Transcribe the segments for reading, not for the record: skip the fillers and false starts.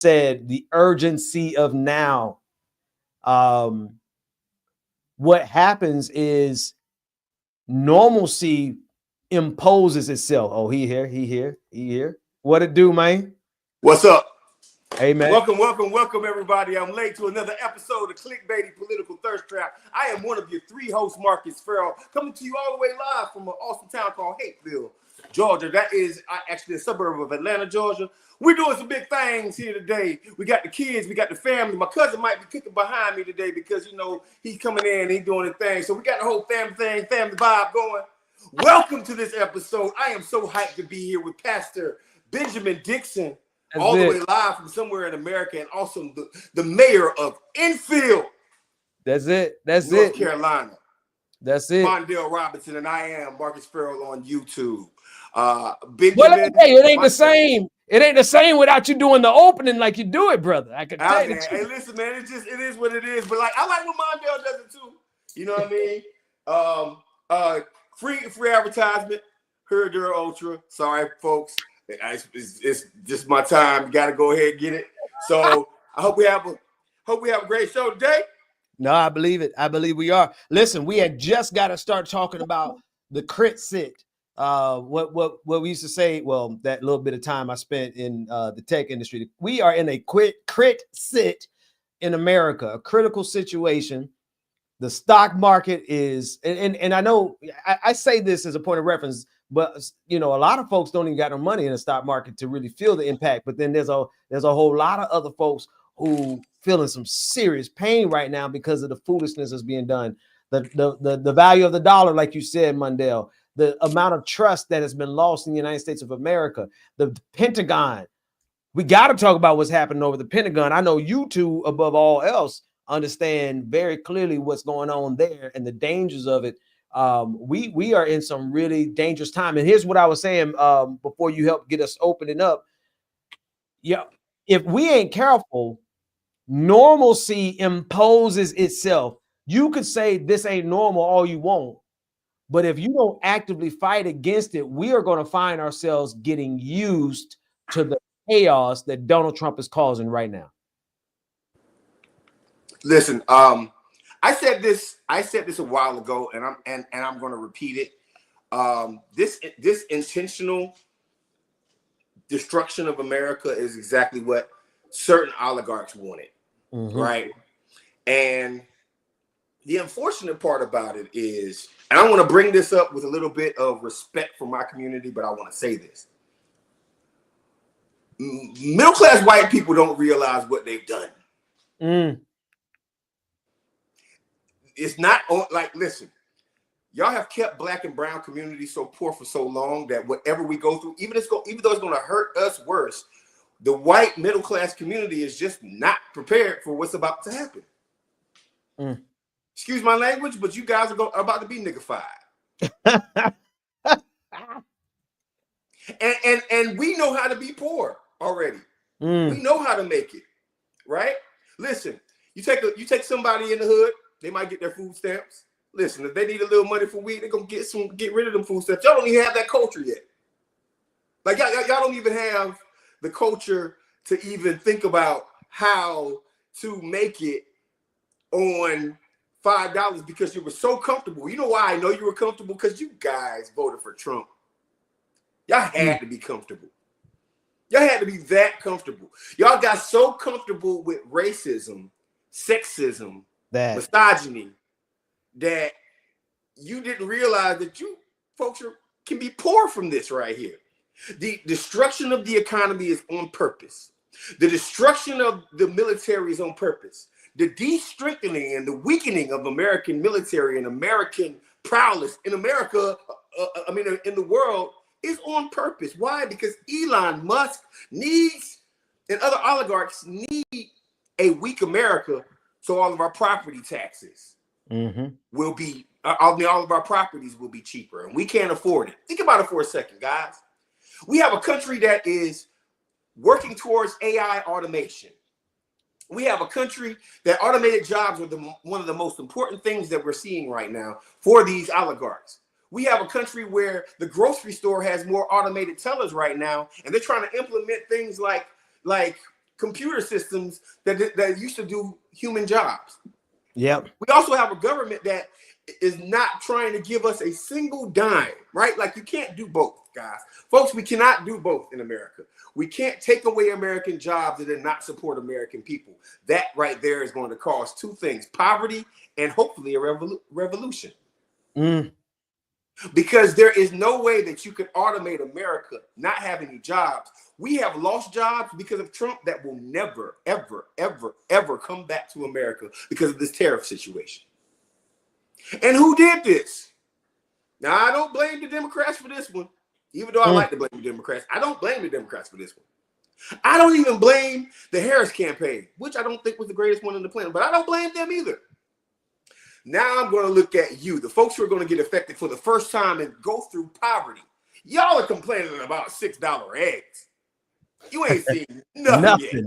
said the urgency of now. What happens is normalcy imposes itself. Oh, he here. What it do, man? What's up? Hey, man. Welcome, everybody. I'm late to another episode of Clickbaity Political Thirst Trap. I am one of your three hosts, Marcus Farrell, coming to you all the way live from an awesome town called Hateville, Georgia. That is actually a suburb of Atlanta, Georgia. We're doing some big things here today. We got the kids, we got the family. My cousin might be kicking behind me today because, you know, he's coming in and he's doing the thing. So we got the whole family vibe going. Welcome to this episode. I am so hyped to be here with Pastor Benjamin Dixon, all the way live from somewhere in America, and also the mayor of Enfield. That's it. North Carolina. That's it. Mondale Robinson, and I am Marcus Farrell on YouTube. Benjamin, well, let me tell you, it ain't the same. It ain't the same without you doing the opening like you do it, brother. I can tell you. Hey, listen, man, it is what it is. But like, I like when Mondale does it too. You know what I mean? Free advertisement. Herder Ultra. Sorry, folks. It's just my time. You got to go ahead and get it. So I hope we have a great show today. No, I believe it. I believe we are. Listen, we had just got to start talking about the crit sit. What we used to say. Well, that little bit of time I spent in the tech industry, we are in a crit sit in America, a critical situation. The stock market is, and I know I say this as a point of reference, but you know, a lot of folks don't even got no money in the stock market to really feel the impact. But then there's a whole lot of other folks who feeling some serious pain right now because of the foolishness that's being done. The value of the dollar, like you said, Mondale, the amount of trust that has been lost in the United States of America, the Pentagon. We got to talk about what's happening over the Pentagon. I know you two, above all else, understand very clearly what's going on there and the dangers of it. We are in some really dangerous time. And here's what I was saying before you help get us opening up. Yeah, if we ain't careful, normalcy imposes itself. You could say this ain't normal all you want, but if you don't actively fight against it, we are going to find ourselves getting used to the chaos that Donald Trump is causing right now. Listen, I said this a while ago, and I'm going to repeat it. This intentional destruction of America is exactly what certain oligarchs wanted, right? And the unfortunate part about it is, and I want to bring this up with a little bit of respect for my community, but I want to say this. Middle-class white people don't realize what they've done. It's not like, listen, y'all have kept black and brown communities so poor for so long that whatever we go through, even though it's going to hurt us worse, the white middle class community is just not prepared for what's about to happen. Excuse my language, but you guys are about to be niggified. and we know how to be poor already. We know how to make it, right? Listen, you take somebody in the hood. They might get their food stamps. Listen, if they need a little money for weed, they're gonna get rid of them food stamps. Y'all don't even have that culture yet. Like y'all don't even have the culture to even think about how to make it on $5 because you were so comfortable. You know why I know you were comfortable? Because you guys voted for Trump. Y'all had to be comfortable. Y'all had to be that comfortable. Y'all got so comfortable with racism, sexism, misogyny, that you didn't realize that you folks can be poor from this right here. The destruction of the economy is on purpose. The destruction of the military is on purpose. The de-strengthening and the weakening of American military and American prowess in America, in the world, is on purpose. Why? Because Elon Musk needs, and other oligarchs need, a weak America. So all of our property taxes will be, all of our properties will be cheaper, and we can't afford it. Think about it for a second, guys. We have a country that is working towards AI automation. We have a country that automated jobs are one of the most important things that we're seeing right now for these oligarchs. We have a country where the grocery store has more automated tellers right now, and they're trying to implement things like computer systems that used to do human jobs. Yep. We also have a government that is not trying to give us a single dime, right? Like, you can't do both, guys. Folks, we cannot do both in America. We can't take away American jobs and then not support American people. That right there is going to cause two things: poverty and hopefully a revolution. Because there is no way that you could automate America not have any jobs. We have lost jobs because of Trump that will never, ever, ever, ever come back to America because of this tariff situation. And who did this? Now, I don't blame the Democrats for this one, even though I like to blame the Democrats. I don't blame the Democrats for this one. I don't even blame the Harris campaign, which I don't think was the greatest one on the planet, but I don't blame them either. Now I'm going to look at you, the folks who are going to get affected for the first time and go through poverty. Y'all are complaining about $6 eggs. You ain't seen nothing yet.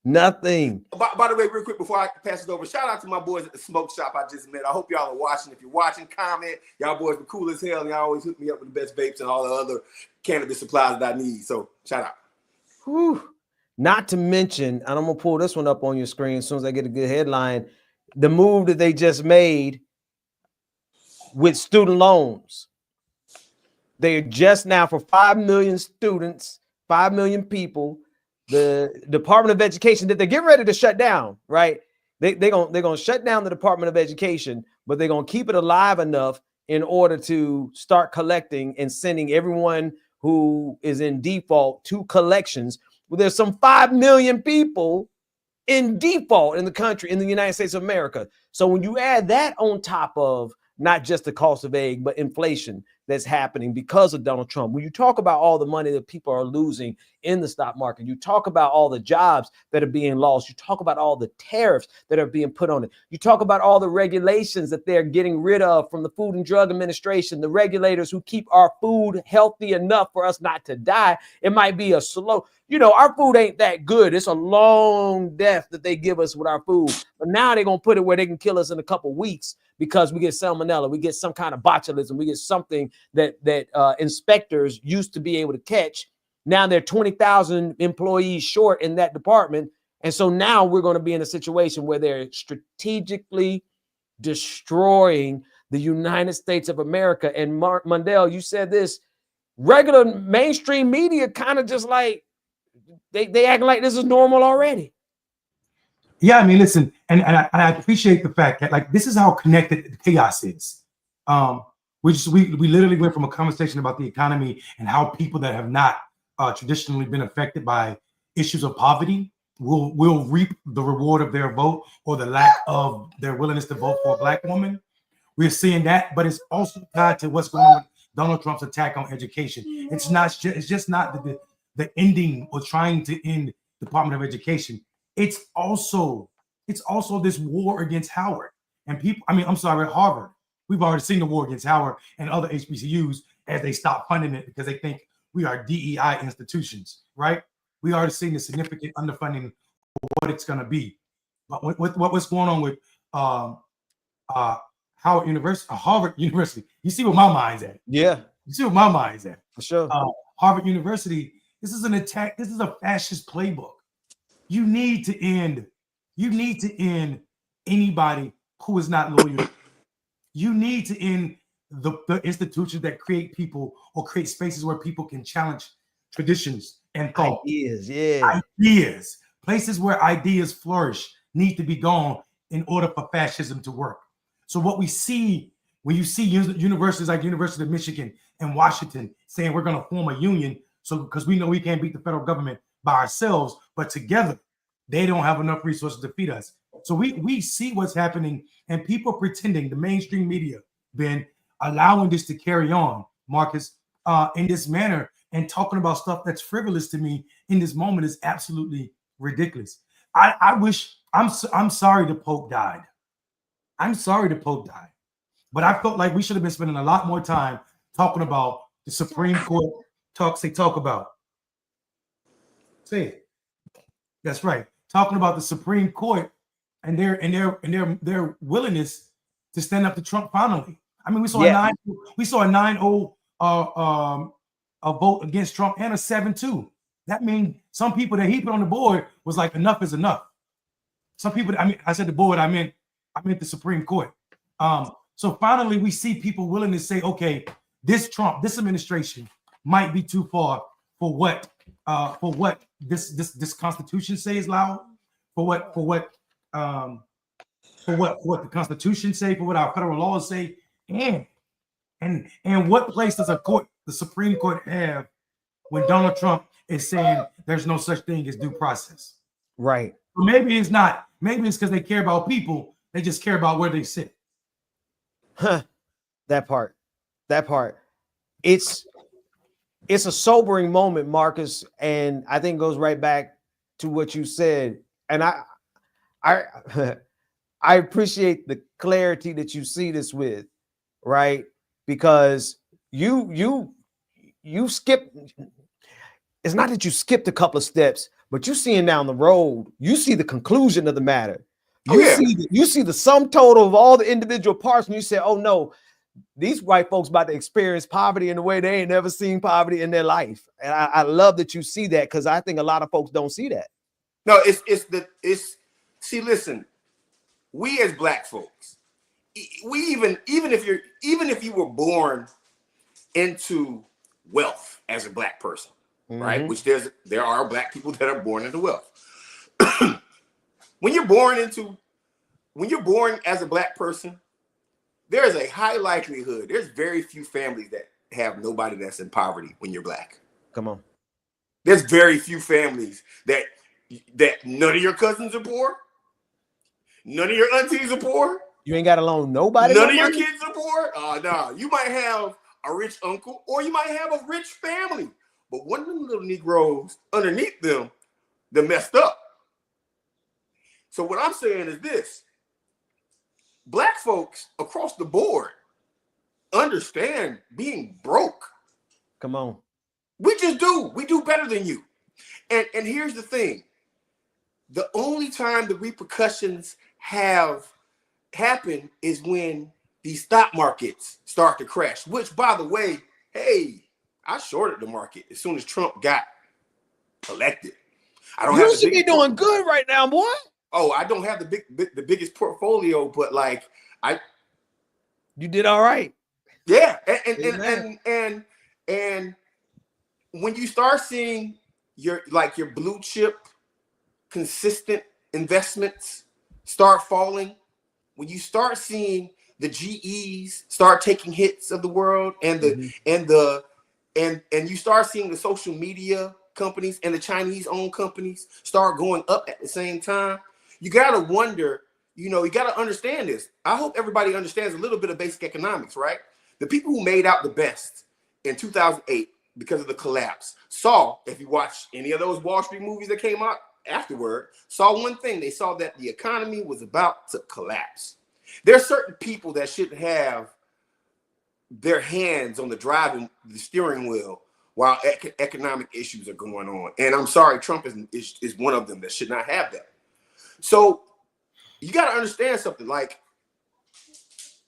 Nothing. By the way, real quick before I pass it over, shout out to my boys at the smoke shop I just met. I hope y'all are watching. If you're watching, comment. Y'all boys are cool as hell, and y'all always hook me up with the best vapes and all the other cannabis supplies that I need. So shout out. Whew. Not to mention, and I'm gonna pull this one up on your screen as soon as I get a good headline. The move that they just made with student loans. They're just now for 5 million students, 5 million people. The Department of Education that they're getting ready to shut down, right? They're gonna shut down the Department of Education, but they're gonna keep it alive enough in order to start collecting and sending everyone who is in default to collections. Well, there's some 5 million people in default in the country, in the United States of America. So when you add that on top of not just the cost of egg, but inflation that's happening because of Donald Trump, when you talk about all the money that people are losing in the stock market, you talk about all the jobs that are being lost, you talk about all the tariffs that are being put on it, you talk about all the regulations that they're getting rid of from the Food and Drug Administration, the regulators who keep our food healthy enough for us not to die. It might be a slow, our food ain't that good. It's a long death that they give us with our food. But now they're going to put it where they can kill us in a couple of weeks because we get salmonella, we get some kind of botulism, we get something that inspectors used to be able to catch. Now they're 20,000 employees short in that department. And so now we're going to be in a situation where they're strategically destroying the United States of America. And Mundell, you said this, regular mainstream media kind of just like, they acting like this is normal already. Yeah, I mean, listen, and I appreciate the fact that, like, this is how connected the chaos is. We literally went from a conversation about the economy and how people that have not traditionally been affected by issues of poverty will reap the reward of their vote or the lack of their willingness to vote for a Black woman. We're seeing that, but it's also tied to what's going on with Donald Trump's attack on education. It's just not the ending or trying to end the Department of Education. It's also this war against Howard and Harvard. We've already seen the war against Howard and other HBCUs as they stop funding it because they think we are DEI institutions, right? We already seen the significant underfunding of what it's going to be. But what's going on with Harvard University? You see where my mind's at. Yeah. You see where my mind's at. For sure. Harvard University, this is an attack. This is a fascist playbook. You need to end anybody who is not loyal. You need to end the institutions that create people or create spaces where people can challenge traditions and thought. Ideas. Places where ideas flourish need to be gone in order for fascism to work. So what we see when you see universities like University of Michigan and Washington saying we're going to form a union, so because we know we can't beat the federal government by ourselves, but together they don't have enough resources to feed us. So we see what's happening, and people pretending, the mainstream media, been allowing this to carry on, Marcus, in this manner, and talking about stuff that's frivolous to me in this moment is absolutely ridiculous. I'm sorry the Pope died. I'm sorry the Pope died, but I felt like we should have been spending a lot more time talking about the Supreme Court. Say it. That's right. Talking about the Supreme Court and their willingness to stand up to Trump finally. I mean, we saw a 9-0 vote against Trump and a 7-2. that means some people that he put on the board was like, enough is enough. Some people, I said the board, I meant the Supreme Court. So finally, we see people willing to say, okay, this administration might be too far for what this Constitution says loud, for what the Constitution say, for what our federal laws say, and what place does the Supreme Court have when Donald Trump is saying there's no such thing as due process? Right. Well, maybe it's not. Maybe it's because they care about people. They just care about where they sit. Huh. That part. It's a sobering moment, Marcus, and I think it goes right back to what you said. And I I appreciate the clarity that you see this with, right? Because you skip. It's not that you skipped a couple of steps, but you're seeing down the road. You see the conclusion of the matter. You see the sum total of all the individual parts, and you say, "Oh no, these white folks about to experience poverty in a way they ain't never seen poverty in their life." And I love that you see that, because I think a lot of folks don't see that. No, see, listen, we as Black folks, even if you were born into wealth as a Black person, right? Which there are Black people that are born into wealth. When you're born as a Black person, there is a high likelihood, there's very few families that have nobody that's in poverty when you're Black. Come on. There's very few families that none of your cousins are poor. None of your aunties are poor. You ain't got to loan nobody. None of your kids are poor. No, you might have a rich uncle, or you might have a rich family. But one of them little Negroes underneath them, they're messed up. So what I'm saying is this: Black folks across the board understand being broke. Come on. We just do. We do better than you. And here's the thing. The only time the repercussions have happened is when these stock markets start to crash, which, by the way, hey, I shorted the market as soon as Trump got elected. You should be doing good right now, boy. Oh, I don't have the biggest portfolio, but like you did all right. Yeah, and when you start seeing your blue chip consistent investments start falling, when you start seeing the GEs start taking hits of the world, and you start seeing the social media companies and the Chinese-owned companies start going up at the same time, you gotta wonder, you gotta understand this. I hope everybody understands a little bit of basic economics, right? The people who made out the best in 2008 because of the collapse saw, if you watch any of those Wall Street movies that came out afterward, saw one thing. They saw that the economy was about to collapse. There are certain people that should have their hands on the steering wheel while economic issues are going on. And I'm sorry, Trump is one of them that should not have that. So you got to understand something. Like,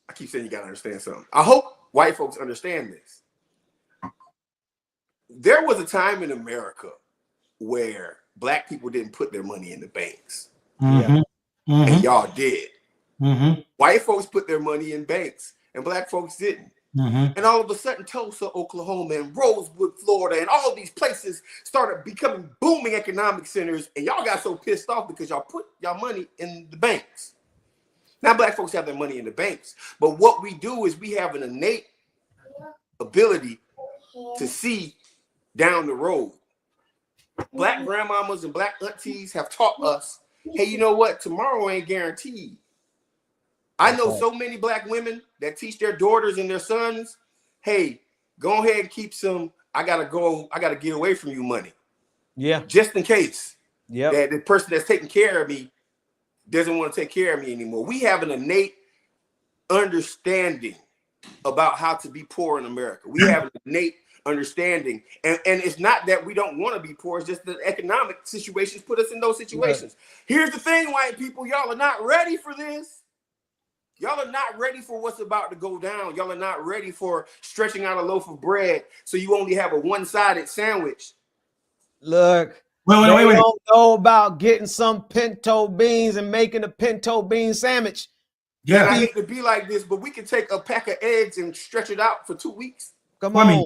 I keep saying you got to understand something. I hope white folks understand this. There was a time in America where Black people didn't put their money in the banks. And y'all did. White folks put their money in banks and Black folks didn't. And all of a sudden, Tulsa, Oklahoma, and Rosewood, Florida, and all of these places started becoming booming economic centers, and y'all got so pissed off because y'all put y'all money in the banks. Now Black folks have their money in the banks, but what we do is we have an innate ability to see down the road. Black grandmamas and Black aunties have taught us, hey, you know what? Tomorrow ain't guaranteed. I know so many Black women that teach their daughters and their sons, hey, go ahead and keep some, I gotta get away from you money. Yeah. Just in case. Yeah. That the person that's taking care of me doesn't want to take care of me anymore. We have an innate understanding about how to be poor in America. We have an innate understanding. And it's not that we don't want to be poor, it's just that economic situations put us in those situations. Right. Here's the thing, white people, y'all are not ready for this. Y'all are not ready for what's about to go down. Y'all are not ready for stretching out a loaf of bread so you only have a one-sided sandwich. Look, wait. They don't know about getting some pinto beans and making a pinto bean sandwich. Yeah, and I hate to be like this, but we can take a pack of eggs and stretch it out for 2 weeks. Come on.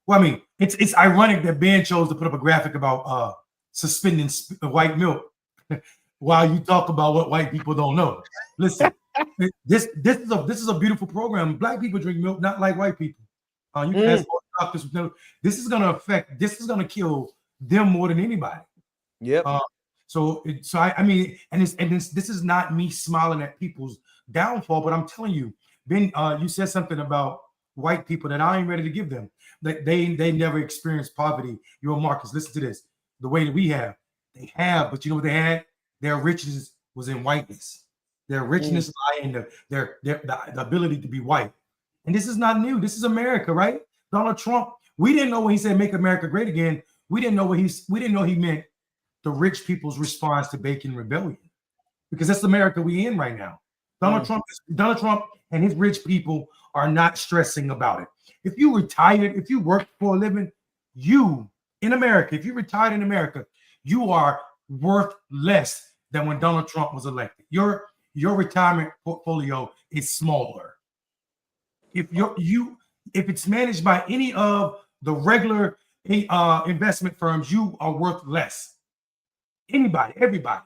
Well, I mean, it's ironic that Ben chose to put up a graphic about suspending white milk while you talk about what white people don't know. Listen, this is a beautiful program. Black people drink milk, not like white people. You can ask doctors. This is going to kill them more than anybody. Yep. I mean, this is not me smiling at people's downfall, but I'm telling you, Ben, you said something about white people that I ain't ready to give them. That they never experienced poverty. Marcus, listen to this. The way that they have, but you know what they had? Their riches was in whiteness. Their richness lie in the ability to be white. And this is not new. This is America, right? Donald Trump. We didn't know when he said "Make America Great Again." We didn't know he meant the rich people's response to Bacon Rebellion, because that's the America we in right now. Donald Trump and his rich people are not stressing about it. If you retired, if you work for a living, if you retired in America, you are worth less than when Donald Trump was elected. Your retirement portfolio is smaller. If it's managed by any of the regular investment firms, you are worth less. Everybody,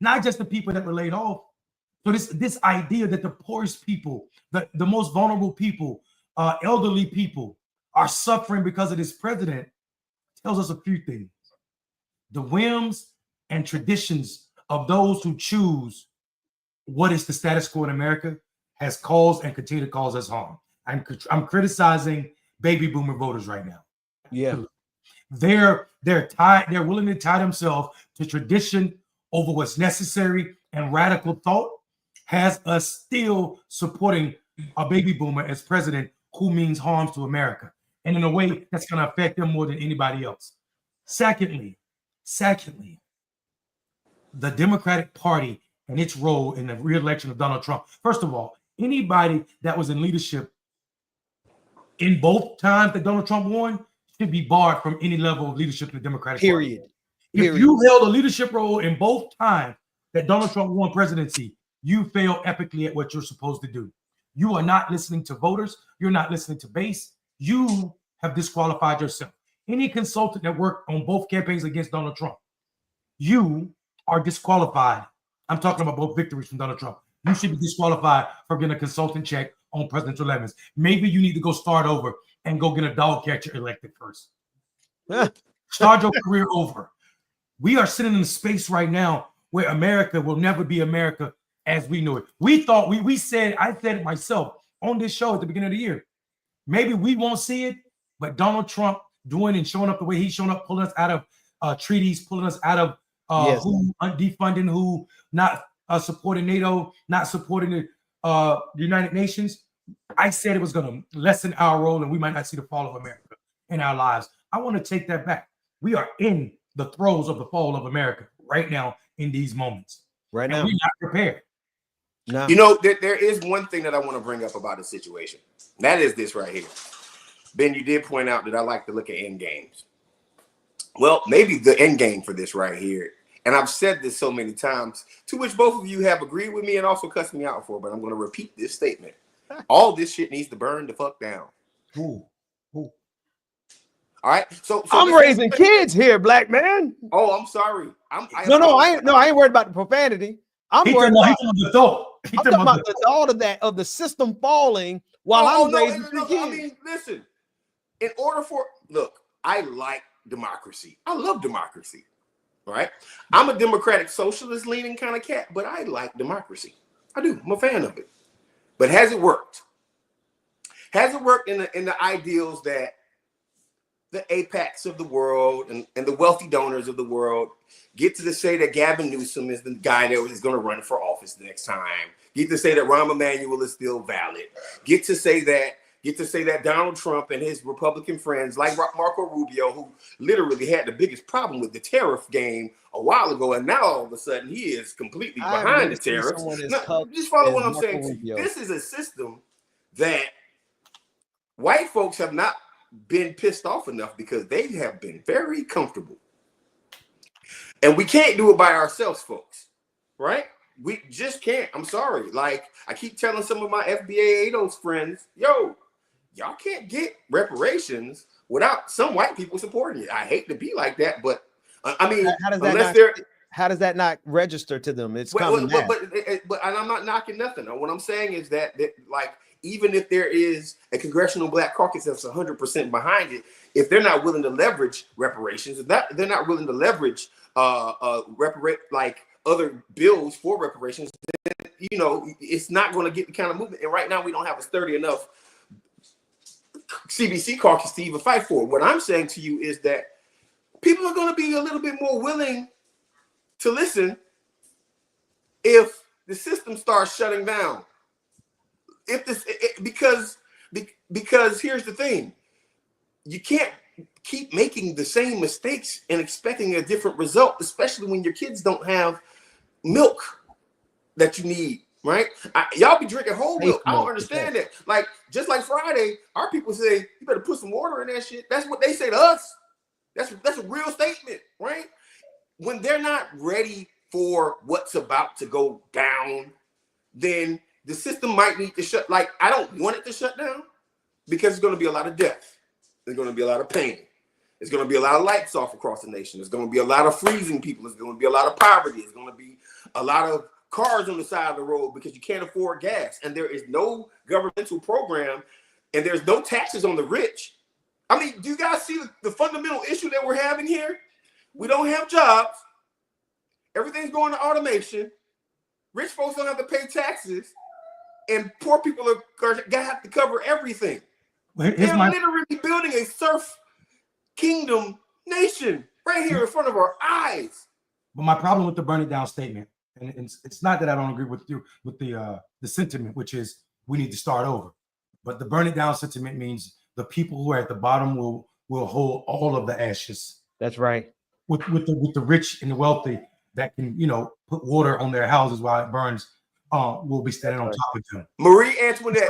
not just the people that were laid off. So this idea that the poorest people, the most vulnerable people, elderly people are suffering because of this president tells us a few things. The whims and traditions of those who choose what is the status quo in America has caused and continue to cause us harm. I'm criticizing baby boomer voters right now. Yeah. They're willing to tie themselves to tradition over what's necessary, and radical thought has us still supporting a baby boomer as president who means harm to America, and in a way that's going to affect them more than anybody else. Secondly, the Democratic Party and its role in the re-election of Donald Trump. First of all, anybody that was in leadership in both times that Donald Trump won should be barred from any level of leadership in the Democratic Party. If you held a leadership role in both times that Donald Trump won presidency, you fail epically at what you're supposed to do. You are not listening to voters. You're not listening to base. You have disqualified yourself. Any consultant that worked on both campaigns against Donald Trump, you are disqualified. I'm talking about both victories from Donald Trump. You should be disqualified for getting a consultant check on presidential elections. Maybe you need to go start over and go get a dog catcher elected first. Start your career over. We are sitting in a space right now where America will never be America as we know it. I said it myself on this show at the beginning of the year. Maybe we won't see it, but Donald Trump doing and showing up the way he's showing up, pulling us out of treaties, pulling us out of who defunding, who not supporting NATO, not supporting the United Nations. I said it was going to lessen our role and we might not see the fall of America in our lives. I want to take that back. We are in the throes of the fall of America right now in these moments. Right now. We're not prepared. No. You know, there is one thing that I want to bring up about the situation. That is this right here. Ben, you did point out that I like to look at end games. Well, maybe the end game for this right here, and I've said this so many times, to which both of you have agreed with me and also cussed me out for, but I'm going to repeat this statement. All this shit needs to burn the fuck down. Ooh. All right. So I'm raising kids here, black man. Oh, I'm sorry. I ain't worried about the profanity. I'm worried about the thought. I'm talking about the thought of the system falling while I'm raising kids. I mean, listen. In order I like democracy. I love democracy. Right? I'm a democratic socialist leaning kind of cat, but I like democracy. I do. I'm a fan of it. But has it worked? Has it worked in the ideals that the apex of the world and the wealthy donors of the world get to say that Gavin Newsom is the guy that is going to run for office the next time? Get to say that Rahm Emanuel is still valid? Get to say that Donald Trump and his Republican friends like Marco Rubio, who literally had the biggest problem with the tariff game a while ago, and now all of a sudden he is completely behind the tariffs. Now, just follow what I'm saying. This is a system that white folks have not been pissed off enough because they have been very comfortable And we can't do it by ourselves, folks, right? We just can't. I'm sorry. Like, I keep telling some of my FBA ADOS friends, yo, y'all can't get reparations without some white people supporting it. I hate to be like that, but I mean, how does that not register to them? It's common. But and I'm not knocking nothing. What I'm saying is that like, even if there is a congressional black caucus that's 100% behind it, if they're not willing to leverage reparations, if they're not willing to leverage like other bills for reparations, then, you know, it's not going to get the kind of movement. And right now, we don't have a sturdy enough CBC caucus to even fight for it. What I'm saying to you is that people are going to be a little bit more willing to listen if the system starts shutting down. Because here's the thing, you can't keep making the same mistakes and expecting a different result, especially when your kids don't have milk that you need, right? Y'all be drinking whole milk. I don't understand that. Like, just like Friday, our people say, you better put some water in that shit. That's what they say to us. That's a real statement, right? When they're not ready for what's about to go down, then the system might need to shut. Like, I don't want it to shut down because there's going to be a lot of death. There's going to be a lot of pain. There's going to be a lot of lights off across the nation. There's going to be a lot of freezing people. There's going to be a lot of poverty. There's going to be a lot of cars on the side of the road because you can't afford gas. And there is no governmental program and there's no taxes on the rich. I mean, do you guys see the fundamental issue that we're having here? We don't have jobs. Everything's going to automation. Rich folks don't have to pay taxes. And poor people are going to have to cover everything. They're literally building a serf kingdom nation right here in front of our eyes. But my problem with the burn it down statement, and it's not that I don't agree with you with the sentiment, which is we need to start over. But the burn it down sentiment means the people who are at the bottom will hold all of the ashes. That's right. With the rich and the wealthy that can, you know, put water on their houses while it burns. Will be standing on top of them. Marie Antoinette,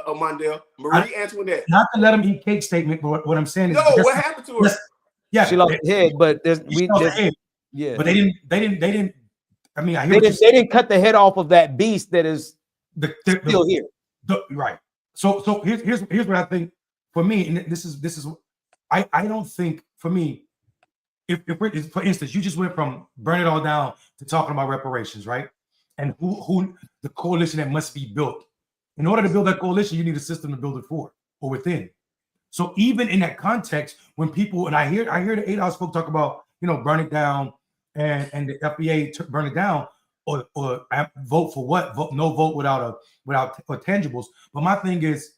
Mondale. Marie Antoinette. Not to let them eat cake statement, but what I'm saying is, what happened to her? Yeah, she lost her head, but yeah, but they didn't. I mean, they didn't cut the head off of that beast that is still here. Right. So here's what I think for me, and this is I don't think for me, if for instance you just went from burn it all down to talking about reparations, right? And who the coalition that must be built. In order to build that coalition, you need a system to build it for or within. So even in that context, when people, and I hear the ADOS folk talk about, you know, burn it down and the FBA burn it down or vote for what? No vote without tangibles. But my thing is,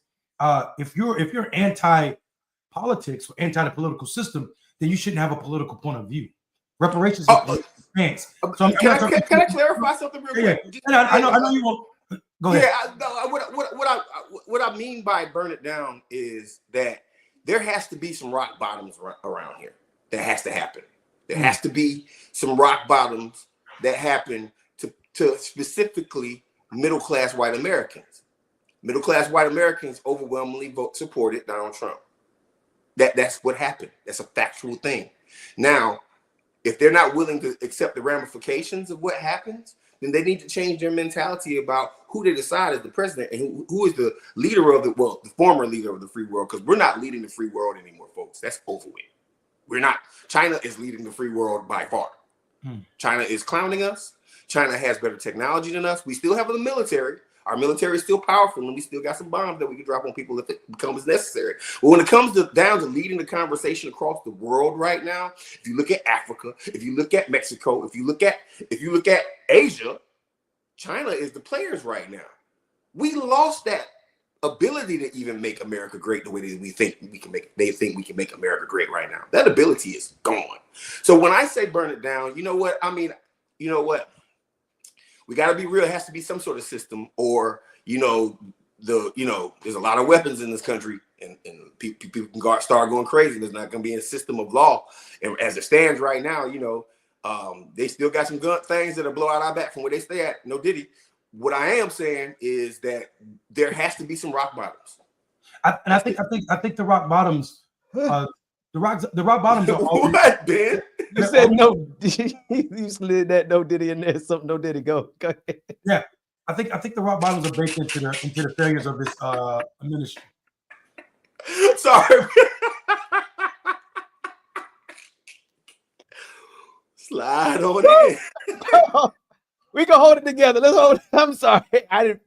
if you're anti-politics or anti-political system, then you shouldn't have a political point of view. Reparations. So can I clarify something real quick? Yeah. I know you won't. Go ahead. Yeah, what I mean by burn it down is that there has to be some rock bottoms around here. That has to happen. There has to be some rock bottoms that happen to specifically middle-class white Americans. Middle-class white Americans overwhelmingly supported Donald Trump. That's what happened. That's a factual thing. Now, if they're not willing to accept the ramifications of what happens, then they need to change their mentality about who they decide is the president and who is the leader of the former leader of the free world, because we're not leading the free world anymore, folks. That's over with. We're not. China is leading the free world by far. China is clowning us. China has better technology than us. We still have a military. Our military is still powerful, and we still got some bombs that we can drop on people if it becomes necessary. But when it comes down to leading the conversation across the world right now, if you look at Africa, if you look at Mexico, if you look at Asia, China is the players right now. We lost that ability to even make America great the way that we think we can make. They think we can make America great right now. That ability is gone. So when I say burn it down, you know what I mean? You know what? We got to be real. It has to be some sort of system, or there's a lot of weapons in this country, and people can start going crazy. There's not going to be a system of law, and as it stands right now, they still got some gun things that'll blow out our back from where they stay at. No diddy. What I am saying is that there has to be some rock bottoms. I think the rock bottoms. The rock bottoms are always, what, Ben? You said no. You slid that no diddy in there. Something no diddy. Go ahead. Yeah, I think the rock bottoms are baked into the failures of this ministry. Sorry. Slide on in. We can hold it together. Let's hold it. I'm sorry. I didn't.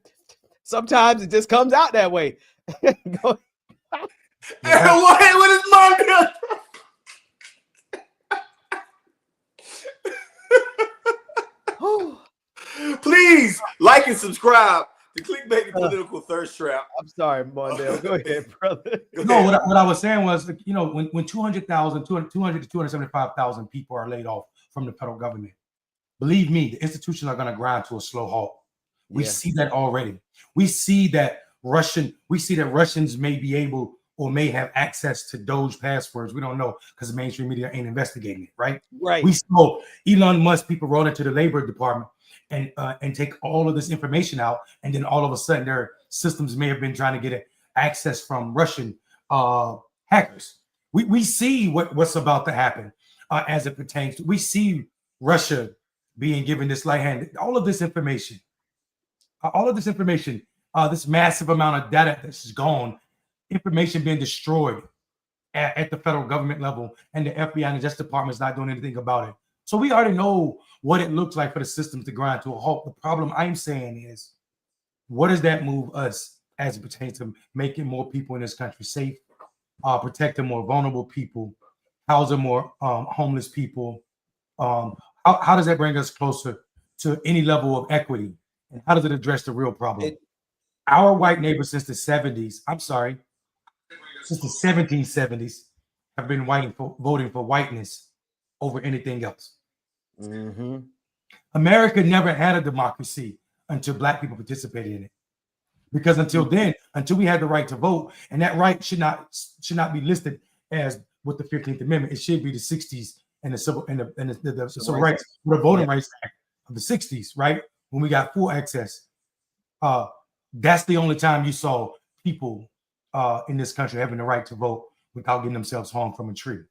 Sometimes it just comes out that way. Go. Yeah. What is mine? Please like and subscribe to Clickbait and Political Thirst Trap. I'm sorry, Mondale. Go ahead, brother. No, what I was saying was, you know, when 200 to 275,000 people are laid off from the federal government, believe me, the institutions are going to grind to a slow halt. We see that already. We see that Russians may be able or may have access to Doge passwords. We don't know because the mainstream media ain't investigating it, right? Right. We saw Elon Musk people roll into the Labor Department and take all of this information out, and then all of a sudden their systems may have been trying to get access from Russian hackers. We see what's about to happen as it pertains to. We see Russia being given this light hand. All of this information, this massive amount of data that's gone, information being destroyed at the federal government level, and the FBI and the Justice Department is not doing anything about it. So we already know what it looks like for the systems to grind to a halt. The problem I'm saying is, what does that move us as it pertains to making more people in this country safe, protecting more vulnerable people, housing more homeless people? How does that bring us closer to any level of equity? And how does it address the real problem? Our white neighbors since the 1770s, have been voting for whiteness over anything else. Mm-hmm. America never had a democracy until Black people participated in it. Because until then, until we had the right to vote, and that right should not be listed as with the 15th Amendment. It should be the 60s and the civil rights, the Voting Rights Act of the 60s, right? When we got full access. That's the only time you saw people in this country having the right to vote without getting themselves hung from a tree.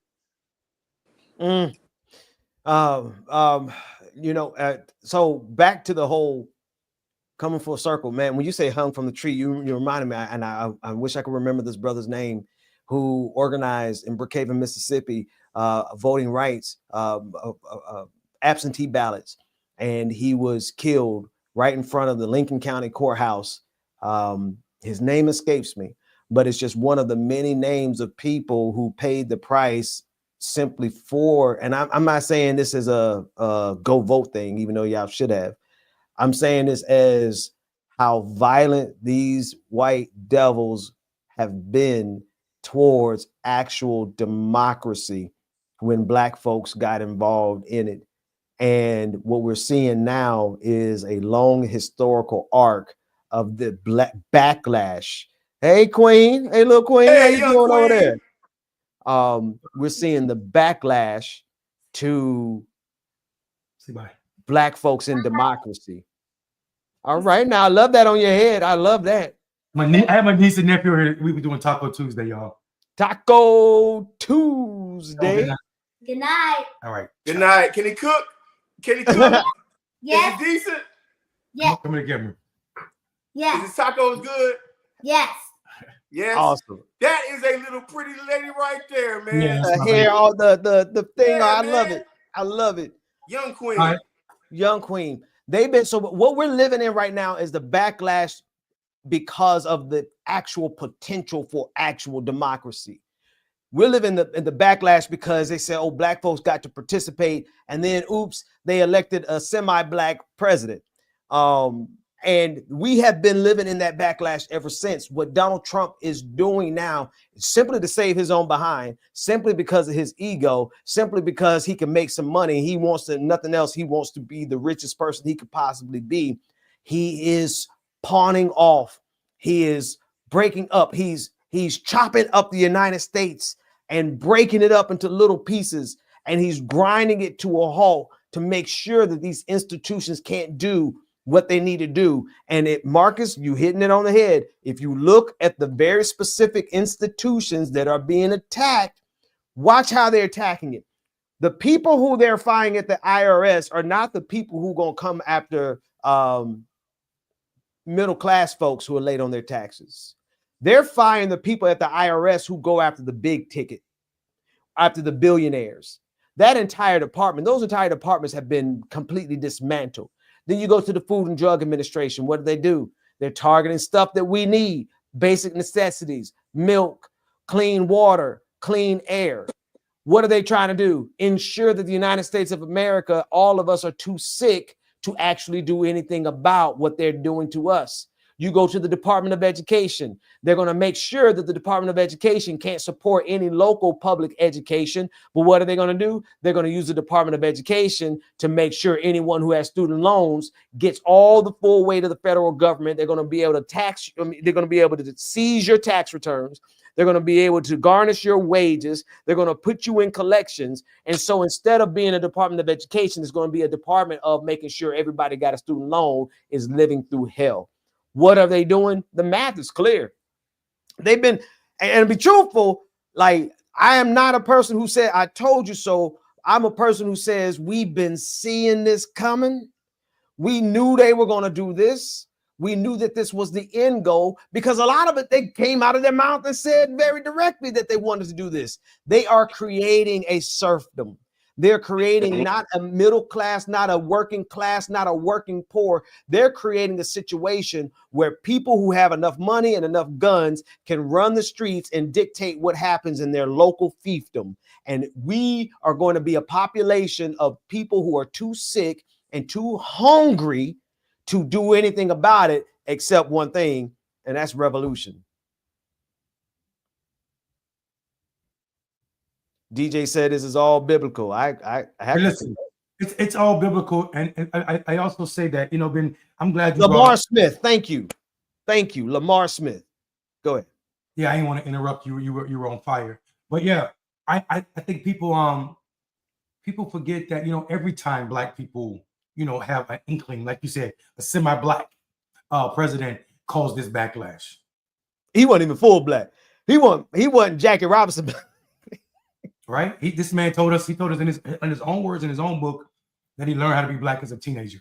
So back to the whole coming full circle, man. When you say hung from the tree, you reminded me, and I wish I could remember this brother's name, who organized in Brookhaven, Mississippi, voting rights, absentee ballots, and he was killed right in front of the Lincoln County Courthouse. His name escapes me, but it's just one of the many names of people who paid the price simply for, and I'm not saying this is a go vote thing, even though y'all should have. I'm saying this as how violent these white devils have been towards actual democracy when Black folks got involved in it. And what we're seeing now is a long historical arc of the Black backlash. Hey, Queen. Hey, little Queen. Hey, how you doing Queen. over there? We're seeing the backlash to Black folks in democracy. All right, now I love that on your head. I love that. I have my niece and nephew here. We were doing Taco Tuesday, y'all. Taco Tuesday. Good night. All right. Good night. Can he cook? Yes. Is it decent? Yes. Come here, get me. Yes. Is his tacos good? Yes. Yes. Awesome. That is a little pretty lady right there, man. Yeah, Hair, all the thing. Yeah, I man. love it. I love it. Young Queen. All right. Young Queen. They've been, so what we're living in right now is the backlash because of the actual potential for actual democracy. We're living in the backlash because they said, oh, Black folks got to participate. And then, oops, they elected a semi-Black president. And we have been living in that backlash ever since. What Donald Trump is doing now is simply to save his own behind, simply because of his ego, simply because he can make some money. He wants to, nothing else. He wants to be the richest person he could possibly be. He is pawning off. He is breaking up. He's chopping up the United States and breaking it up into little pieces. And he's grinding it to a halt to make sure that these institutions can't do what they need to do. And Marcus, you hitting it on the head. If you look at the very specific institutions that are being attacked, watch how they're attacking it. The people who they're firing at the IRS are not the people who gonna come after middle class folks who are late on their taxes. They're firing the people at the IRS who go after the big ticket, after the billionaires. That entire department, those entire departments have been completely dismantled. Then you go to the Food and Drug Administration. What do? They're targeting stuff that we need, basic necessities, milk, clean water, clean air. What are they trying to do? Ensure that the United States of America, all of us are too sick to actually do anything about what they're doing to us. You go to the Department of Education. They're going to make sure that the Department of Education can't support any local public education. But what are they going to do? They're going to use the Department of Education to make sure anyone who has student loans gets all the full weight of the federal government. They're going to be able to tax. They're going to be able to seize your tax returns. They're going to be able to garnish your wages. They're going to put you in collections. And so instead of being a Department of Education, it's going to be a department of making sure everybody got a student loan is living through hell. What are they doing? The math is clear. They've been, and to be truthful, like I am not a person who said, I told you so. I'm a person who says we've been seeing this coming. We knew they were going to do this. We knew that this was the end goal because a lot of it, they came out of their mouth and said very directly that they wanted to do this. They are creating a serfdom. They're creating not a middle class, not a working class, not a working poor. They're creating a situation where people who have enough money and enough guns can run the streets and dictate what happens in their local fiefdom. And we are going to be a population of people who are too sick and too hungry to do anything about it except one thing, and that's revolution. DJ said this is all biblical. I have listen. It's all biblical, and I also say that, you know, Ben, I'm glad you Lamar Smith. Thank you, Lamar Smith. Go ahead. Yeah, I didn't want to interrupt you. You were on fire, but yeah, I think people forget that, you know, every time Black people, you know, have an inkling, like you said, a semi-Black president caused this backlash. He wasn't even full Black. He wasn't Jackie Robinson. Right? This man told us, in his own words, in his own book, that he learned how to be Black as a teenager.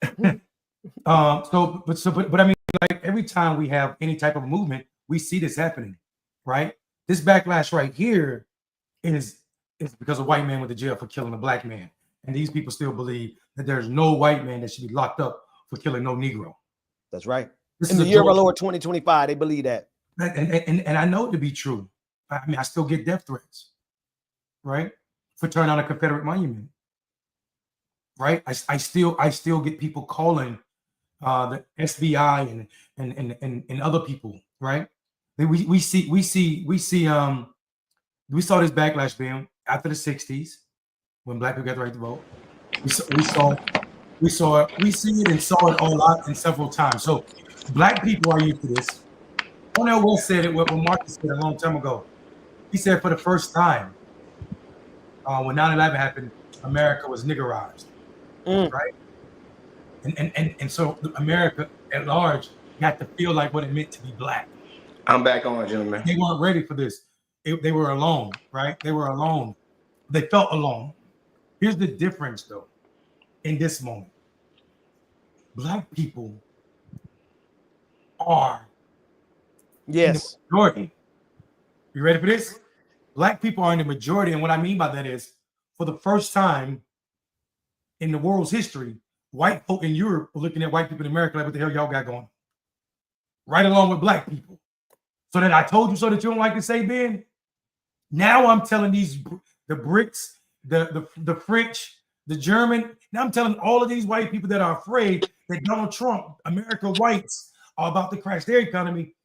But I mean, like every time we have any type of movement, we see this happening, right? This backlash right here is because a white man went to jail for killing a Black man. And these people still believe that there's no white man that should be locked up for killing no Negro. That's right. In the year of our Lord 2025, they believe that. And I know it to be true. I mean, I still get death threats, right? For tearing down a Confederate monument, right? I still get people calling the SBI and other people, right? We saw this backlash, Ben, after the 60s when Black people got the right to vote. We see it and saw it all out and several times. So Black people are used to this. Cornel West said it what Marcus said a long time ago. He said for the first time, when 9/11 happened, America was niggerized, right? And so America at large got to feel like what it meant to be Black. I'm back on, gentlemen. They weren't ready for this. They were alone, right? They were alone. They felt alone. Here's the difference, though, in this moment. Black people are in the majority. You ready for this? Black people are in the majority, and what I mean by that is, for the first time in the world's history, white folk in Europe are looking at white people in America like, what the hell y'all got going? Right along with Black people. So that I told you so that you don't like to say, Ben. Now I'm telling the Brits, the French, the German. Now I'm telling all of these white people that are afraid that Donald Trump, America whites, are about to crash their economy.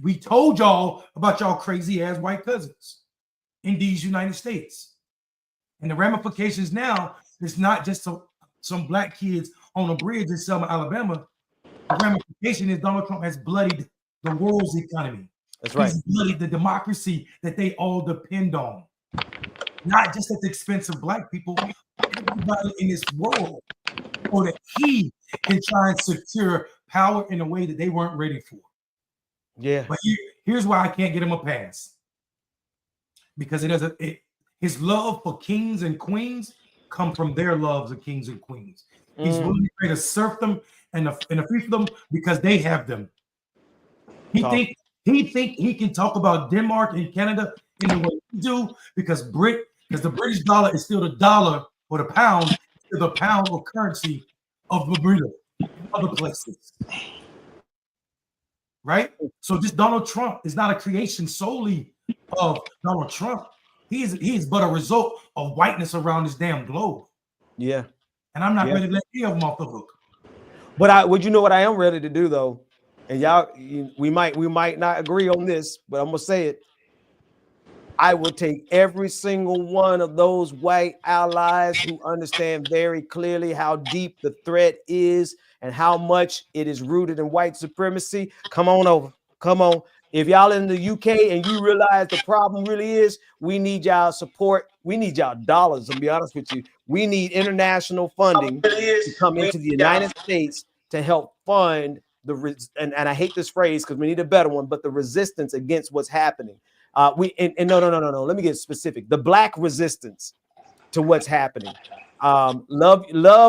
We told y'all about y'all crazy ass white cousins in these United States. And the ramifications now is not just some Black kids on a bridge in Selma, Alabama. The ramification is Donald Trump has bloodied the world's economy. That's right. He's bloodied the democracy that they all depend on. Not just at the expense of Black people, everybody in this world, so that he can try and secure power in a way that they weren't ready for. Yeah. But here's why I can't get him a pass. Because His love for kings and queens come from their loves of kings and queens. He's willing to serve them and a free for them because they have them. He think he can talk about Denmark and Canada in the way he do because the British dollar is still the dollar or the pound, still the pound or currency of Bermuda and other places. Right? So this Donald Trump is not a creation solely of Donald Trump. He is but a result of whiteness around this damn globe. Yeah. And I'm not ready to let any of them off the hook. But would you know what I am ready to do though? And y'all, we might not agree on this, but I'm gonna say it. I will take every single one of those white allies who understand very clearly how deep the threat is and how much it is rooted in white supremacy. Come on over. Come on. If y'all in the UK and you realize the problem really is, we need y'all support. We need y'all dollars, to be honest with you. We need international funding to come into the United States to help fund and I hate this phrase because we need a better one, but the resistance against what's happening. No. Let me get specific. The Black resistance to what's happening. Love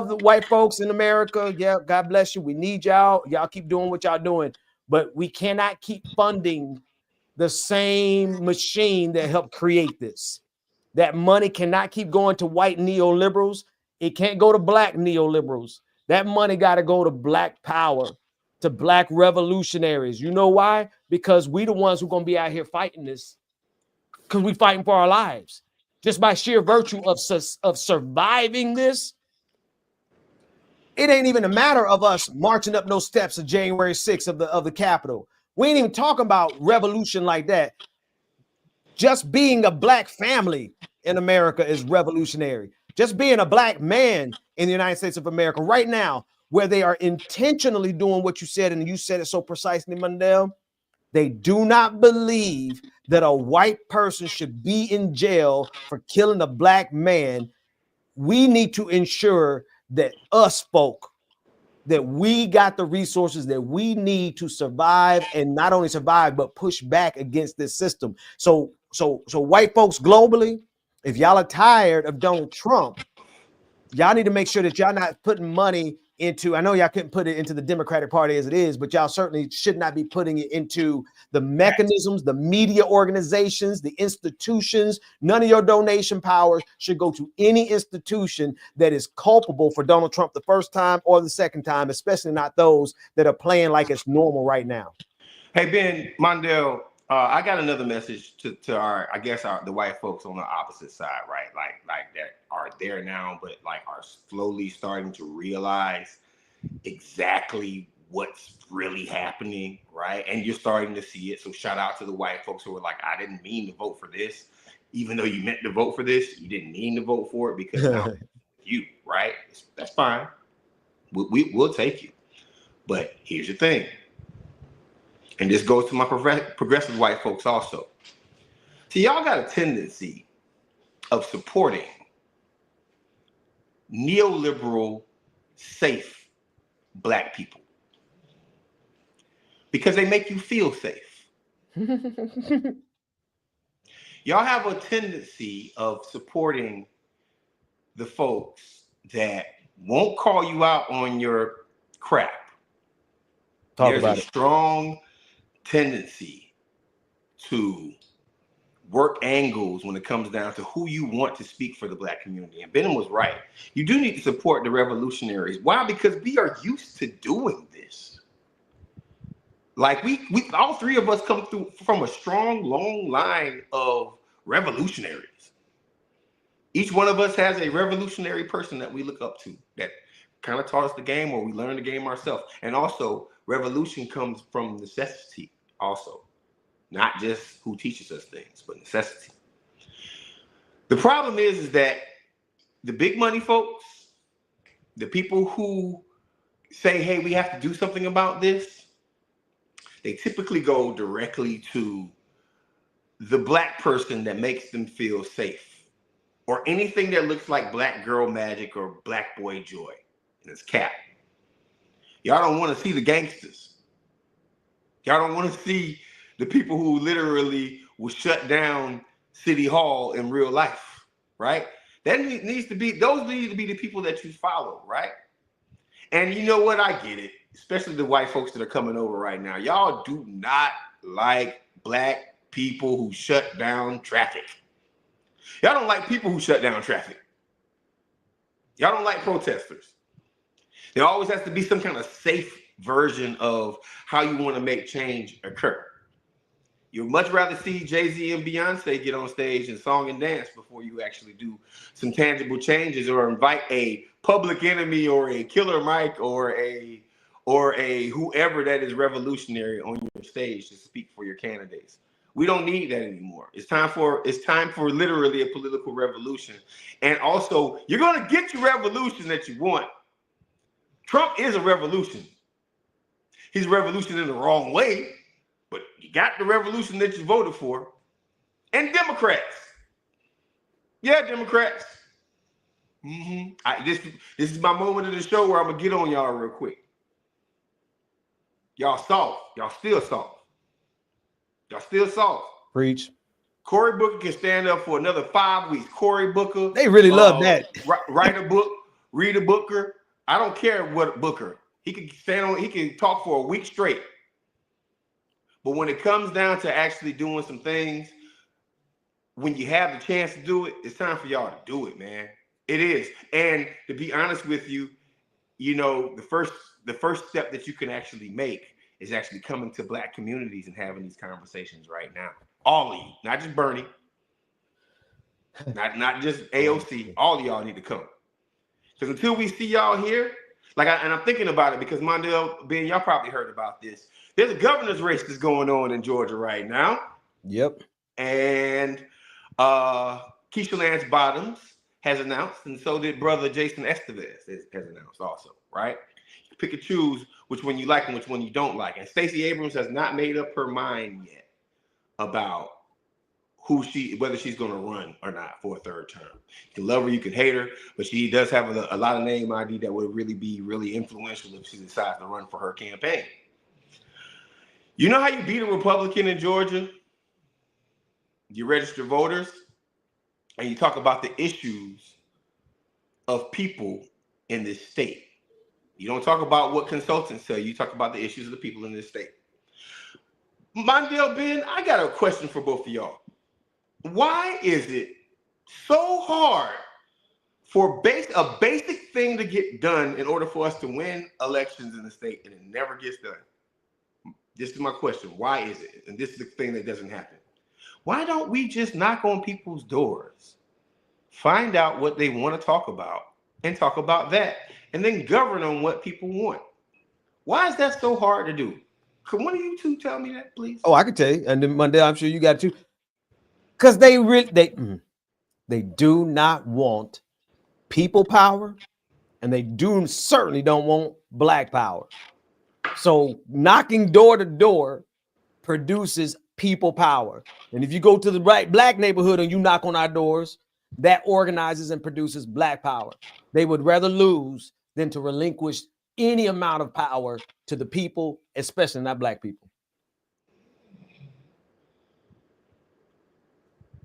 the white folks in America. Yeah, God bless you. We need y'all. Y'all keep doing what y'all doing, but we cannot keep funding the same machine that helped create this. That money cannot keep going to white neoliberals. It can't go to Black neoliberals. That money got to go to Black power, to Black revolutionaries. You know why? Because we the ones who going to be out here fighting this, because we fighting for our lives. Just by sheer virtue of surviving this, it ain't even a matter of us marching up no steps of January 6th of the Capitol. We ain't even talking about revolution like that. Just being a Black family in America is revolutionary. Just being a Black man in the United States of America right now, where they are intentionally doing what you said, and you said it so precisely, Mandel. They do not believe that a white person should be in jail for killing a Black man. We need to ensure that us folk, that we got the resources that we need to survive, and not only survive, but push back against this system. So white folks globally, if y'all are tired of Donald Trump, y'all need to make sure that y'all not putting money into, I know y'all couldn't put it into the Democratic Party as it is, but y'all certainly should not be putting it into the mechanisms, the media organizations, the institutions. None of your donation powers should go to any institution that is culpable for Donald Trump the first time or the second time, especially not those that are playing like it's normal right now. Hey, Ben, Mondale, I got another message to the white folks on the opposite side, right? Like that are there now, but like are slowly starting to realize exactly what's really happening, right? And you're starting to see it. So shout out to the white folks who are like, I didn't mean to vote for this. Even though you meant to vote for this, you didn't mean to vote for it because now you, right? That's fine. We'll take you. But here's the thing. And this goes to my progressive white folks also. See, y'all got a tendency of supporting neoliberal, safe Black people because they make you feel safe. Y'all have a tendency of supporting the folks that won't call you out on your crap. There's a strong tendency to work angles when it comes down to who you want to speak for the Black community. And Benham was right. You do need to support the revolutionaries. Why? Because we are used to doing this. Like we all three of us come through from a strong, long line of revolutionaries. Each one of us has a revolutionary person that we look up to that kind of taught us the game, or we learned the game ourselves. And also, revolution comes from necessity also. Not just who teaches us things, but necessity. The problem is that the big money folks, the people who say, hey, we have to do something about this, they typically go directly to the Black person that makes them feel safe, or anything that looks like Black girl magic or Black boy joy. And it's cap. Y'all don't want to see the gangsters. Y'all don't want to see the people who literally will shut down City Hall in real life. right? Those need to be the people that you follow, right? And you know what? I get it, especially the white folks that are coming over right now. Y'all do not like black people who shut down traffic. Y'all don't like people who shut down traffic. Y'all don't like protesters. There always has to be some kind of safe version of how you want to make change occur. You'd much rather see Jay-Z and Beyonce get on stage and song and dance before you actually do some tangible changes, or invite a Public Enemy or a Killer Mike or a whoever that is revolutionary on your stage to speak for your candidates. We don't need that anymore. It's time for literally a political revolution. And also, you're going to get your revolution that you want. Trump is a revolution. He's a revolution in the wrong way, but you got the revolution that you voted for. And Democrats. Yeah, Democrats. This is my moment of the show where I'm going to get on y'all real quick. Y'all soft. Y'all still soft. Y'all still soft. Preach. Cory Booker can stand up for another 5 weeks. Cory Booker. They really love that. Write a book, read a Booker. I don't care what Booker. He can talk for a week straight. But when it comes down to actually doing some things, when you have the chance to do it, it's time for y'all to do it, man. It is. And to be honest with you, you know, the first step that you can actually make is actually coming to black communities and having these conversations right now. All of you, not just Bernie, not just AOC, all of y'all need to come. Because until we see y'all here, and I'm thinking about it because Mondale, Ben, y'all probably heard about this. There's a governor's race that's going on in Georgia right now. Yep. And Keisha Lance Bottoms has announced, and so did brother Jason Estevez has announced also, right? You pick and choose which one you like and which one you don't like. And Stacey Abrams has not made up her mind yet about whether she's going to run or not for a third term. You can love her, you can hate her, but she does have a lot of name ID that would really be really influential if she decides to run for her campaign. You know how you beat a Republican in Georgia? You register voters and you talk about the issues of people in this state. You don't talk about what consultants say. You talk about the issues of the people in this state. Mondale, Ben, I got a question for both of y'all. Why is it so hard for a basic thing to get done in order for us to win elections in the state, and it never gets done? This is my question. Why is it? And this is the thing that doesn't happen. Why don't we just knock on people's doors, find out what they want to talk about, and talk about that, and then govern on what people want? Why is that so hard to do? Can one of you two tell me that, please? Oh, I can tell you. And then Mondale, I'm sure you got to. Because they do not want people power, and they certainly don't want black power. So knocking door to door produces people power. And if you go to the black neighborhood and you knock on our doors, that organizes and produces black power. They would rather lose than to relinquish any amount of power to the people, especially not black people.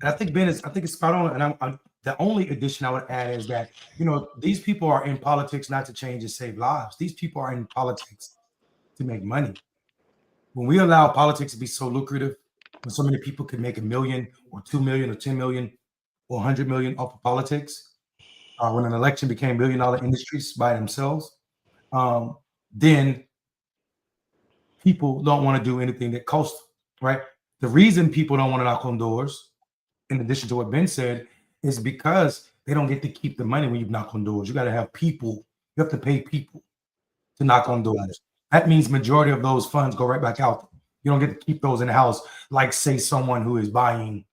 And I think it's spot on. And I'm the only addition I would add is that, you know, these people are in politics not to change and save lives. These people are in politics to make money. When we allow politics to be so lucrative, when so many people could make $1 million or 2 million or 10 million or 100 million off of politics, when an election became $1 billion industries by themselves, then people don't want to do anything that costs them, right? The reason people don't want to knock on doors, in addition to what Ben said, is because they don't get to keep the money when you knock on doors. You got to have people. You have to pay people to knock on doors. That means majority of those funds go right back out. You don't get to keep those in the house, like say someone who is buying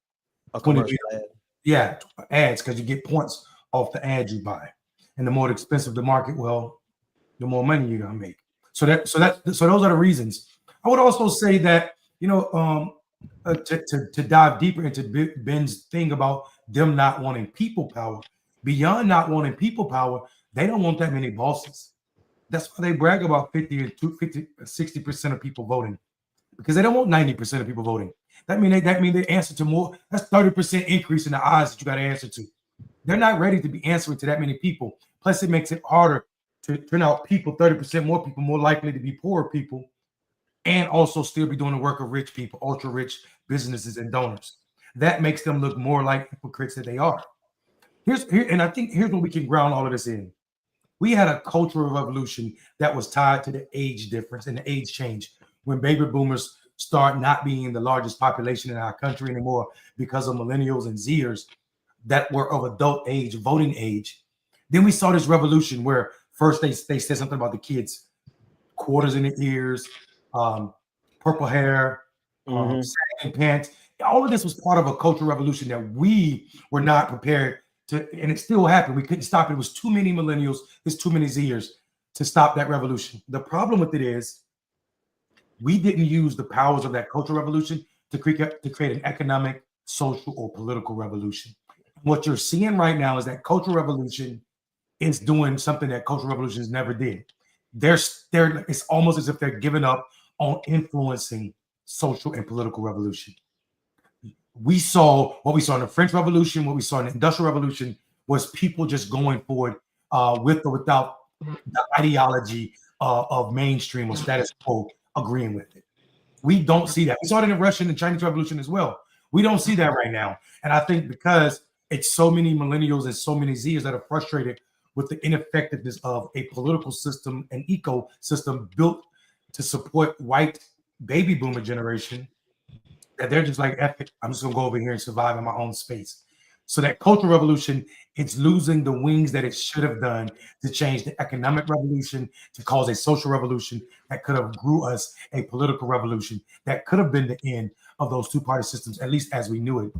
a commercial ad. Yeah, ads, because you get points off the ad you buy. And the more expensive the market, well, the more money you're gonna make. So those are the reasons. I would also say that, you know, to dive deeper into Ben's thing about them not wanting people power, beyond not wanting people power, they don't want that many bosses. That's why they brag about 60% of people voting, because they don't want 90% of people voting. That means they answer to more. That's 30% increase in the odds that you got to answer to. They're not ready to be answering to that many people. Plus, it makes it harder to turn out people, 30% more people, more likely to be poor people, and also still be doing the work of rich people, ultra rich businesses and donors. That makes them look more like hypocrites than they are. And I think here's what we can ground all of this in. We had a cultural revolution that was tied to the age difference and the age change. When baby boomers start not being the largest population in our country anymore because of millennials and Zers that were of adult age, voting age, then we saw this revolution where first they said something about the kids, quarters in the ears, purple hair, sagging pants. All of this was part of a cultural revolution that we were not prepared to, and it still happened. We couldn't stop it. It was too many millennials, there's too many Zers to stop that revolution. The problem with it is we didn't use the powers of that cultural revolution to create an economic, social, or political revolution. What you're seeing right now is that cultural revolution is doing something that cultural revolutions never did. It's almost as if they're giving up on influencing social and political revolution. We saw what we saw in the French Revolution, what we saw in the Industrial Revolution was people just going forward with or without the ideology of mainstream or status quo agreeing with it. We don't see that. We saw it in the Russian and Chinese Revolution as well. We don't see that right now. And I think because it's so many millennials and so many Zers that are frustrated with the ineffectiveness of a political system and ecosystem built to support white baby boomer generation, that they're just like, epic, I'm just gonna go over here and survive in my own space. So that cultural revolution, it's losing the wings that it should have done to change the economic revolution, to cause a social revolution that could have grew us a political revolution that could have been the end of those two-party systems, at least as we knew it.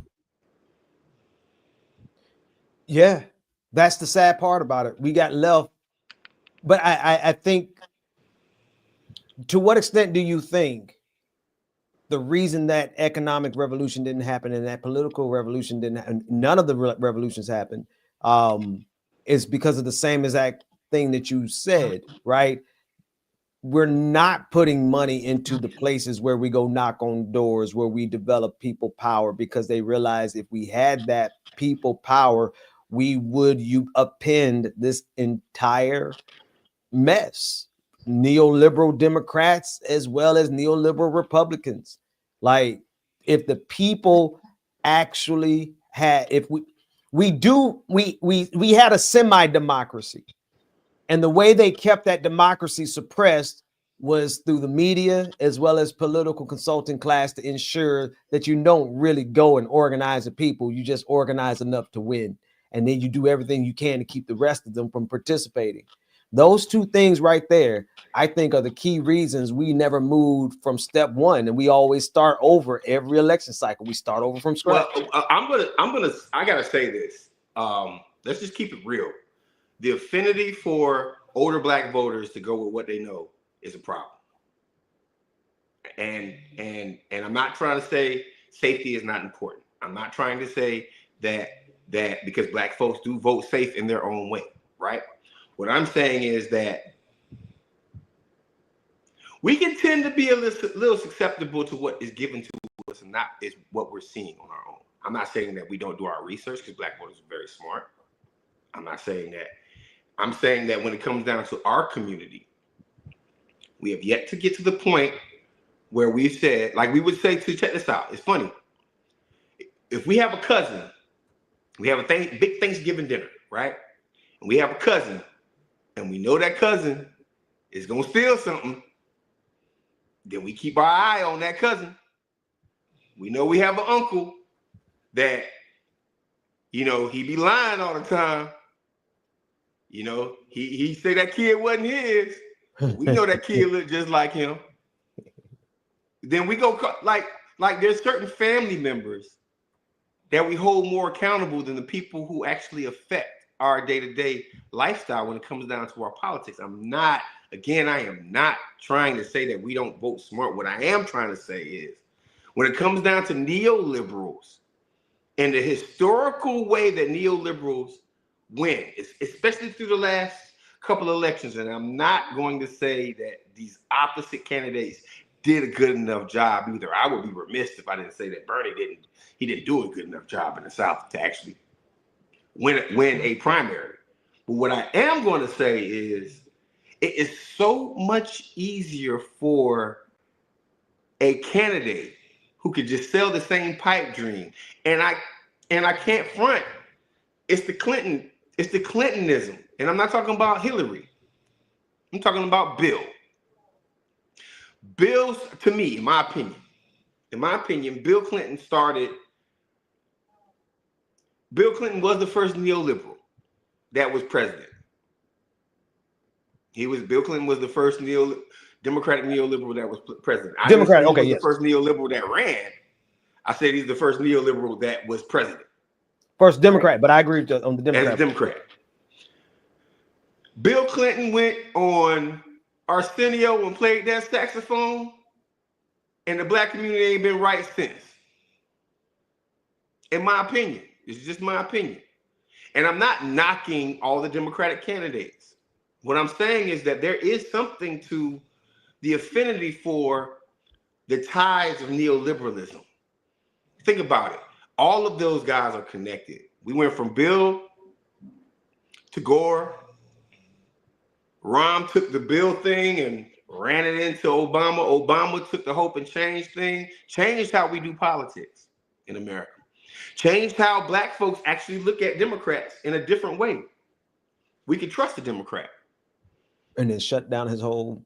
Yeah, that's the sad part about it. We got left. But I think, to what extent do you think the reason that economic revolution didn't happen and that political revolution didn't happen, none of the revolutions happened, is because of the same exact thing that you said, right? We're not putting money into the places where we go knock on doors, where we develop people power, because they realize if we had that people power, we would upend this entire mess. Neoliberal Democrats as well as neoliberal Republicans. Like, if the people actually had, if we had a semi-democracy, and the way they kept that democracy suppressed was through the media as well as political consulting class to ensure that you don't really go and organize the people, you just organize enough to win, and then you do everything you can to keep the rest of them from participating. Those two things right there, I think, are the key reasons we never moved from step one, and we always start over every election cycle. We start over from scratch. Well, I gotta say this. Let's just keep it real. The affinity for older Black voters to go with what they know is a problem. And I'm not trying to say safety is not important. I'm not trying to say that because Black folks do vote safe in their own way, right? What I'm saying is that we can tend to be a little susceptible to what is given to us and not is what we're seeing on our own. I'm not saying that we don't do our research, because Black voters are very smart. I'm not saying that. I'm saying that when it comes down to our community, we have yet to get to the point where we've said, like we would say, to check this out. It's funny. If we have a cousin, we have a big Thanksgiving dinner, right? And we have a cousin, and we know that cousin is going to steal something, then we keep our eye on that cousin. We know we have an uncle that, he be lying all the time. He say that kid wasn't his. We know that kid looked just like him. Then we go, like there's certain family members that we hold more accountable than the people who actually affect our day-to-day lifestyle when it comes down to our politics. I am not trying to say that we don't vote smart. What I am trying to say is, when it comes down to neoliberals and the historical way that neoliberals win, especially through the last couple of elections, and I'm not going to say that these opposite candidates did a good enough job either. I would be remiss if I didn't say that Bernie didn't do a good enough job in the South to actually win a primary. But what I am going to say is it is so much easier for a candidate who could just sell the same pipe dream. And I can't front. It's the Clintonism. And I'm not talking about Hillary. I'm talking about Bill. Bill's, to me, in my opinion, Bill Clinton was the first neoliberal that was president. Bill Clinton was the first Democratic neoliberal that was president. Democrat, okay, he was the first neoliberal that ran. I said he's the first neoliberal that was president. First Democrat, but I agree with on the Democrat. As a Democrat. Bill Clinton went on Arsenio and played that saxophone, and the black community ain't been right since. In my opinion. It's just my opinion. And I'm not knocking all the Democratic candidates. What I'm saying is that there is something to the affinity for the ties of neoliberalism. Think about it. All of those guys are connected. We went from Bill to Gore. Rahm took the Bill thing and ran it into Obama. Obama took the hope and change thing, changed how we do politics in America. Changed how black folks actually look at Democrats in a different way. We can trust a Democrat. And then shut down his whole.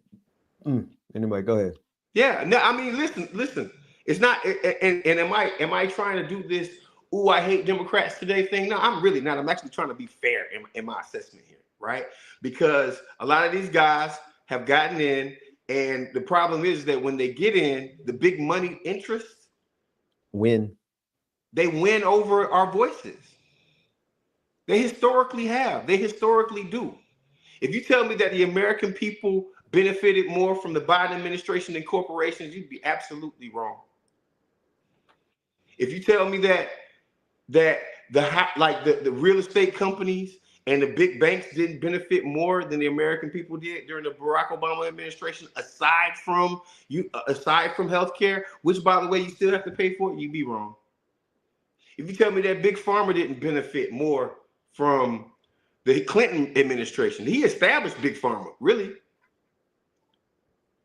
Anyway, go ahead. Yeah, no, I mean, listen. It's not. And am I trying to do this? Ooh, I hate Democrats today thing? No, I'm really not. I'm actually trying to be fair in my assessment here, right? Because a lot of these guys have gotten in, and the problem is that when they get in, the big money interests they win over our voices. They historically have. They historically do. If you tell me that the American people benefited more from the Biden administration than corporations, you'd be absolutely wrong. If you tell me that the real estate companies and the big banks didn't benefit more than the American people did during the Barack Obama administration, aside from healthcare, which by the way you still have to pay for it, you'd be wrong. If you tell me that Big Pharma didn't benefit more from the Clinton administration, he established Big Pharma, really,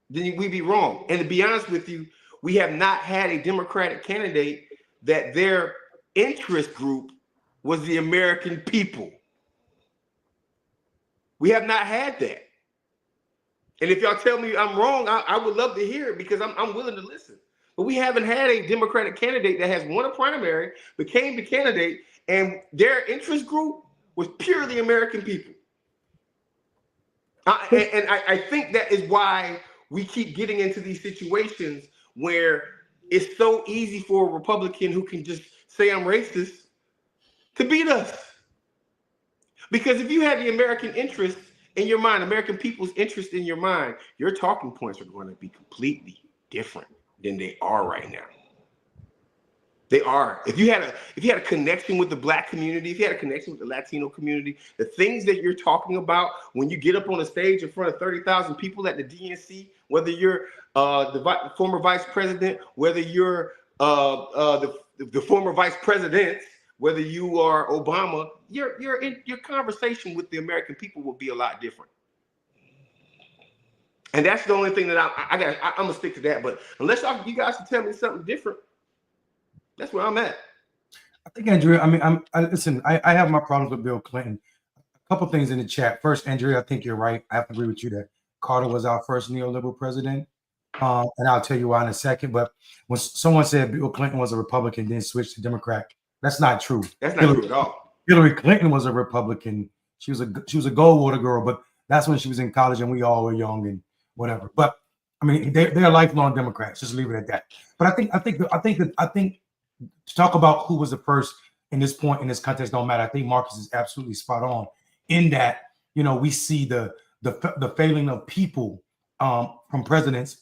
then we'd be wrong. And to be honest with you, we have not had a Democratic candidate that their interest group was the American people. We have not had that. And if y'all tell me I'm wrong, I would love to hear it because I'm willing to listen. But we haven't had a Democratic candidate that has won a primary, became the candidate, and their interest group was purely American people. And I think that is why we keep getting into these situations where it's so easy for a Republican who can just say I'm racist to beat us. Because if you had the American interest in your mind, American people's interest in your mind, your talking points are going to be completely different than they are right now. They are. If you had a connection with the black community, if you had a connection with the Latino community, the things that you're talking about when you get up on a stage in front of 30,000 people at the DNC, whether you're the former vice president, whether you're the former vice president, whether you are Obama, your conversation with the American people will be a lot different. And that's the only thing that I'm gonna stick to that. But unless you guys can tell me something different, that's where I'm at. I think, Andrea, I mean, listen, I have my problems with Bill Clinton. A couple things in the chat. First, Andrea, I think you're right. I have to agree with you that Carter was our first neoliberal president. And I'll tell you why in a second. But when someone said Bill Clinton was a Republican, then switched to Democrat, that's not true. That's not true at all. Hillary Clinton was a Republican. She was a Goldwater girl, but that's when she was in college and we all were young and whatever. But I mean, they're lifelong Democrats. Just leave it at that. But I think to talk about who was the first in this point in this context don't matter. I think Marcus is absolutely spot on in that, you know, we see the failing of people from presidents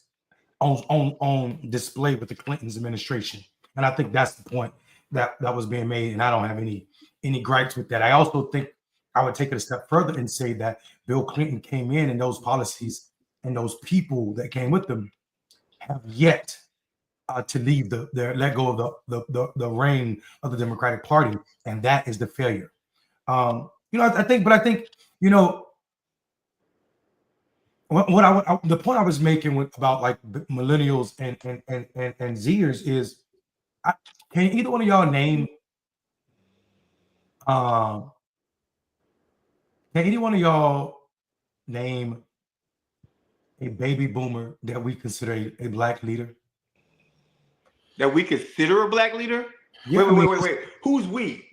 on display with the Clinton's administration, and I think that's the point that was being made. And I don't have any gripes with that. I also think I would take it a step further and say that Bill Clinton came in and those policies and those people that came with them have yet to leave let go of the reign of the Democratic Party, and that is the failure. I think, the point I was making about like millennials and Zers is, can either one of y'all name, can any one of y'all name a baby boomer that we consider a black leader? That we consider a black leader? Yeah, wait. Who's we?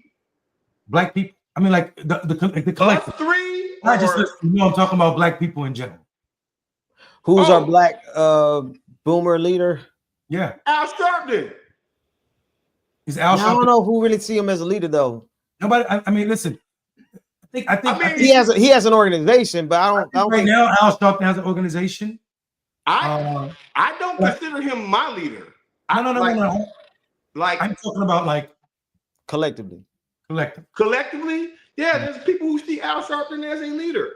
Black people. I mean, like the collective. Us three? Not just I'm talking about black people in general. Who's our black boomer leader? Yeah, Al Sharpton. Is Al Sharpton? I don't know who really see him as a leader though. Nobody. I mean, listen. I think he has an organization, but I don't think now Al Sharpton has an organization. I don't consider him my leader. No. Like I'm talking about like collectively. Collectively, yeah. There's people who see Al Sharpton as a leader.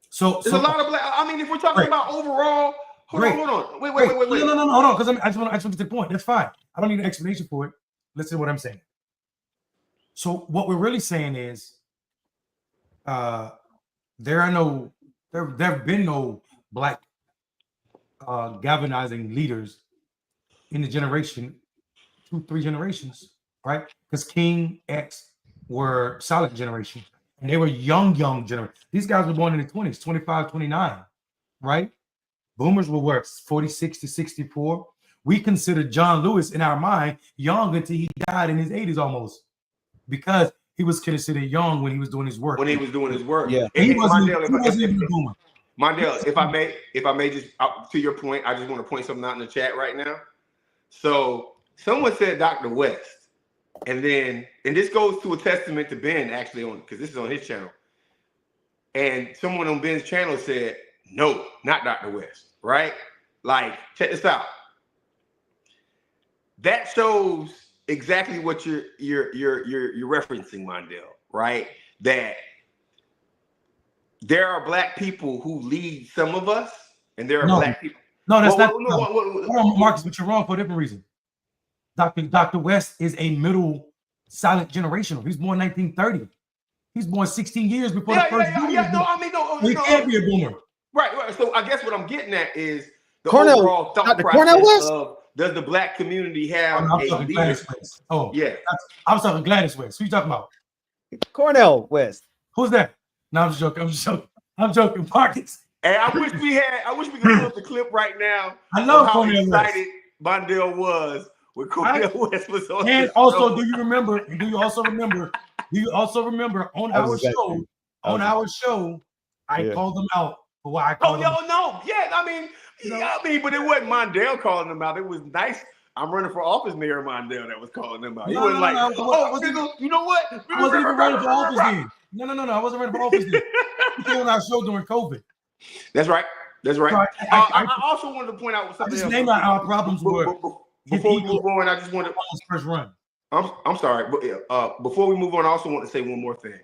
So there's a lot of black. I mean, if we're talking about overall, hold on. Wait. No, hold on, because I just want to get to the point. That's fine. I don't need an explanation for it. Listen to what I'm saying. So what we're really saying is, there have been no black galvanizing leaders in the generation, 2-3 generations, right? Because King X were silent generation, and they were young generation. These guys were born in the 20s, 25, 29, right? Boomers were what, 46 to 64. We consider John Lewis in our mind young until he died in his 80s almost, because he was considered young when he was doing his work. Yeah. He wasn't even a boomer. Mondale, if I may just, to your point, I just want to point something out in the chat right now. So someone said Dr. West, and this goes to a testament to Ben actually, because this is on his channel. And someone on Ben's channel said, no, not Dr. West, right? Like, check this out. That shows exactly what you're referencing, Mondale, right? That there are black people who lead some of us, and there are black people. No, that's not. Marcus, but you're wrong for a different reason. Dr. West is a middle silent generational. He's born 1930. He's born 16 years before the first boomer. He can't be a boomer. Right. So I guess what I'm getting at is the Cornell, overall thought process of, does the black community have a leader? Oh, yeah. I was talking Gladys West. Who you talking about? Cornell West. Who's that? No, I'm just joking. I'm joking. Marcus. And I wish we could put the clip right now. I love how Cornell excited Mondale was when Cornell West was on. And also, do you also remember on our show, I called them out for why I called them. No. Yeah, I mean, but it wasn't Mondale calling them out. It was nice. I'm running for office, Mayor Mondale, that was calling them out. He wasn't like, you know what? I wasn't even running for office then. No. I wasn't running for office then. We came on our show during COVID. That's right. So I also wanted to point out something else. Just name out our problems were. Before we move on, I just want to first run. I'm sorry, but before we move on, I also want to say one more thing.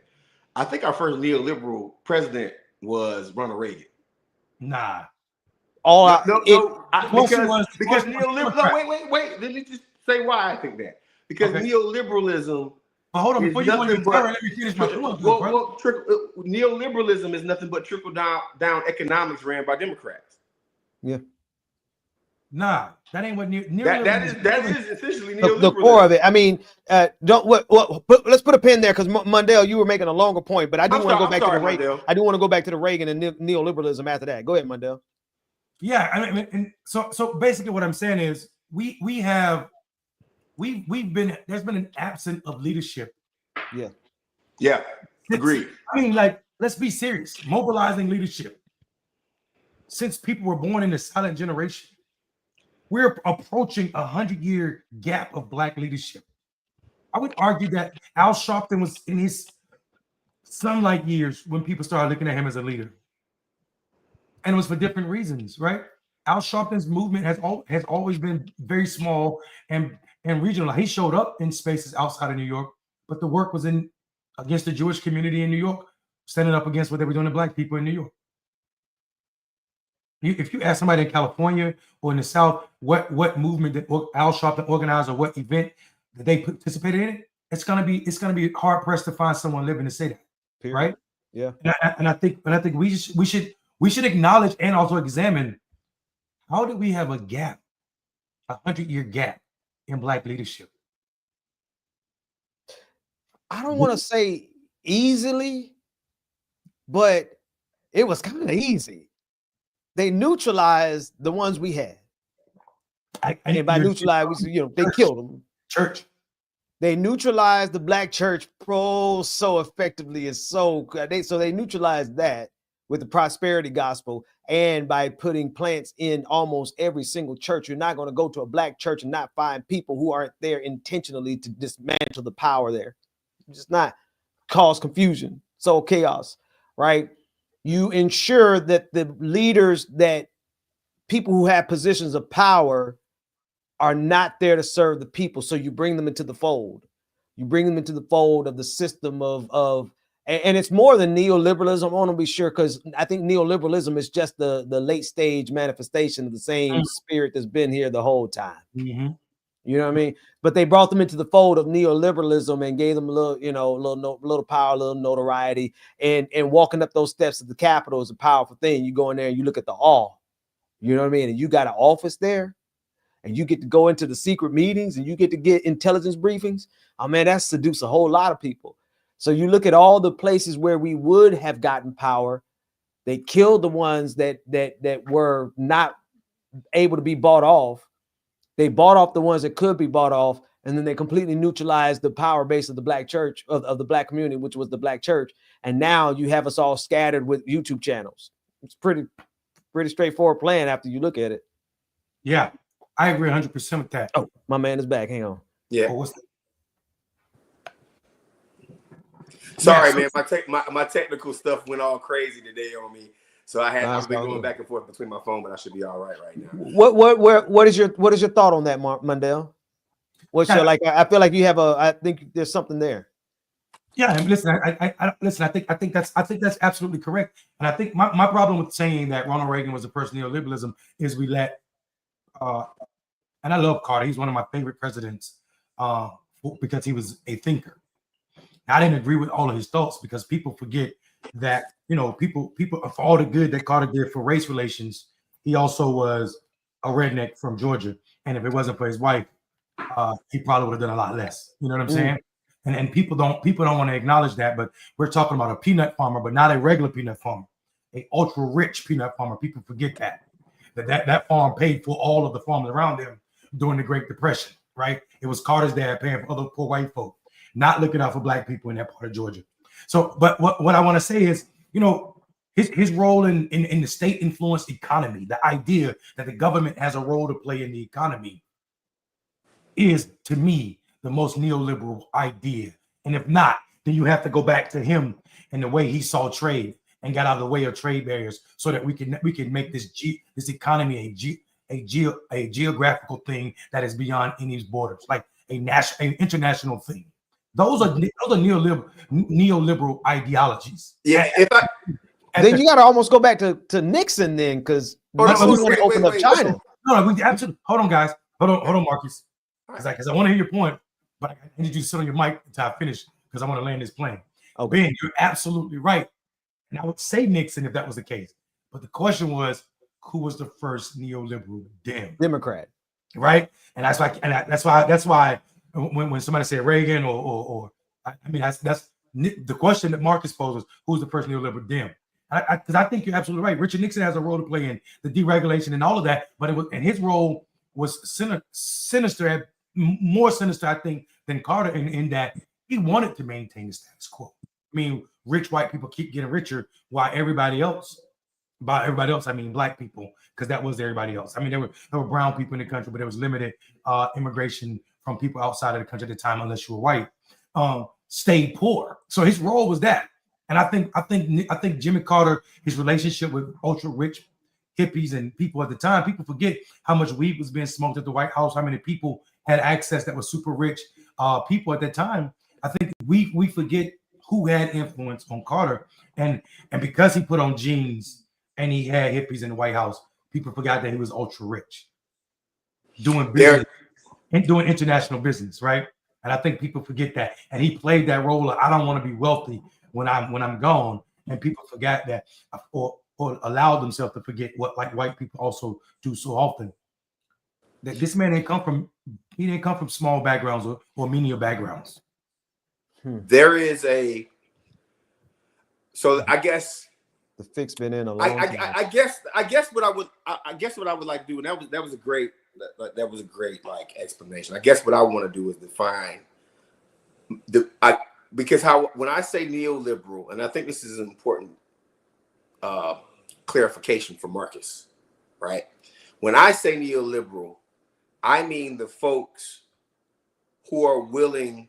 I think our first neoliberal president was Ronald Reagan. Nah. Because neoliberal. Wait. Let me just say why I think that. Because neoliberalism. But hold on, before you go into let me finish my point. Neoliberalism is nothing but trickle down economics ran by Democrats. Yeah. Nah, that ain't what neoliberalism. That is essentially neoliberalism. The core of it. I mean, let's put a pin there, because Mondale, you were making a longer point, but I do want to go back to the Reagan. I do want to go back to the Reagan and neoliberalism after that. Go ahead, Mondale. Yeah, I mean, and so basically, what I'm saying is we've been, there's been an absence of leadership. Yeah. Agreed. I mean, like, let's be serious. Mobilizing leadership. Since people were born in the silent generation, we're approaching 100-year gap of black leadership. I would argue that Al Sharpton was in his sunlight years when people started looking at him as a leader. And it was for different reasons, right? Al Sharpton's movement has always been very small and regional. He showed up in spaces outside of New York, but the work was against the Jewish community in New York, standing up against what they were doing to black people in New York. If you ask somebody in California or in the South what movement that Al Sharpton organized or what event that they participated in, it's gonna be hard pressed to find someone living to say that. Period. Right? Yeah. And I think we should acknowledge and also examine, how did we have a gap, 100-year gap in Black leadership? I don't want to say easily, but it was kind of easy. They neutralized the ones we had. And by neutralize, they killed them. Church. They neutralized the Black church so effectively and so they neutralized that with the prosperity gospel, and by putting plants in almost every single church. You're not going to go to a Black church and not find people who aren't there intentionally to dismantle the power there. Just not cause confusion, so chaos, right? You ensure that the leaders, that people who have positions of power, are not there to serve the people. So you bring them into the fold. You bring them into the fold of the system and it's more than neoliberalism. I want to be sure, because I think neoliberalism is just the late stage manifestation of the same spirit that's been here the whole time. Mm-hmm. You know what I mean? But they brought them into the fold of neoliberalism and gave them a little power, a little notoriety, and walking up those steps of the Capitol is a powerful thing. You go in there and you look at the hall, you know what I mean? And you got an office there, and you get to go into the secret meetings, and you get to get intelligence briefings. Oh man, that seduced a whole lot of people. So you look at all the places where we would have gotten power. They killed the ones that were not able to be bought off. They bought off the ones that could be bought off, and then they completely neutralized the power base of the Black church, of the Black community, which was the Black church. And now you have us all scattered with YouTube channels. It's pretty straightforward plan after you look at it. Yeah, I agree 100% with that. Oh, my man is back. Hang on. Yeah. Oh, sorry, man. My technical stuff went all crazy today on me. So I've been going back and forth between my phone, but I should be all right now. What is your thought on that, Mundell? What's your, like? I feel like you have I think there's something there. Yeah, and listen, I think that's absolutely correct. And I think my problem with saying that Ronald Reagan was the first neoliberalism is we let and I love Carter. He's one of my favorite presidents because he was a thinker. I didn't agree with all of his thoughts, because people forget that, people for all the good that Carter did for race relations, he also was a redneck from Georgia. And if it wasn't for his wife, he probably would have done a lot less. You know what I'm saying? And people don't want to acknowledge that, but we're talking about a peanut farmer, but not a regular peanut farmer, a ultra rich peanut farmer. People forget that farm paid for all of the farmers around him during the Great Depression, right? It was Carter's dad paying for other poor white folk, not looking out for Black people in that part of Georgia. So, but what I want to say is, his role in the state-influenced economy, the idea that the government has a role to play in the economy, is, to me, the most neoliberal idea. And if not, then you have to go back to him and the way he saw trade and got out of the way of trade barriers, so that we can make this economy a geographical thing that is beyond any borders, like an international thing. Those are neoliberal ideologies. Yeah, then you got to almost go back to Nixon then, because Nixon wanted to open up China. No, we absolutely. Hold on, guys. Hold on, Marcus. Because I want to hear your point, but I need you to sit on your mic until I finish, because I want to land this plane. Oh, Ben, you're absolutely right. And I would say Nixon if that was the case. But the question was, who was the first neoliberal Democrat? Right? And that's why when somebody said Reagan or that's the question that Marcus poses: who's the first neoliberal Dem? Because I think you're absolutely right. Richard Nixon has a role to play in the deregulation and all of that, but his role was sinister, more sinister, I think, than Carter in that he wanted to maintain the status quo. I mean, rich white people keep getting richer, while everybody else, by everybody else, I mean Black people, because that was everybody else. I mean, there were brown people in the country, but there was limited immigration from people outside of the country at the time, unless you were white, stayed poor. So his role was that. And I think Jimmy Carter, his relationship with ultra rich hippies and people at the time, people forget how much weed was being smoked at the White House, how many people had access that were super rich people at that time. I think we forget who had influence on Carter, and because he put on jeans and he had hippies in the White House, people forgot that he was ultra rich, doing business and doing international business, right? And I think people forget that. And he played that role of, I don't want to be wealthy, when I'm gone, and people forgot that, or allow themselves to forget what like white people also do so often. That this man didn't come from small backgrounds or menial backgrounds. There is I guess the fix been in a long time. I guess what I would like to do, and that was a great like explanation. I guess what I want to do is define because when I say neoliberal, and I think this is an important clarification for Marcus, right? When I say neoliberal, I mean the folks who are willing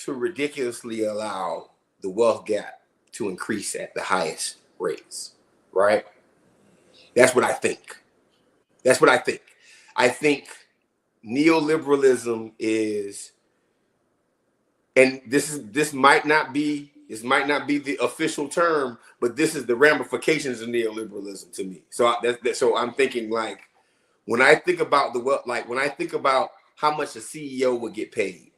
to ridiculously allow the wealth gap to increase at the highest rates, right? That's what I think. I think neoliberalism is, and this might not be the official term, but this is the ramifications of neoliberalism to me. So so I'm thinking, like, when I think about when I think about how much a CEO would get paid,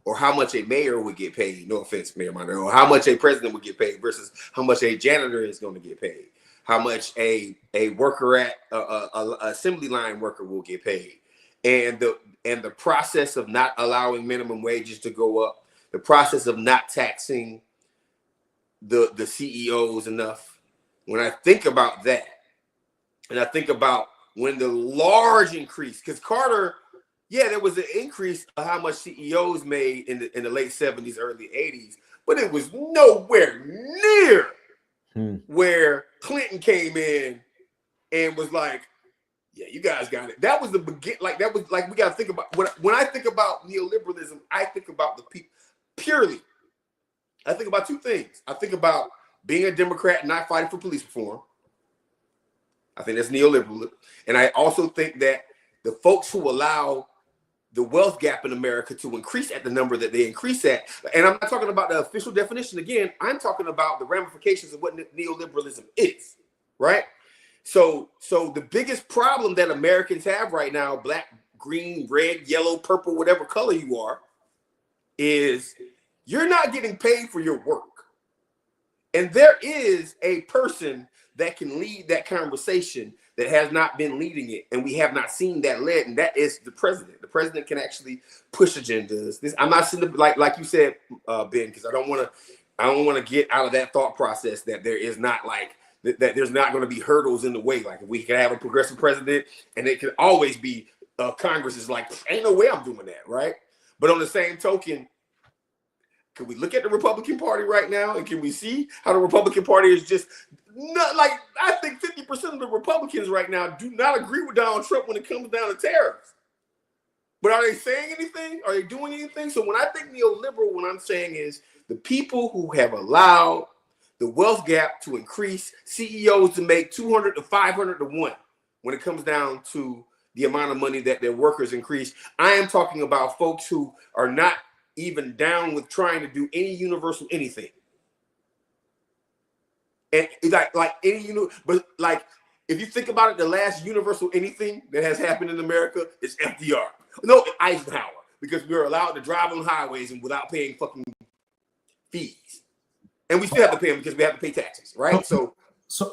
or how much a mayor would get paid, no offense, Mayor Minor, or how much a president would get paid versus how much a janitor is going to get paid, how much a worker at a assembly line worker will get paid, and the process of not allowing minimum wages to go up, the process of not taxing the CEOs enough. When I think about that, and I think about when the large increase, because Carter, yeah, there was an increase of how much CEOs made in the late 70s, early 80s, but it was nowhere near where Clinton came in and was like, yeah, you guys got it. That was the begin. Like, that was like, we got to think about, when I think about neoliberalism, I think about the people purely. I think about two things. I think about being a Democrat and not fighting for police reform. I think that's neoliberalism. And I also think that the folks who allow the wealth gap in America to increase at the number that they increase at, and I'm not talking about the official definition again, I'm talking about the ramifications of what neoliberalism is, right? So the biggest problem that Americans have right now, black, green, red, yellow, purple, whatever color you are, is you're not getting paid for your work. And there is a person that can lead that conversation that has not been leading it, and we have not seen that led, and that is the president. The president can actually push agendas. I'm not sitting like you said, Ben, because I don't want to get out of that thought process that there is not that there's not going to be hurdles in the way. Like, if we can have a progressive president, and it can always be Congress is like, ain't no way I'm doing that, right? But on the same token, can we look at the Republican Party right now, and can we see how the Republican Party is just not like, I think 50% of the Republicans right now do not agree with Donald Trump when it comes down to tariffs. But are they saying anything? Are they doing anything? So when I think neoliberal, what I'm saying is the people who have allowed the wealth gap to increase, CEOs to make 200 to 500 to 1 when it comes down to the amount of money that their workers increase. I am talking about folks who are not even down with trying to do any universal anything. And like any, but like, if you think about it, the last universal anything that has happened in America is FDR. No, Eisenhower, because we were allowed to drive on highways and without paying fucking fees. And we still have to pay them because we have to pay taxes, right? So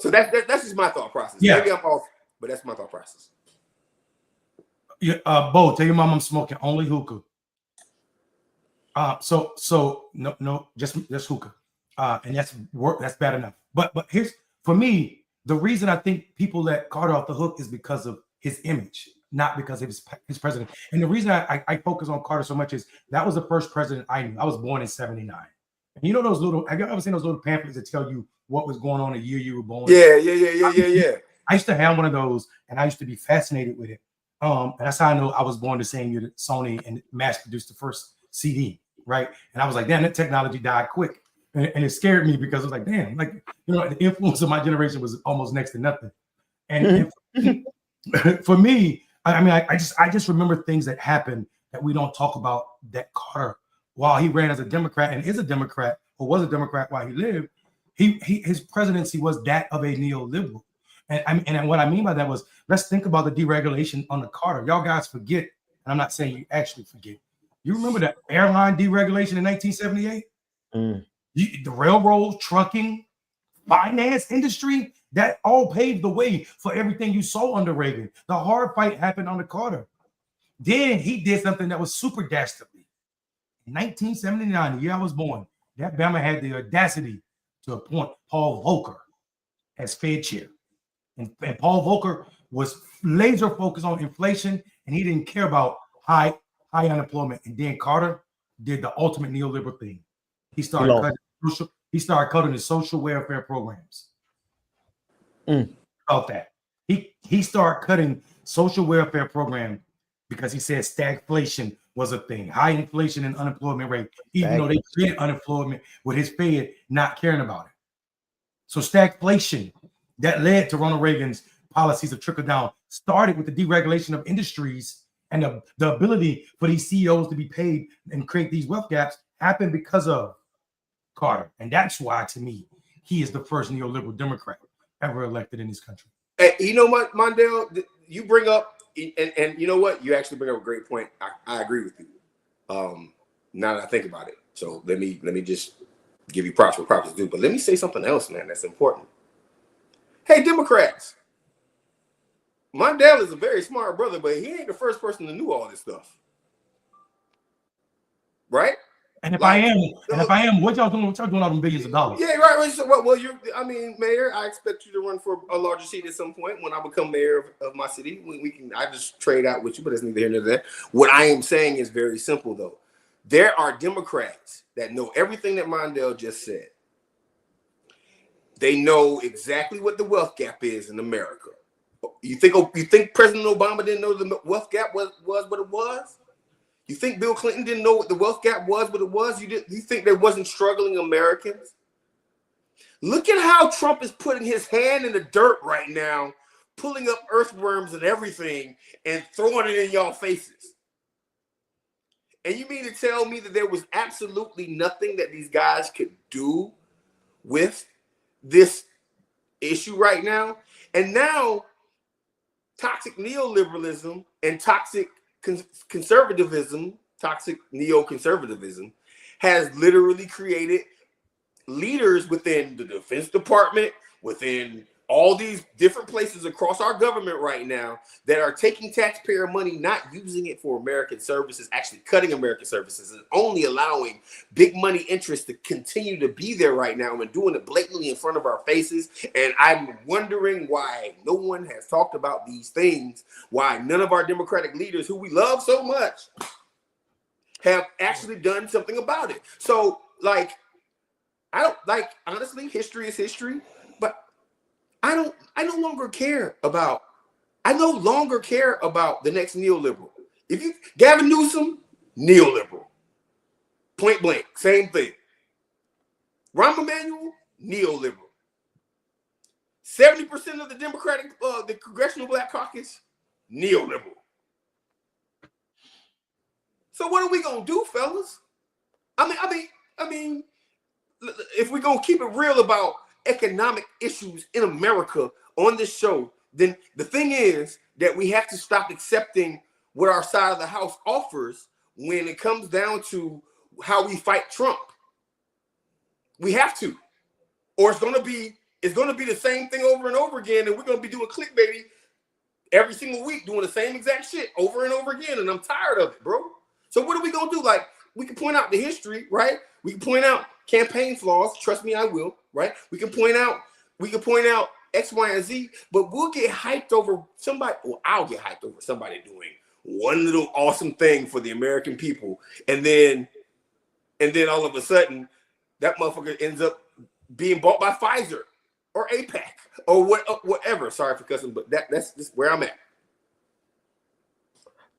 that's just my thought process. Yeah. Maybe I'm off, but that's my thought process. Yeah, Bo, tell your mom I'm smoking only hookah. So no, just hookah. And that's bad enough. But here's, for me, the reason I think people let Carter off the hook is because of his image, not because of his president. And the reason I focus on Carter so much is that was the first president I knew. I was born in 79. And you know those little, have you ever seen those little pamphlets that tell you what was going on the year you were born? Yeah. I used to have one of those, and I used to be fascinated with it. And that's how I know I was born the same year that Sony and mass produced the first CD, right? And I was like, damn, that technology died quick. And it scared me because it was like, damn, like, you know, the influence of my generation was almost next to nothing. And for me, I mean, I just remember things that happened that we don't talk about, that Carter, while he ran as a Democrat and is a Democrat, or was a Democrat while he lived, his presidency was that of a neoliberal. And what I mean by that was, let's think about the deregulation under Carter. Y'all guys forget, and I'm not saying you actually forget. You remember the airline deregulation in 1978? The railroads, trucking, finance industry, that all paved the way for everything you saw under Reagan. The hard fight happened under Carter. Then he did something that was super dastardly. In 1979, the year I was born, that Bama had the audacity to appoint Paul Volcker as Fed chair. And Paul Volcker was laser focused on inflation, and he didn't care about high unemployment. And then Carter did the ultimate neoliberal thing. He started cutting the social welfare programs. About that. He started cutting social welfare program because he said stagflation was a thing, high inflation and unemployment rate, even though they created unemployment with his Fed not caring about it. So stagflation that led to Ronald Reagan's policies of trickle down started with the deregulation of industries, and the ability for these CEOs to be paid and create these wealth gaps happened because of Carter. And that's why, to me, he is the first neoliberal Democrat ever elected in this country. Hey, you know what, Mondale, you bring up, and you know what? You actually bring up a great point. I agree with you. Now that I think about it. So let me just give you props where props is due. But let me say something else, man, that's important. Hey, Democrats, Mondale is a very smart brother, but he ain't the first person to know all this stuff. Right? And if I am, what y'all doing? What y'all doing all them billions of dollars? Yeah, right. So, well, Mayor, I expect you to run for a larger seat at some point when I become mayor of my city. I just trade out with you, but it's neither here nor there. What I am saying is very simple, though. There are Democrats that know everything that Mondale just said. They know exactly what the wealth gap is in America. You think President Obama didn't know the wealth gap was what it was? You think Bill Clinton didn't know what the wealth gap was what it was? You think there wasn't struggling Americans? Look at how Trump is putting his hand in the dirt right now, pulling up earthworms and everything and throwing it in y'all faces. And you mean to tell me that there was absolutely nothing that these guys could do with this issue right now? And now toxic neoliberalism and toxic conservatism, toxic neoconservatism has literally created leaders within the Defense Department, within all these different places across our government right now that are taking taxpayer money, not using it for American services, actually cutting American services and only allowing big money interests to continue to be there right now and doing it blatantly in front of our faces. And I'm wondering why no one has talked about these things, why none of our Democratic leaders who we love so much have actually done something about it. So, honestly, history is history, but I no longer care about the next neoliberal. Gavin Newsom, neoliberal. Point blank, same thing. Rahm Emanuel, neoliberal. 70% of the the Congressional Black Caucus, neoliberal. So what are we gonna do, fellas? I mean, if we're gonna keep it real about economic issues in America on this show, then the thing is that we have to stop accepting what our side of the house offers when it comes down to how we fight Trump. We have to, or it's gonna be the same thing over and over again, and we're gonna be doing clickbaity every single week, doing the same exact shit over and over again, and I'm tired of it, bro. So what are we gonna do? Like, we can point out the history, right? We can point out campaign flaws. Trust me, I will. Right? We can point out X, Y, and Z, but we'll get hyped over somebody. Well, I'll get hyped over somebody doing one little awesome thing for the American people, and then all of a sudden, that motherfucker ends up being bought by Pfizer or APAC or whatever. Sorry for cussing, but that's just where I'm at.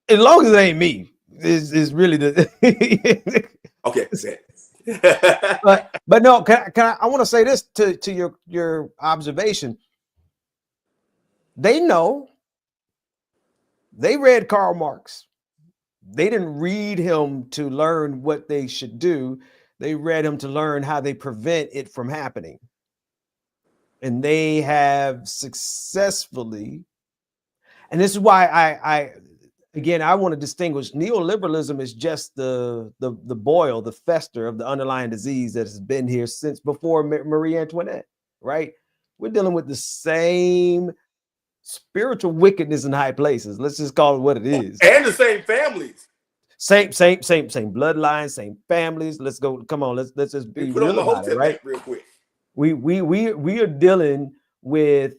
As long as it ain't me, is really the okay. but no, I want to say this to your observation. They know. They read Karl Marx. They didn't read him to learn what they should do. They read him to learn how they prevent it from happening. And they have successfully, and this is why again, I want to distinguish neoliberalism is just the boil, the fester of the underlying disease that has been here since before Marie Antoinette, right? We're dealing with the same spiritual wickedness in high places. Let's just call it what it is. And the same families. Same bloodlines, same families. Let's go. Come on, let's just be real about it, right? Real quick. We are dealing with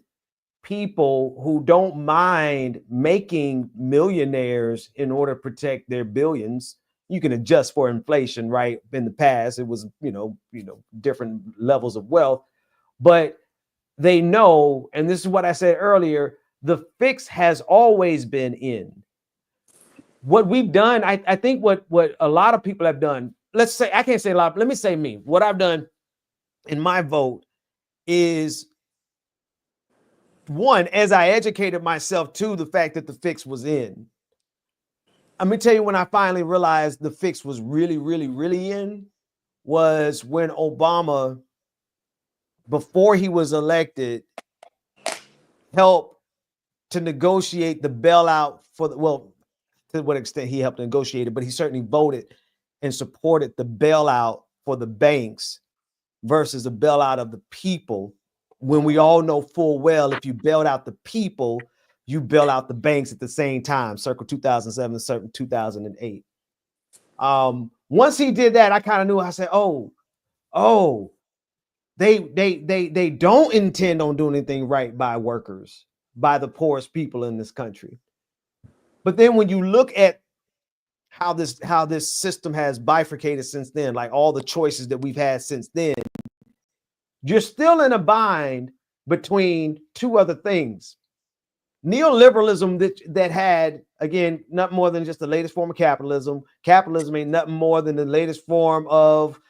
people who don't mind making millionaires in order to protect their billions. You can adjust for inflation, right? In the past, it was different levels of wealth, but they know, and this is what I said earlier, the fix has always been in. What we've done, I think what a lot of people have done, let's say, I can't say a lot, let me say me. What I've done in my vote is, one, as I educated myself to the fact that the fix was in. I'm gonna tell you when I finally realized the fix was really, really, really in was when Obama, before he was elected, helped to negotiate the bailout for the, well, to what extent he helped negotiate it, but he certainly voted and supported the bailout for the banks versus the bailout of the people, when we all know full well if you bailed out the people, you bail out the banks at the same time, circa 2007, circa 2008. Once he did that, I kind of knew. I said, they don't intend on doing anything right by workers, by the poorest people in this country. But then when you look at how this system has bifurcated since then, like all the choices that we've had since then, you're still in a bind between two other things. Neoliberalism that had, again, nothing more than just the latest form of capitalism. Capitalism ain't nothing more than the latest form of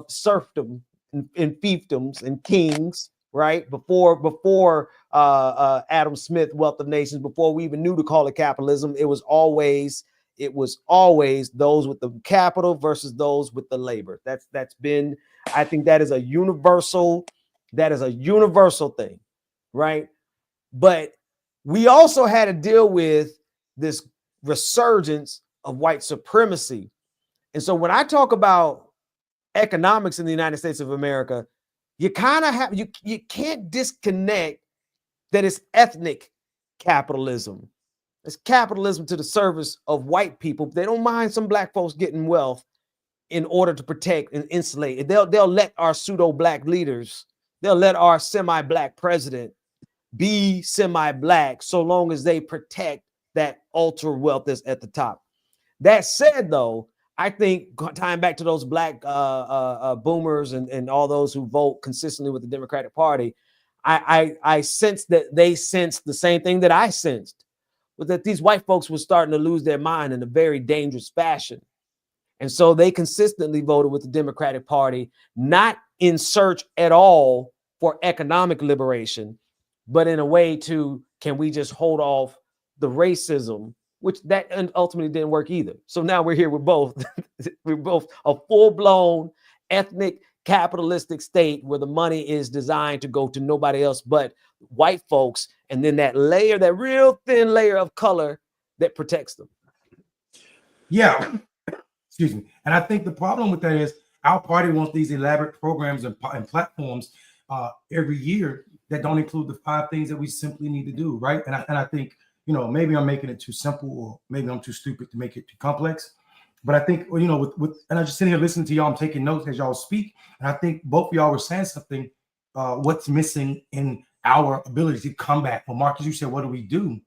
serfdom and fiefdoms and kings, right? Before Adam Smith, Wealth of Nations, before we even knew to call it capitalism, it was always those with the capital versus those with the labor. That's been, I think that is a universal thing, right? But we also had to deal with this resurgence of white supremacy. And so when I talk about economics in the United States of America, you kind of have, you can't disconnect that it's ethnic capitalism. It's capitalism to the service of white people. They don't mind some black folks getting wealth in order to protect and insulate. They'll let our pseudo-black leaders, they'll let our semi-black president be semi-black so long as they protect that ultra wealth that's at the top. That said, though, I think tying back to those black boomers and all those who vote consistently with the Democratic Party, I sense that they sensed the same thing that I sensed, was that these white folks were starting to lose their mind in a very dangerous fashion. And so they consistently voted with the Democratic Party, not in search at all for economic liberation, but in a way to, can we just hold off the racism, which that ultimately didn't work either. So now we're here with both. We're both a full-blown ethnic capitalistic state where the money is designed to go to nobody else but white folks, and then that layer, that real thin layer of color that protects them. Yeah. Excuse me. And I think the problem with that is our party wants these elaborate programs and platforms every year that don't include the 5 things that we simply need to do, right? And I think, maybe I'm making it too simple, or maybe I'm too stupid to make it too complex. But I think, and I'm just sitting here listening to y'all, I'm taking notes as y'all speak, and I think both of y'all were saying something, what's missing in our ability to come back. Well, Marcus, you said, what do we do?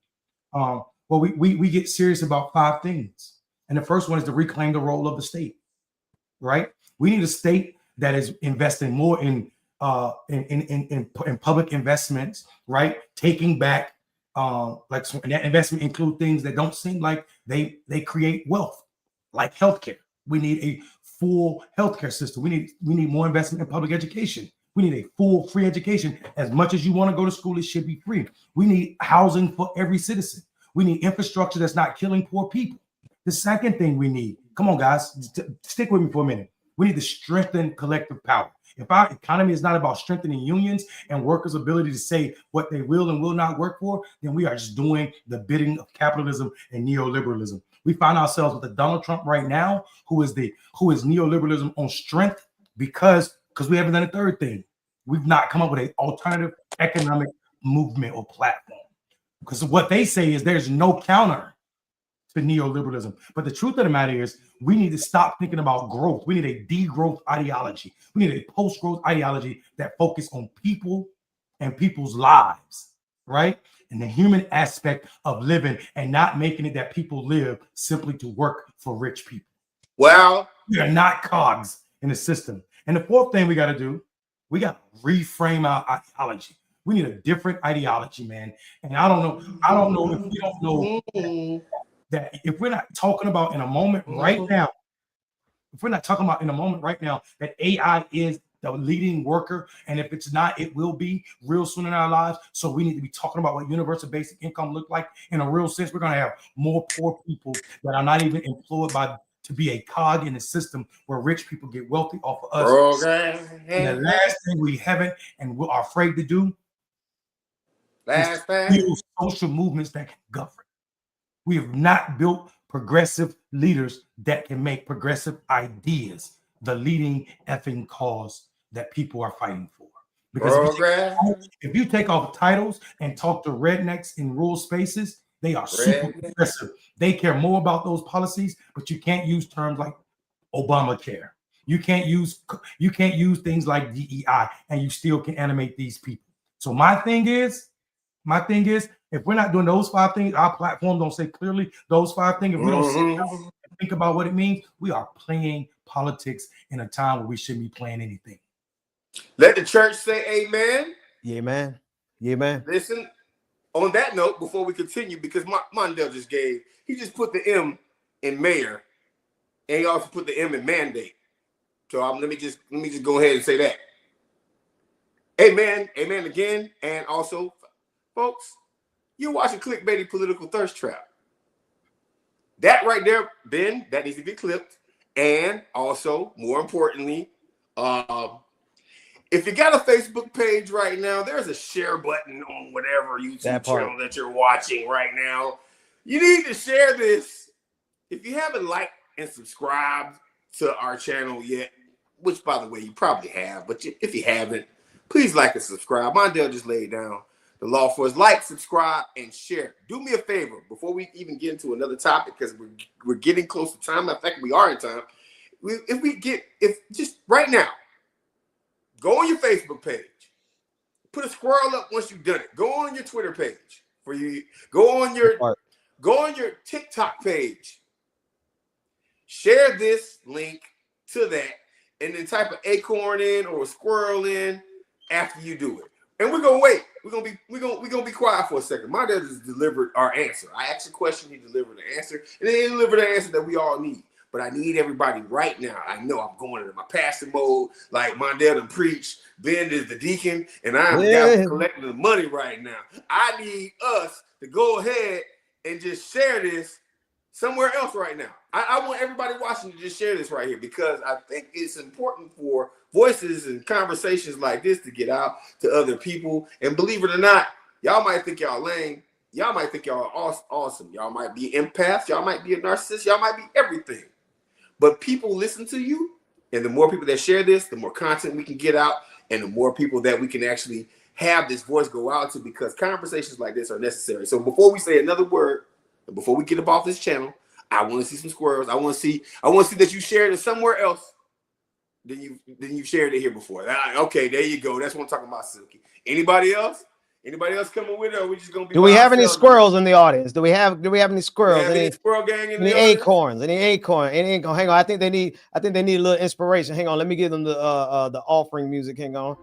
Well, we get serious about 5 things. And the first one is to reclaim the role of the state, right? We need a state that is investing more in public investments, right? Taking back, and that investment include things that don't seem like they create wealth, like healthcare. We need a full healthcare system. We need more investment in public education. We need a full free education. As much as you want to go to school, it should be free. We need housing for every citizen. We need infrastructure that's not killing poor people. The second thing we need, come on, guys, stick with me for a minute. We need to strengthen collective power. If our economy is not about strengthening unions and workers' ability to say what they will and will not work for, then we are just doing the bidding of capitalism and neoliberalism. We find ourselves with a Donald Trump right now, who is neoliberalism on strength because we haven't done a third thing. We've not come up with an alternative economic movement or platform. Because what they say is there's no counter to neoliberalism. But the truth of the matter is we need to stop thinking about growth. We need a degrowth ideology. We need a post-growth ideology that focuses on people and people's lives, right? And the human aspect of living and not making it that people live simply to work for rich people. Well, we are not cogs in the system. And the fourth thing we got to do, we got to reframe our ideology. We need a different ideology, man. And I don't know if we don't know that if we're not talking about in a moment right now, that AI is the leading worker, and if it's not, it will be real soon in our lives. So we need to be talking about what universal basic income look like in a real sense. We're going to have more poor people that are not even employed to be a cog in the system where rich people get wealthy off of us. And the last thing we haven't and we are afraid to do is build social movements that can govern. We have not built progressive leaders that can make progressive ideas the leading effing cause that people are fighting for. Because if you take off titles and talk to rednecks in rural spaces, they are super progressive. They care more about those policies, but you can't use terms like Obamacare. You can't use things like DEI, and you still can animate these people. So my thing is, if we're not doing those 5 things, our platform don't say clearly those 5 things. If we don't sit down and think about what it means, we are playing politics in a time where we shouldn't be playing anything. Let the church say amen. Yeah, man. Yeah, man. Listen, on that note, before we continue, because Mondale just put the M in mayor, and he also put the M in mandate. So let me just go ahead and say that. Amen. Amen again. And also, folks, you're watching clickbaity political thirst trap. That right there, Ben, that needs to be clipped. And also, more importantly, if you got a Facebook page right now, there's a share button on whatever YouTube channel that you're watching right now. You need to share this. If you haven't liked and subscribed to our channel yet, which, by the way, you probably have, but if you haven't, please like and subscribe. Mondale just laid down the law for us. Like, subscribe, and share. Do me a favor before we even get into another topic, because we're getting close to time. In fact, we are in time. If just right now, go on your Facebook page. Put a squirrel up once you've done it. Go on your Twitter page. Go on your TikTok page. Share this link to that, and then type an acorn in or a squirrel in after you do it. And we're gonna wait. We're gonna be quiet for a second. My dad just delivered our answer. I asked a question, he delivered the answer, and then he delivered the answer that we all need. But I need everybody right now. I know I'm going into my pastor mode, like Mondale done preach. Ben is the deacon, and I'm the guy collecting the money right now. I need us to go ahead and just share this somewhere else right now. I want everybody watching to just share this right here, because I think it's important for voices and conversations like this to get out to other people. And believe it or not, y'all might think y'all lame. Y'all might think y'all are awesome. Y'all might be empaths. Y'all might be a narcissist. Y'all might be everything. But people listen to you, and the more people that share this, the more content we can get out, and the more people that we can actually have this voice go out to, because conversations like this are necessary. So before we say another word, and before we get up off this channel, I want to see some squirrels. I want to see that you shared it somewhere else than you shared it here before. Okay, there you go. That's what I'm talking about, Silky. Anybody else? Anybody else coming with it? Or are we just gonna be? Do we have any squirrels in the audience? Do we have any squirrels? Any squirrel gang in any the acorns? Any acorn? Hang on. I think they need a little inspiration. Hang on. Let me give them the offering music. Hang on.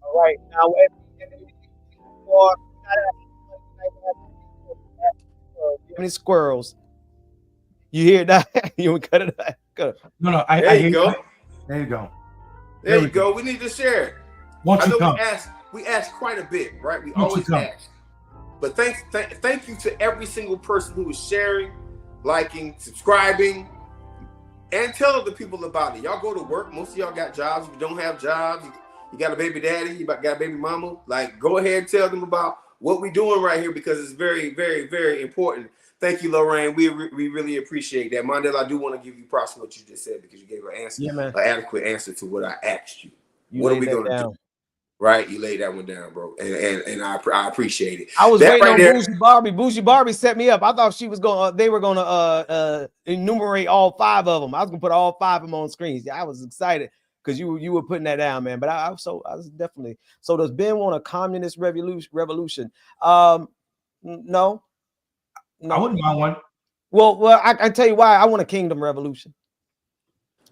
All right. Now, any squirrels? You hear that? You cut it out. No. There you go. There you go. There you go. We need to share it. I know we ask quite a bit, right? We always ask. But thank you to every single person who is sharing, liking, subscribing, and tell other people about it. Y'all go to work. Most of y'all got jobs. If you don't have jobs, you got a baby daddy, you got a baby mama. Like, go ahead and tell them about what we're doing right here, because it's very, very, very important. Thank you, Lorraine. We really appreciate that. Mondale, I do want to give you props for what you just said, because you gave an adequate answer to what I asked you. What are we going to do? Right, you laid that one down, bro, and I appreciate it. I was waiting on Bougie Barbie. Bougie Barbie set me up. I thought she was going. They were going to enumerate all 5 of them. I was going to put all 5 of them on screens. I was excited because you were putting that down, man. But I was definitely. So does Ben want a communist revolution? No. I wouldn't mind one. Well, I tell you why. I want a kingdom revolution.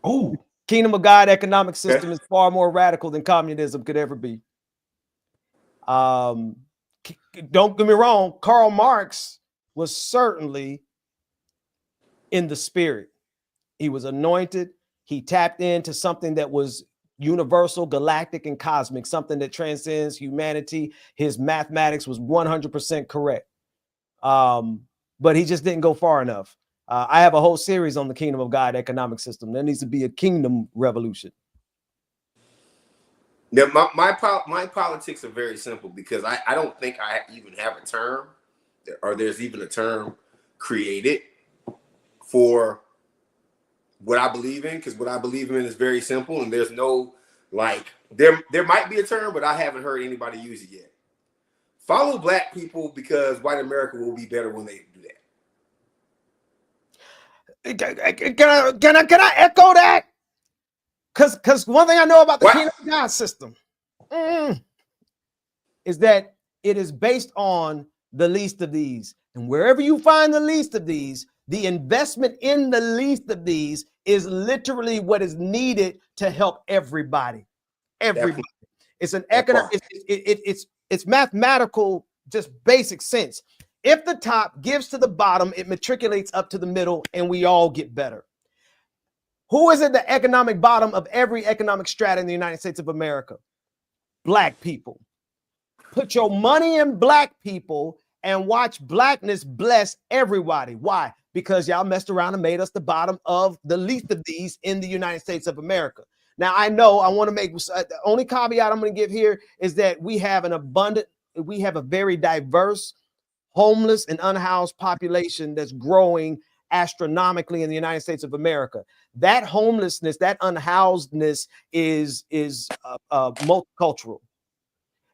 Oh. Kingdom of God economic system is far more radical than communism could ever be. Don't get me wrong, Karl Marx was certainly in the spirit. He was anointed. He tapped into something that was universal, galactic, and cosmic, something that transcends humanity. His mathematics was 100% correct. But he just didn't go far enough. I have a whole series on the Kingdom of God economic system. There needs to be a kingdom revolution. Now, my politics are very simple, because I don't think I even have a term, or there's even a term created for what I believe in, because what I believe in is very simple, and there's no, like, there might be a term, but I haven't heard anybody use it yet. Follow Black people, because white America will be better when they do that. Can I echo that? Because one thing I know about the Kingdom of God system is that it is based on the least of these. And wherever you find the least of these, the investment in the least of these is literally what is needed to help everybody. Everybody. It's an economic, it's mathematical, just basic sense. If the top gives to the bottom, it matriculates up to the middle, and we all get better. Who is at the economic bottom of every economic strata in the United States of America? Black people. Put your money in Black people and watch Blackness bless everybody. Why? Because y'all messed around and made us the bottom of the least of these in the United States of America. Now, I know I want to make the only caveat I'm going to give here is that we have a very diverse homeless and unhoused population that's growing astronomically in the United States of America. That homelessness, that unhousedness is multicultural.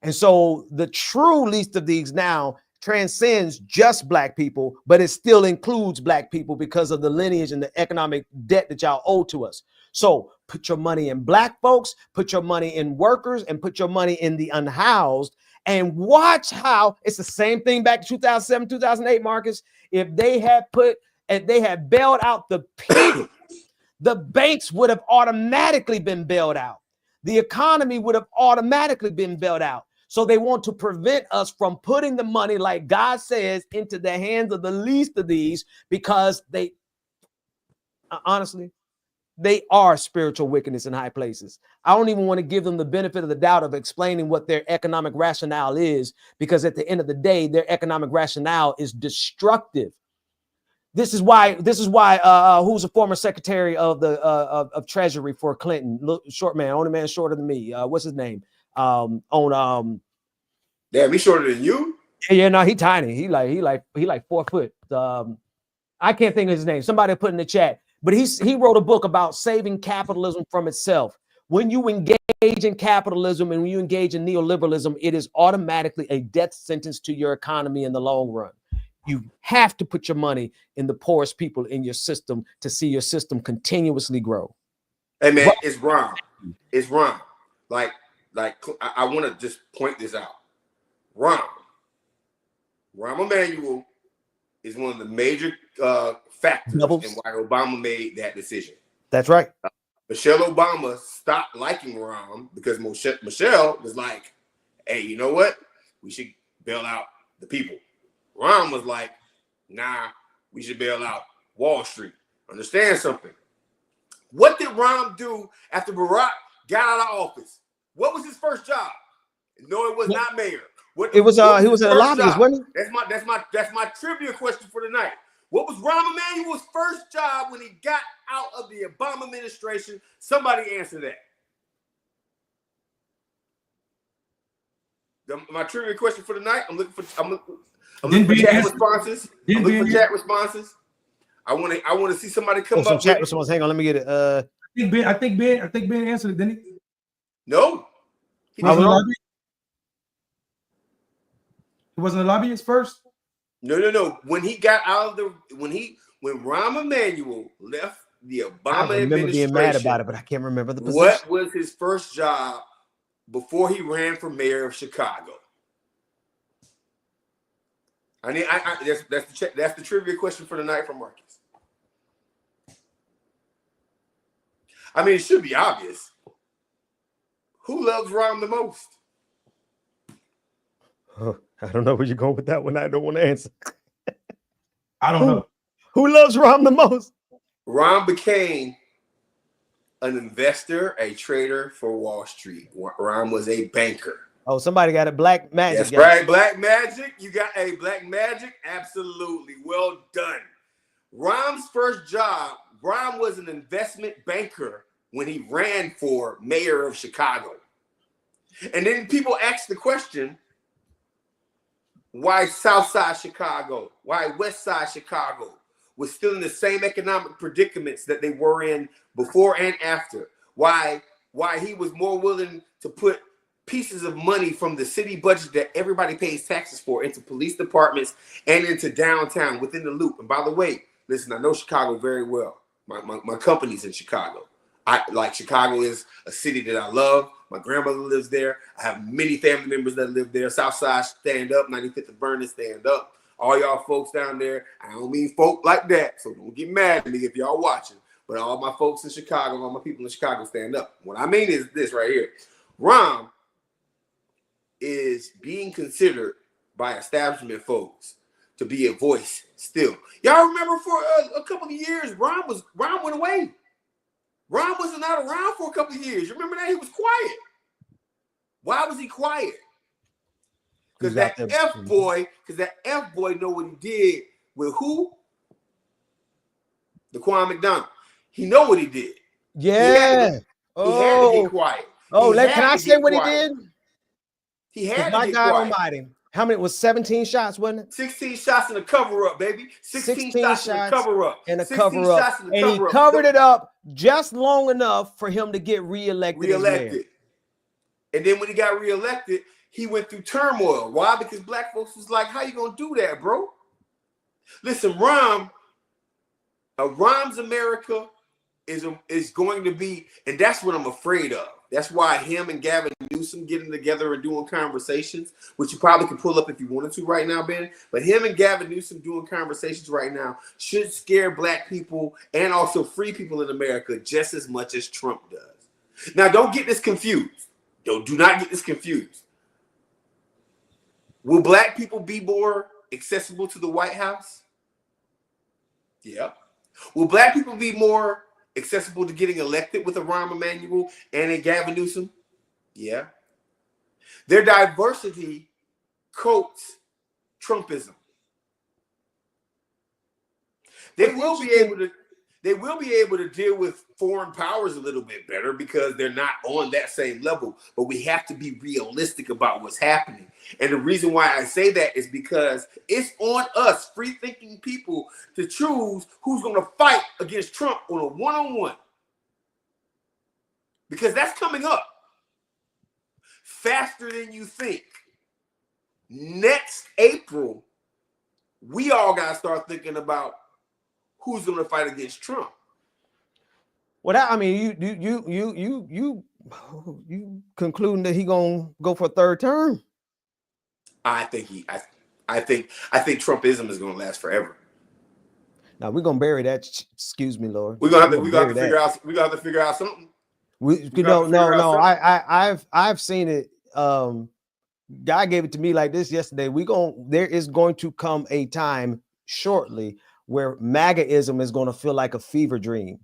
And so the true least of these now transcends just Black people, but it still includes Black people because of the lineage and the economic debt that y'all owe to us. So put your money in Black folks, put your money in workers, and put your money in the unhoused, and watch how it's the same thing back in 2007, 2008, Marcus. If they had bailed out the people, the banks would have automatically been bailed out. The economy would have automatically been bailed out. So they want to prevent us from putting the money, like God says, into the hands of the least of these, because they, honestly, they are spiritual wickedness in high places. I don't even want to give them the benefit of the doubt of explaining what their economic rationale is, because at the end of the day, their economic rationale is destructive. This is why who's a former secretary of the of Treasury for Clinton, short man, only man shorter than me. What's his name? Damn, he's shorter than you. Yeah, no, he tiny. He like 4 foot. I can't think of his name. Somebody put in the chat. But he wrote a book about saving capitalism from itself. When you engage in capitalism and when you engage in neoliberalism, it is automatically a death sentence to your economy in the long run. You have to put your money in the poorest people in your system to see your system continuously grow. Hey man, it's wrong. It's wrong. Like I want to just point this out. Rahm Emanuel is one of the major factors in why Obama made that decision. That's right. Michelle Obama stopped liking Rahm because Michelle was like, hey, you know what? We should bail out the people. Rahm was like, nah, we should bail out Wall Street. Understand something. What did Rahm do after Barack got out of office? What was his first job? No, it was not mayor. He was a lobbyist, wasn't he? That's my trivia question for tonight. What was Rahm Emanuel's first job when he got out of the Obama administration? Somebody answer that. My trivia question for the night. I'm looking for chat responses. I'm looking for chat responses. I want to see somebody come up. Some chat response. Hang on, let me get it. I think Ben answered it, didn't he? No. He wasn't a lobbyist first? No. When he got out of when Rahm Emanuel left the Obama I remember being mad about it, but I can't remember the position. What was his first job before he ran for mayor of Chicago? That's the trivia question for the night from Marcus. I mean, it should be obvious. Who loves Rahm the most? Oh, I don't know where you're going with that one. I don't want to answer. I don't know. Who loves Rahm the most? Rahm became an investor, a trader for Wall Street. Rahm was a banker. Oh, somebody got a black magic. That's right, black magic. You got a black magic? Absolutely. Well done. Rahm's first job, Rahm was an investment banker when he ran for mayor of Chicago. And then people ask the question, why South Side Chicago? Why West Side Chicago was still in the same economic predicaments that they were in before and after? Why he was more willing to put pieces of money from the city budget that everybody pays taxes for into police departments and into downtown within the loop. And by the way, listen, I know Chicago very well. My company's in Chicago. Chicago is a city that I love. My grandmother lives there. I have many family members that live there. Southside, stand up. 95th and Vernon, stand up. All y'all folks down there, I don't mean folk like that, so don't get mad at me if y'all watching. But all my folks in Chicago, all my people in Chicago, stand up. What I mean is this right here. Rahm is being considered by establishment folks to be a voice still. Y'all remember for a couple of years, Rahm went away. Rahm was not around for a couple of years. You remember that? He was quiet. Why was he quiet? Because that F-boy know what he did with who? Laquan McDonald. He know what he did. Yeah. He had to get quiet. Can I say what he did? He had to my get God quiet. Almighty. How many was 17 shots, wasn't it? 16 shots in a cover-up, baby. 16 shots in a cover-up. And a cover-up. And he covered it up just long enough for him to get reelected. And then when he got reelected, he went through turmoil. Why? Because black folks was like, how you gonna do that, bro? Listen, Rahm's America is going to be, and that's what I'm afraid of. That's why him and Gavin Newsom getting together and doing conversations, which you probably could pull up if you wanted to right now, Ben. But him and Gavin Newsom doing conversations right now should scare black people and also free people in America just as much as Trump does. Now, don't get this confused. Do not get this confused. Will black people be more accessible to the White House? Yeah. Will black people be more accessible to getting elected with a Rahm Emanuel and a Gavin Newsom? Yeah. Their diversity coats Trumpism. They will be able to deal with foreign powers a little bit better because they're not on that same level. But we have to be realistic about what's happening. And the reason why I say that is because it's on us, free-thinking people, to choose who's going to fight against Trump on a one-on-one. Because that's coming up faster than you think. Next April, we all got to start thinking about who's going to fight against Trump. Well, I mean, you concluding that he gonna go for a third term? I think Trumpism is gonna last forever. Now we're gonna bury that. Excuse me, Lord. We're gonna have to figure out something. I've seen it. God gave it to me like this yesterday. There is going to come a time shortly where MAGAism is going to feel like a fever dream,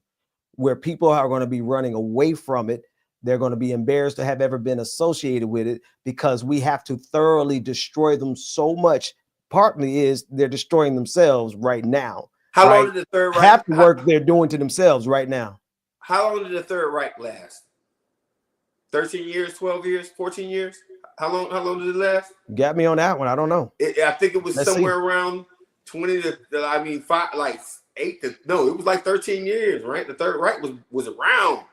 where people are going to be running away from it. They're going to be embarrassed to have ever been associated with it because we have to thoroughly destroy them so much. Partly is they're destroying themselves right now. How right, long did the Third Reich half the work they're doing to themselves right now? How long did the Third Reich last? 13 years, 12 years, 14 years? How long did it last? You got me on that one. I don't know. I think it was Let's somewhere see. around 20 to, I mean, 5, like 8 to, no, it was like 13 years, right? The Third Reich was around.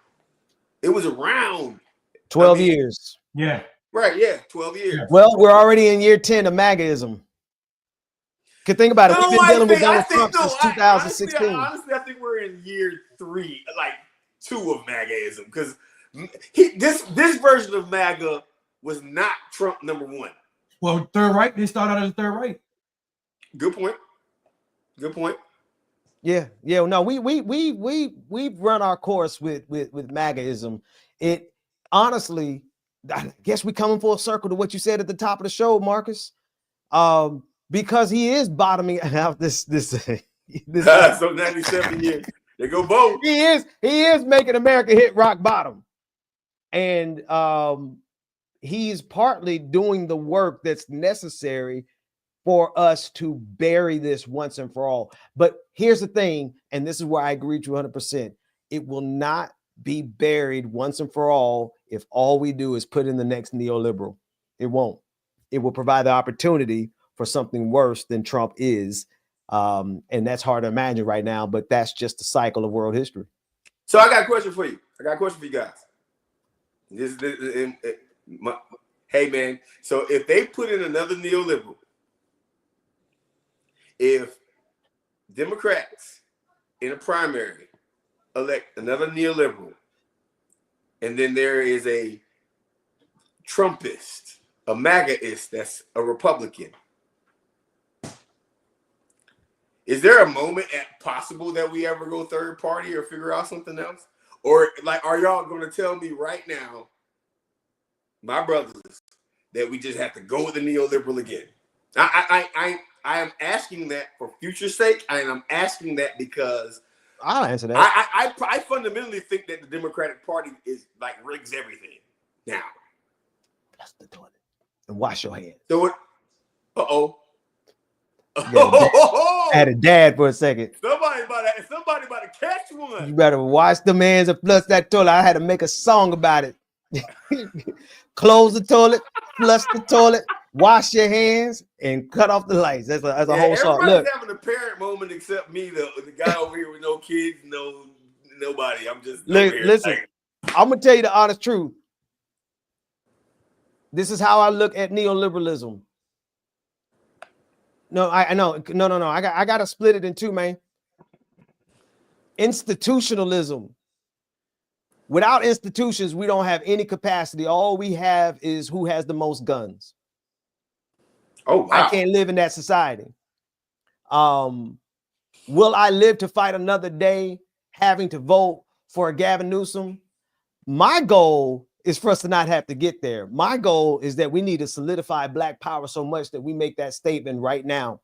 It was around. 12 years. Yeah. Right, yeah, 12 years. Well, we're already in year 10 of MAGAism. Could think about it. We've been dealing with Donald Trump since 2016. Honestly, I think we're in year 3, like 2 of MAGAism, because this version of MAGA was not Trump #1. Well, Third Reich, they started out as Third Reich. Good point. Good point. Yeah. No, we've run our course with MAGAism. It honestly, I guess we coming full circle to what you said at the top of the show, Marcus. Because he is bottoming out this So 97 years. They go both. He is making America hit rock bottom. And he's partly doing the work that's necessary for us to bury this once and for all. But here's the thing, and this is where I agree to 100%. It will not be buried once and for all if all we do is put in the next neoliberal. It won't. It will provide the opportunity for something worse than Trump is. And that's hard to imagine right now, but that's just the cycle of world history. So I got a question for you. Guys. Hey, man. So if they put in another neoliberal, if Democrats in a primary elect another neoliberal, and then there is a Trumpist, a MAGAist that's a Republican, is there a moment possible that we ever go third party or figure out something else? Or like, are y'all going to tell me right now, my brothers, that we just have to go with the neoliberal again? I am asking that for future sake, and I'm asking that because I'll answer that. I fundamentally think that the Democratic Party is like rigs everything now. Flush the toilet and wash your hands. Do it. I had a dad for a second. Somebody about to catch one. You better wash the hands and flush that toilet. I had to make a song about it. Close the toilet, flush the toilet, wash your hands, and cut off the lights. That's a whole song. Look, having a parent moment except me, the guy over here with no kids, nobody. I'm just listen. I'm gonna tell you the honest truth. This is how I look at neoliberalism. No, I know. No. I gotta split it in two, man. Institutionalism. Without institutions, we don't have any capacity. All we have is who has the most guns. Oh, wow. I can't live in that society. Will I live to fight another day having to vote for Gavin Newsom? My goal is for us to not have to get there. My goal is that we need to solidify Black power so much that we make that statement right now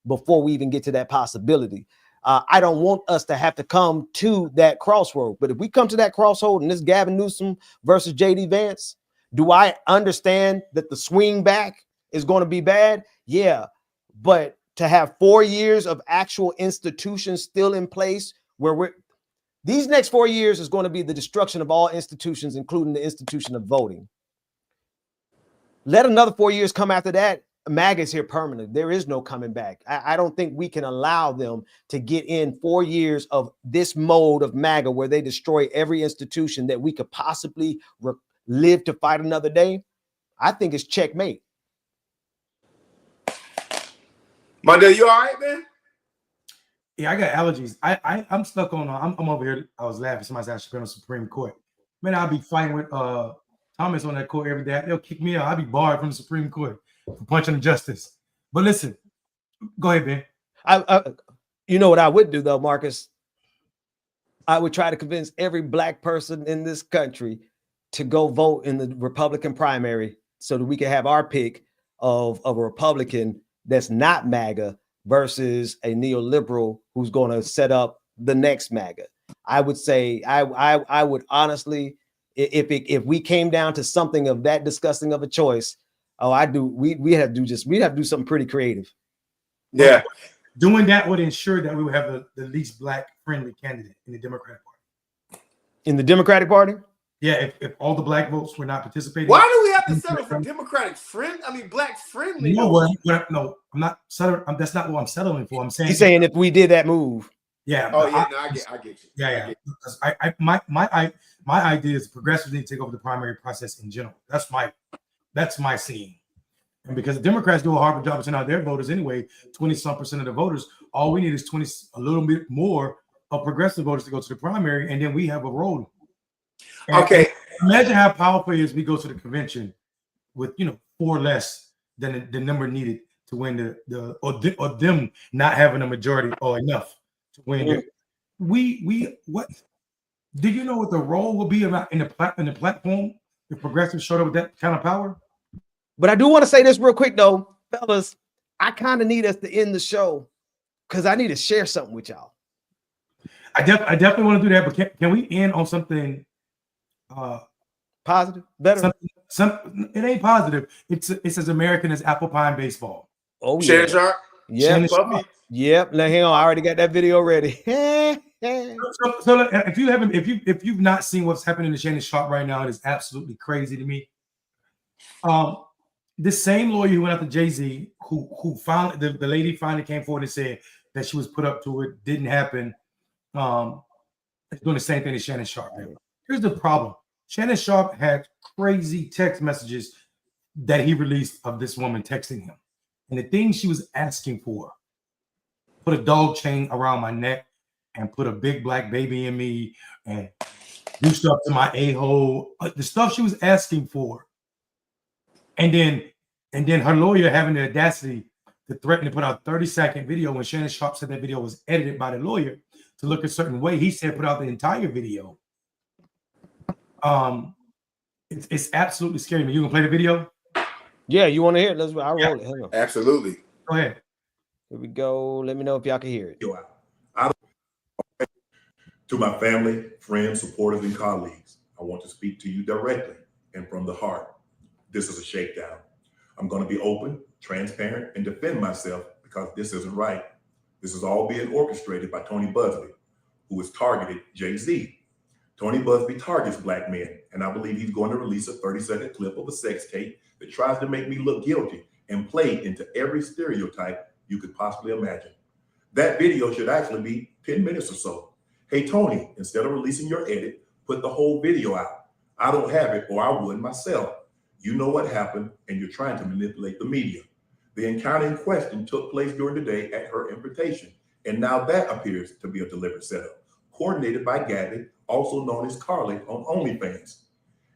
before we even get to that possibility. I don't want us to have to come to that crossroad. But if we come to that crossroad and this Gavin Newsom versus JD Vance, do I understand that the swing back is going to be bad? Yeah. But to have 4 years of actual institutions still in place where these next 4 years is going to be the destruction of all institutions, including the institution of voting. Let another 4 years come after that. MAGA is here permanently. There is no coming back. I don't think we can allow them to get in 4 years of this mode of MAGA where they destroy every institution that we could possibly live to fight another day. I think it's checkmate. Mondale, you all right, man? Yeah, I got allergies. I'm stuck on. I'm over here. I was laughing. Somebody said I should be on the Supreme Court. Man, I'll be fighting with Thomas on that court every day. They'll kick me out. I'll be barred from the Supreme Court for punching the justice. But listen, go ahead, man. You know what I would do though, Marcus? I would try to convince every Black person in this country to go vote in the Republican primary so that we can have our pick of a Republican that's not MAGA versus a neoliberal who's going to set up the next MAGA. I would say I would honestly, if we came down to something of that disgusting of a choice, we'd have to do something pretty creative. Yeah. Doing that would ensure that we would have the least black friendly candidate in the Democratic Party. In the Democratic Party? Yeah, if all the black votes were not participating. Why do we have to settle for Democratic friend? I mean, black friendly. No, no, I'm not settling. That's not what I'm settling for. I'm saying he's saying if we did that move. Yeah. Oh yeah, no, I get you. Yeah. My idea is progressives need to take over the primary process in general. That's my scene. And because the Democrats do a horrible job of turning out their voters anyway, 20-some% of the voters, all we need is a little bit more of progressive voters to go to the primary, and then we have a road. Okay. Imagine how powerful it is we go to the convention with 4 less than the number needed to win or them not having a majority or enough to win. What do you know what the role will be about in the platform if progressives showed up with that kind of power? But I do want to say this real quick though, fellas. I kind of need us to end the show because I need to share something with y'all. I definitely want to do that, but can we end on something positive? Better. It ain't positive. It's as American as apple pie and baseball. Oh yeah. Shannon Sharpe. Yep. Yep. Now hang on. I already got that video ready. So if you've not seen what's happening to Shannon Sharpe right now, it is absolutely crazy to me. This same lawyer who went after Jay-Z, who finally the lady finally came forward and said that she was put up to it, didn't happen. Is doing the same thing as Shannon Sharpe. Here's the problem. Shannon Sharpe had crazy text messages that he released of this woman texting him. And the thing she was asking for, put a dog chain around my neck and put a big black baby in me and do stuff to my a-hole, the stuff she was asking for. And then her lawyer having the audacity to threaten to put out a 30-second video when Shannon Sharpe said that video was edited by the lawyer to look a certain way. He said put out the entire video. It's absolutely scary. You gonna play the video? Yeah, you want to hear it? Let's. I'll roll it. Hang on. Absolutely. Go ahead. Here we go. Let me know if y'all can hear it. To my family, friends, supporters, and colleagues, I want to speak to you directly and from the heart. This is a shakedown. I'm going to be open, transparent, and defend myself because this isn't right. This is all being orchestrated by Tony Busby, who has targeted Jay-Z. Tony Busby targets black men, and I believe he's going to release a 30-second clip of a sex tape that tries to make me look guilty and play into every stereotype you could possibly imagine. That video should actually be 10 minutes or so. Hey, Tony, instead of releasing your edit, put the whole video out. I don't have it, or I would myself. You know what happened, and you're trying to manipulate the media. The encounter in question took place during the day at her invitation, and now that appears to be a deliberate setup, coordinated by Gabby, also known as Carly on OnlyFans.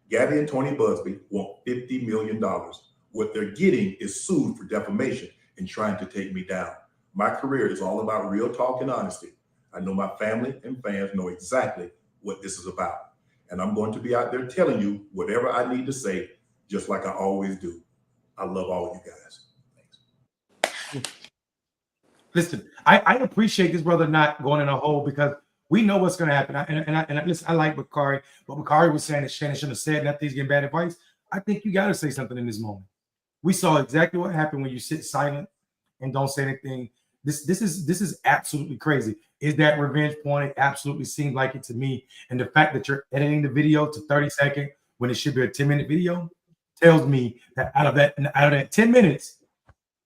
Gabby and Tony Busby want $50 million. What they're getting is sued for defamation and trying to take me down. My career is all about real talk and honesty. I know my family and fans know exactly what this is about. And I'm going to be out there telling you whatever I need to say, just like I always do. I love all of you guys. Thanks. Listen, I appreciate this brother not going in a hole because we know what's going to happen. Listen, I like Bakari, but Bakari was saying that Shannon shouldn't have said nothing. He's getting bad advice. I think you got to say something in this moment. We saw exactly what happened when you sit silent and don't say anything. This is absolutely crazy. Is that revenge porn? It absolutely seemed like it to me. And the fact that you're editing the video to 30 seconds when it should be a 10-minute video tells me that out of that 10 minutes,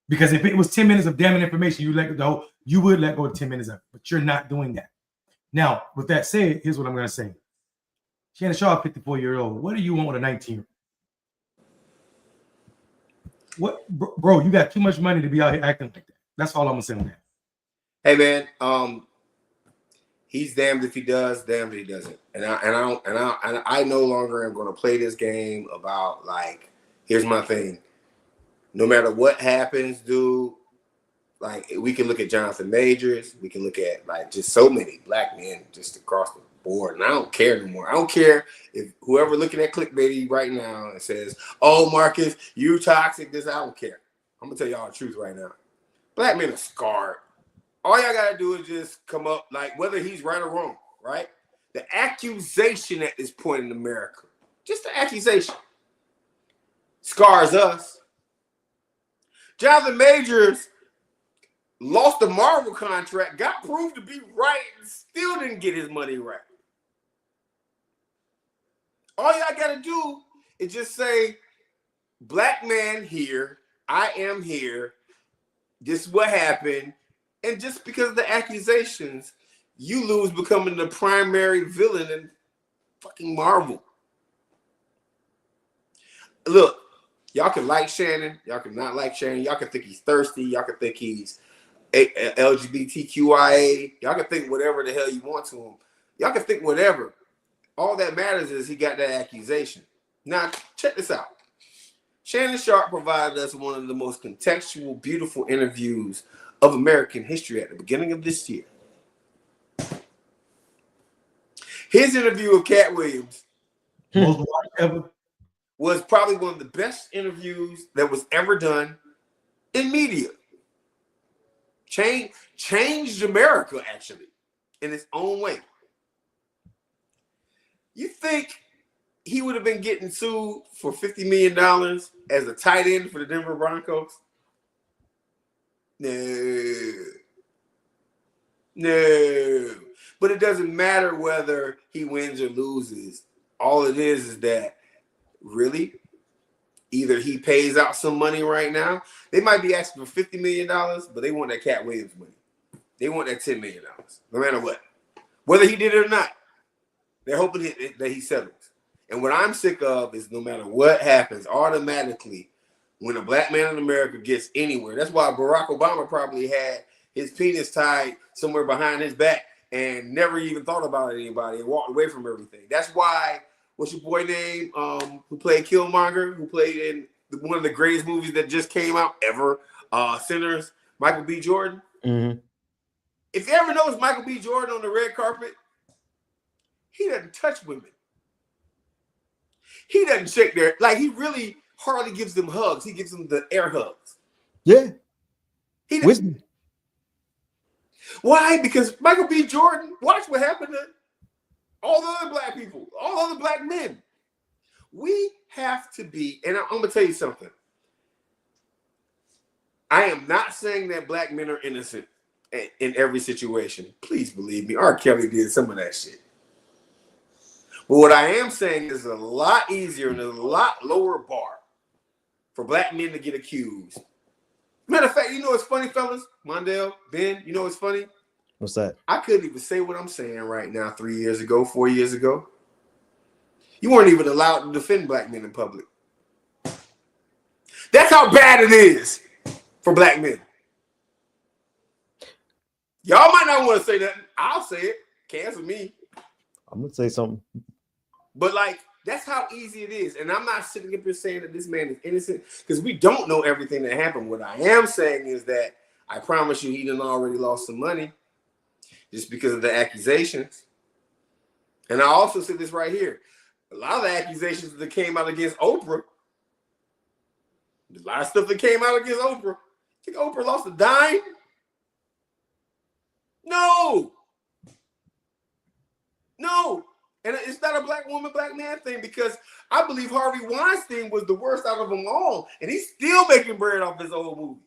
because if it was 10 minutes of damning information, you would let go of 10 minutes of it, but you're not doing that. Now, with that said, here's what I'm going to say. Shannon Sharpe, 54-year-old. What do you want with a 19-year-old? What, bro? You got too much money to be out here acting like that. That's all I'm gonna say on that. Hey man, he's damned if he does, damned if he doesn't. And I no longer am gonna play this game about like. Here's my thing. No matter what happens, dude. Like we can look at Jonathan Majors. We can look at like just so many black men just across the board. And I don't care anymore. I don't care if whoever looking at clickbaity right now and says, "Oh, Marcus, you toxic." This I don't care. I'm gonna tell y'all the truth right now. Black men are scarred. All y'all gotta do is just come up, like whether he's right or wrong, right? The accusation at this point in America, just the accusation, scars us. Jonathan Majors lost the Marvel contract, got proved to be right, and still didn't get his money right. All y'all gotta do is just say, black man here, I am here, this is what happened, and just because of the accusations, you lose becoming the primary villain in fucking Marvel. Look, y'all can like Shannon, y'all can not like Shannon, y'all can think he's thirsty, y'all can think he's LGBTQIA, y'all can think whatever the hell you want to him. Y'all can think whatever. All that matters is he got that accusation. Now, check this out. Shannon Sharpe provided us one of the most contextual, beautiful interviews of American history at the beginning of this year. His interview of Cat Williams was probably one of the best interviews that was ever done in media. Changed America, actually, in its own way. You think he would have been getting sued for $50 million as a tight end for the Denver Broncos? No. But it doesn't matter whether he wins or loses. All it is that, really, either he pays out some money right now. They might be asking for $50 million, but they want that Cat Williams money. They want that $10 million, no matter what. Whether he did it or not, they're hoping that he settles. And what I'm sick of is no matter what happens, automatically, when a black man in America gets anywhere, that's why Barack Obama probably had his penis tied somewhere behind his back and never even thought about anybody and walked away from everything. That's why, what's your boy name, who played Killmonger, who played in one of the greatest movies that just came out ever, Sinners, Michael B. Jordan. Mm-hmm. If you ever notice Michael B. Jordan on the red carpet, he doesn't touch women. He doesn't shake their, like, he really hardly gives them hugs. He gives them the air hugs. Yeah. Wisdom. Why? Because Michael B. Jordan, watch what happened to all the other black people, all the other black men. We have to be, and I'm going to tell you something. I am not saying that black men are innocent in every situation. Please believe me. R. Kelly did some of that shit. But what I am saying is a lot easier and a lot lower bar for black men to get accused. Matter of fact, you know what's funny, fellas? Mondale, Ben, you know what's funny? What's that? I couldn't even say what I'm saying right now 3 years ago, 4 years ago. You weren't even allowed to defend black men in public. That's how bad it is for black men. Y'all might not want to say that. I'll say it. Cancel me. I'm going to say something. But, like, that's how easy it is. And I'm not sitting up here saying that this man is innocent because we don't know everything that happened. What I am saying is that I promise you he done already lost some money just because of the accusations. And I also said this right here. A lot of the accusations that came out against Oprah, a lot of stuff that came out against Oprah. You think Oprah lost a dime? No. No. And it's not a black woman, black man thing because I believe Harvey Weinstein was the worst out of them all. And he's still making bread off his old movies.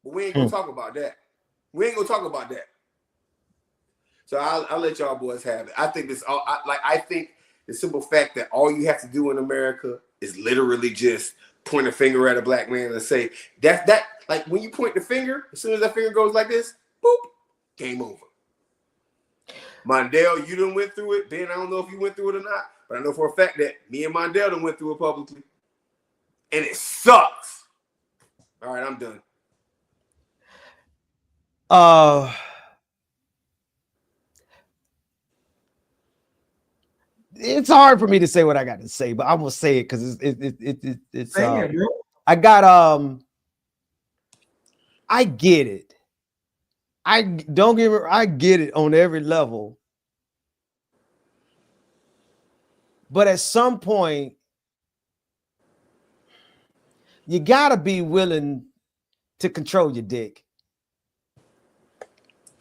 But we ain't going to talk about that. We ain't going to talk about that. So I'll let y'all boys have it. I think this, I think the simple fact that all you have to do in America is literally just point a finger at a black man and say, that, like when you point the finger, as soon as that finger goes like this, boop, game over. Mondale, you done went through it. Ben, I don't know if you went through it or not, but I know for a fact that me and Mondale done went through it publicly. And it sucks. All right, I'm done. It's hard for me to say what I got to say, but I'm gonna say it because it's I got I get it. I get it on every level. But at some point, you gotta be willing to control your dick.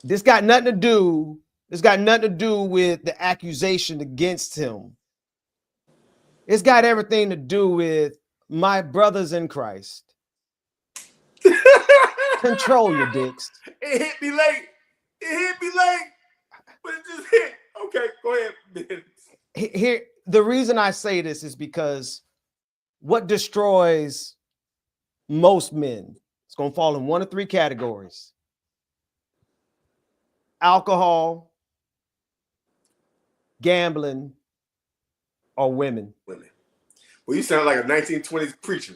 This got nothing to do with the accusation against him. It's got everything to do with my brothers in Christ. Control your dicks. It hit me late. But it just hit. Okay, go ahead, Ben. Here, the reason I say this is because what destroys most men, it's going to fall in one of three categories: alcohol, gambling, or women. Well, you sound like a 1920s preacher.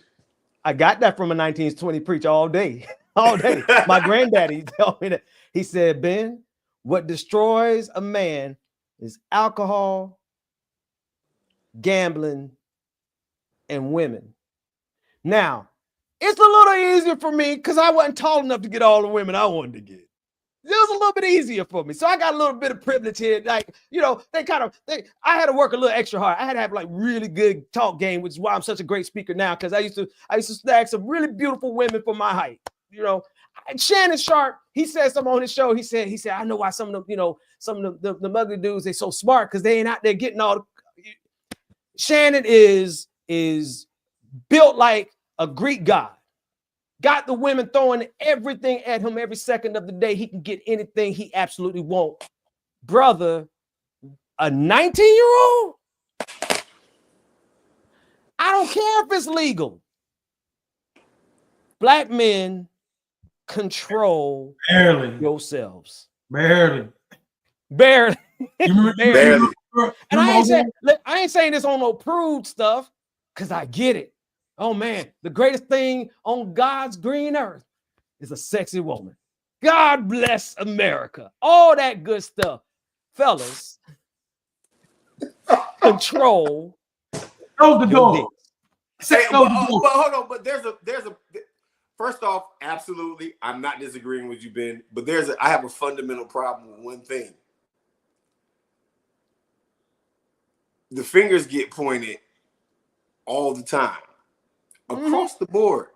I got that from a 1920 preacher all day. All day. My granddaddy told me that. He said, Ben, what destroys a man is alcohol, gambling, and women. Now, it's a little easier for me because I wasn't tall enough to get all the women I wanted to get. It was a little bit easier for me. So I got a little bit of privilege here. Like, you know, I had to work a little extra hard. I had to have like really good talk game, which is why I'm such a great speaker now. Cause I used to snag some really beautiful women for my height. You know, Shannon Sharpe, he said something on his show. He said, I know why some of the ugly dudes, they so smart because they ain't out there getting all the. Shannon is built like a Greek god. Got the women throwing everything at him every second of the day. He can get anything he absolutely wants. Brother, a 19-year-old? I don't care if it's legal. Black men control yourselves. Barely. Barely. Barely. And I ain't saying this on no prude stuff, because I get it. Oh man, the greatest thing on God's green earth is a sexy woman. God bless America. All that good stuff. Fellas, control. Close the door. Hey, but hold on, but there's a first off, absolutely, I'm not disagreeing with you, Ben, but I have a fundamental problem with one thing. The fingers get pointed all the time. Across the board.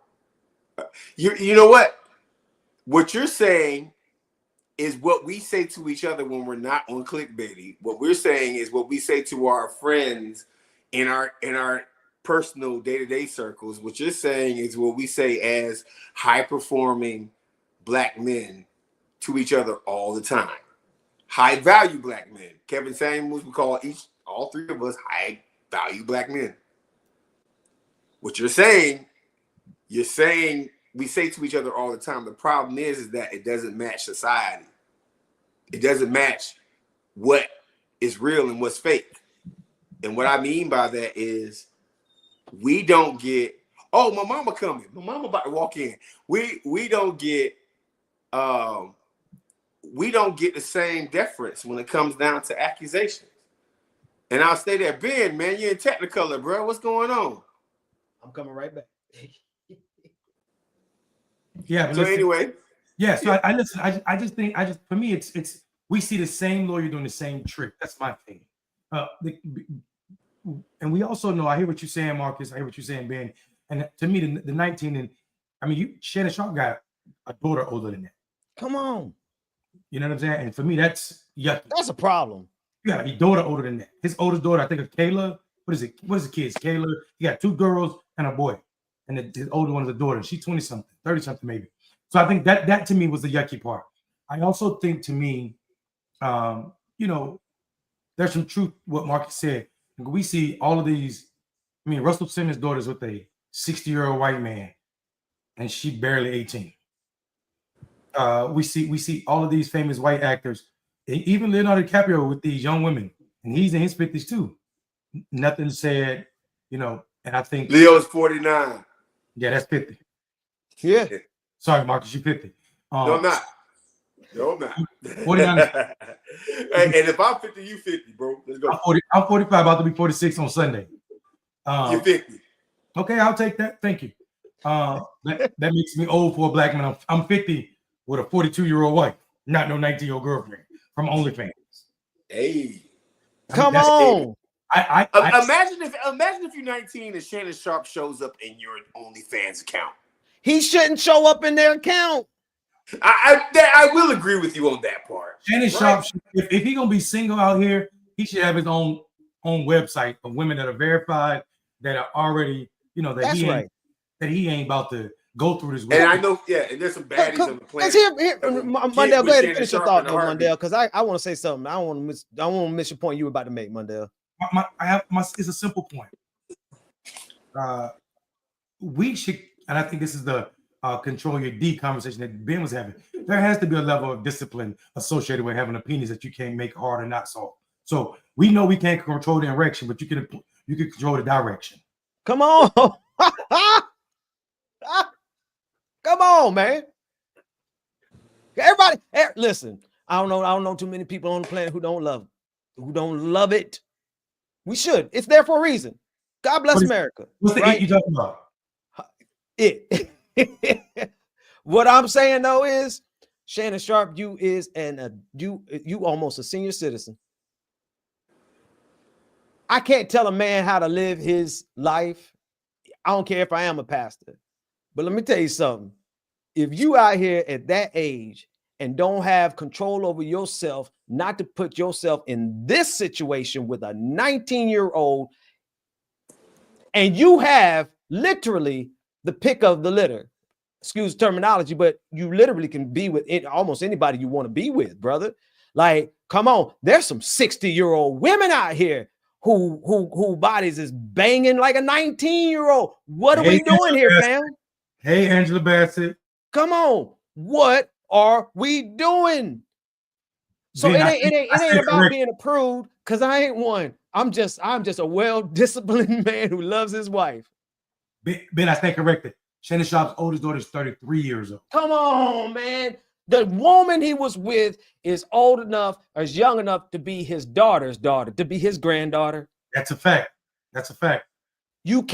You know what? What you're saying is what we say to each other when we're not on clickbaity. What we're saying is what we say to our friends in our personal day-to-day circles. What you're saying is what we say as high-performing black men to each other all the time. High-value black men. Kevin Samuels, we call all three of us high-value black men. What you're saying we say to each other all the time. The problem is that it doesn't match society. It doesn't match what is real and what's fake. And what I mean by that is we don't get, oh, my mama coming. My mama about to walk in. We don't get the same deference when it comes down to accusations. And I'll stay there. Ben, man, you're in Technicolor, bro. What's going on? I'm coming right back. Yeah. So anyway. Yeah. So I listen. I just think for me it's we see the same lawyer doing the same trick. That's my thing. And we also know. I hear what you're saying, Marcus. I hear what you're saying, Ben. And to me, the 19 and I mean, Shannon Sharpe got a daughter older than that. Come on. You know what I'm saying? And for me, that's yucky. That's a problem. You got a daughter older than that. His oldest daughter, I think, is Kayla. What is it? What is the kids? Kayla. He got 2 girls and a boy. And his older one is a daughter. She's 20-something, 30-something maybe. So I think that to me was the yucky part. I also think to me, there's some truth what Marcus said. We see all of these. I mean, Russell Simmons' daughter's with a 60-year-old white man, and she barely 18. We see all of these famous white actors, even Leonardo DiCaprio with these young women, and he's in his 50s too. Nothing said, and I think Leo's 49. Yeah, that's 50. Yeah. Sorry, Marcus, you 50. No, I'm not. 49. And if I'm 50, you 50, bro. Let's go. I'm 45, about to be 46 on Sunday. You're 50. Okay, I'll take that. Thank you. That makes me old for a black man. I'm 50 with a 42-year-old wife, not no 19-year-old girlfriend from OnlyFans. Hey, come on. Imagine if you're 19 and Shannon Sharpe shows up in your OnlyFans account. He shouldn't show up in their account. I will agree with you on that part. Shannon Sharpe, if he's gonna be single out here, he should have his own website of women that are verified, that are already, that he ain't about to go through this. And I know, and there's some baddies on the planet. Mondale, go ahead and finish your thought, though, Mondale, because I want to say something. I don't want to miss your point you were about to make, Mondale. It's a simple point. We should, and I think this is the control your D conversation that Ben was having. There has to be a level of discipline associated with having opinions that you can't make hard or not solve. So we know we can't control the direction, but you can control the direction. Come on. Come on, man. Everybody, listen. I don't know too many people on the planet who don't love it. We should. It's there for a reason. God bless America. What's the right? you talking about? It. What I'm saying though is, Shannon Sharpe, you almost a senior citizen. I can't tell a man how to live his life. I don't care if I am a pastor. But let me tell you something. If you out here at that age and don't have control over yourself, not to put yourself in this situation with a 19-year-old, and you have literally the pick of the litter, excuse terminology, but you literally can be with almost anybody you want to be with, brother. Like, come on, there's some 60-year-old women out here who bodies is banging like a 19-year-old. What are we doing here, fam? Hey, Angela Bassett. Come on. What are we doing? So it ain't about being a prude, because I ain't one. I'm just a well-disciplined man who loves his wife. Ben, I stand corrected. Shannon Sharpe's oldest daughter is 33 years old. Come on, man. The woman he was with is old enough or is young enough to be his daughter's daughter, to be his granddaughter. That's a fact. That's a fact. You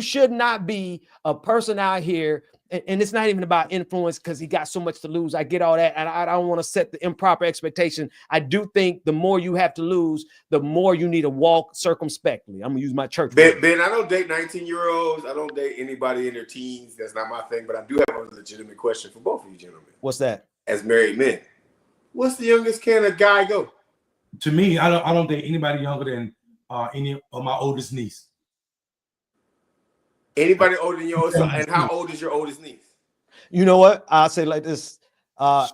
should not be a person out here, and it's not even about influence because he got so much to lose. I get all that, and I don't want to set the improper expectation. I do think the more you have to lose, the more you need to walk circumspectly. I'm gonna use my church. Ben, I don't date 19-year-olds. I don't date anybody in their teens. That's not my thing. But I do have a legitimate question for both of you gentlemen. What's that? As married men, what's the youngest can a guy go? To me, I don't date anybody younger than any of my oldest niece. Anybody older than your oldest? And how old is your oldest niece? You know what? I'll say like this.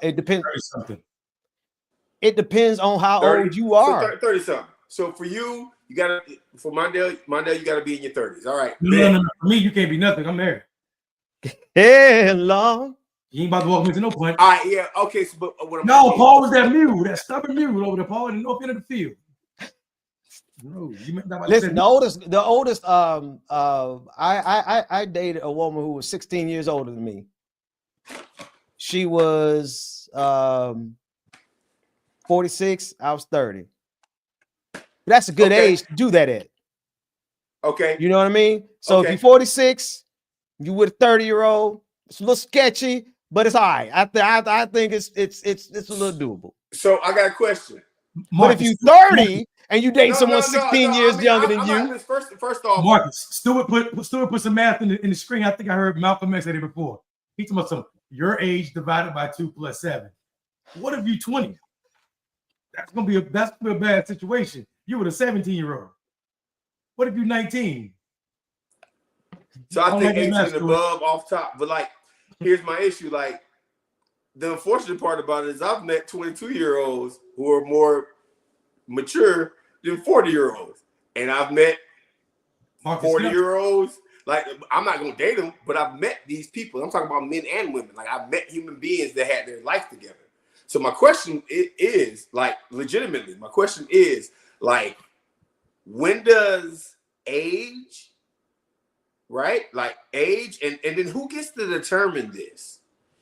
It depends. 30-something. It depends on how 30, old you are. 30-something. So for you, you gotta, for Mondale, you gotta be in your 30s. All right. No. For me, you can't be nothing. I'm married. Hello. You ain't about to walk me to no point. All right, yeah. Okay, so but what Paul was that mule, that stubborn mule over there, Paul, in the north end of the field. No, listen, the oldest, I dated a woman who was 16 years older than me. She was 46, I was 30. That's a good age to do that at. Okay. You know what I mean? So if you're 46, you with a 30-year-old, it's a little sketchy, but it's all right. I think it's a little doable. So I got a question. But if you're 30 and you date someone 16 years younger than you, first off, Marcus, Stewart put some math in the screen. I think I heard Malcolm X say it before. He's talking about your age divided by 2 plus 7. What if you 20? That's gonna be a bad situation. You with a 17-year-old. What if you 19? So I think 18 and above off top. But like, here's my issue. Like, the unfortunate part about it is I've met 22-year-olds who are more mature than 40-year-olds. And I've met 40-year-olds. Like, I'm not going to date them, but I've met these people. I'm talking about men and women. Like, I've met human beings that had their life together. So my question is, like, legitimately, my question is, like, when does age, right? Like, age, and then who gets to determine this?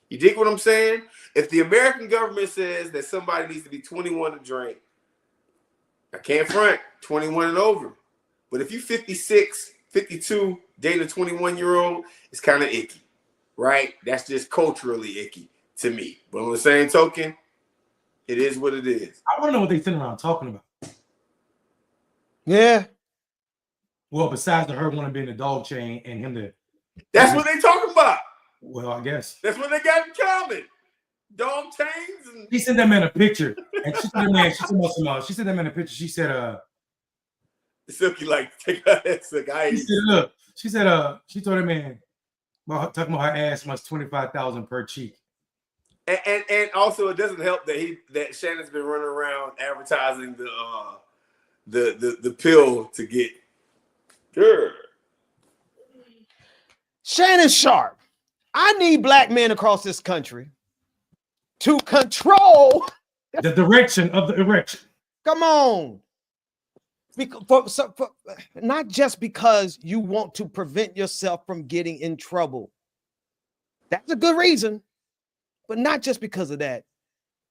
You dig what I'm saying? If the American government says that somebody needs to be 21 to drink, I can't front 21 and over. But if you 56, 52, dating a 21-year-old, it's kind of icky, right? That's just culturally icky to me. But on the same token, it is what it is. I want to know what they sitting around talking about. Yeah. Well, besides her want to be in the dog chain and him to. That's what they talking about. Well, I guess that's what they got in common. Dog chains. And she sent that man a picture, and she said, "Man, she sent that man a picture." She said, Silky, like, take that Silky. She said, "Look," she said, she told that man, Well, talking about her ass must 25,000 per cheek. And also it doesn't help that Shannon's been running around advertising the pill to get sure. Shannon Sharpe. I need black men across this country to control the direction of the erection. Come on. Not just because you want to prevent yourself from getting in trouble. That's a good reason. But not just because of that,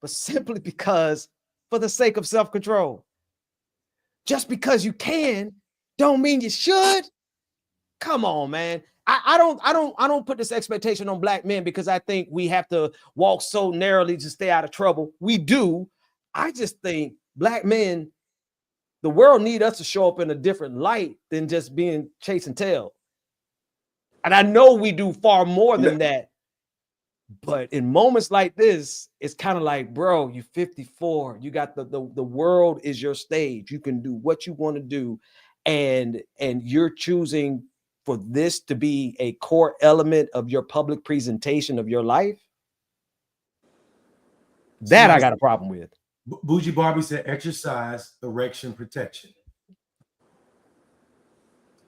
but simply because for the sake of self-control. Just because you can don't mean you should. Come on, man. I don't put this expectation on black men because I think we have to walk so narrowly to stay out of trouble. We do. I just think black men, the world need us to show up in a different light than just being chasing tail. And I know we do far more than that. But in moments like this, it's kind of like, bro, you're 54. You got the world is your stage. You can do what you want to do. And you're choosing for this to be a core element of your public presentation of your life. That I got a problem with. Bougie Barbie said, exercise, erection, protection.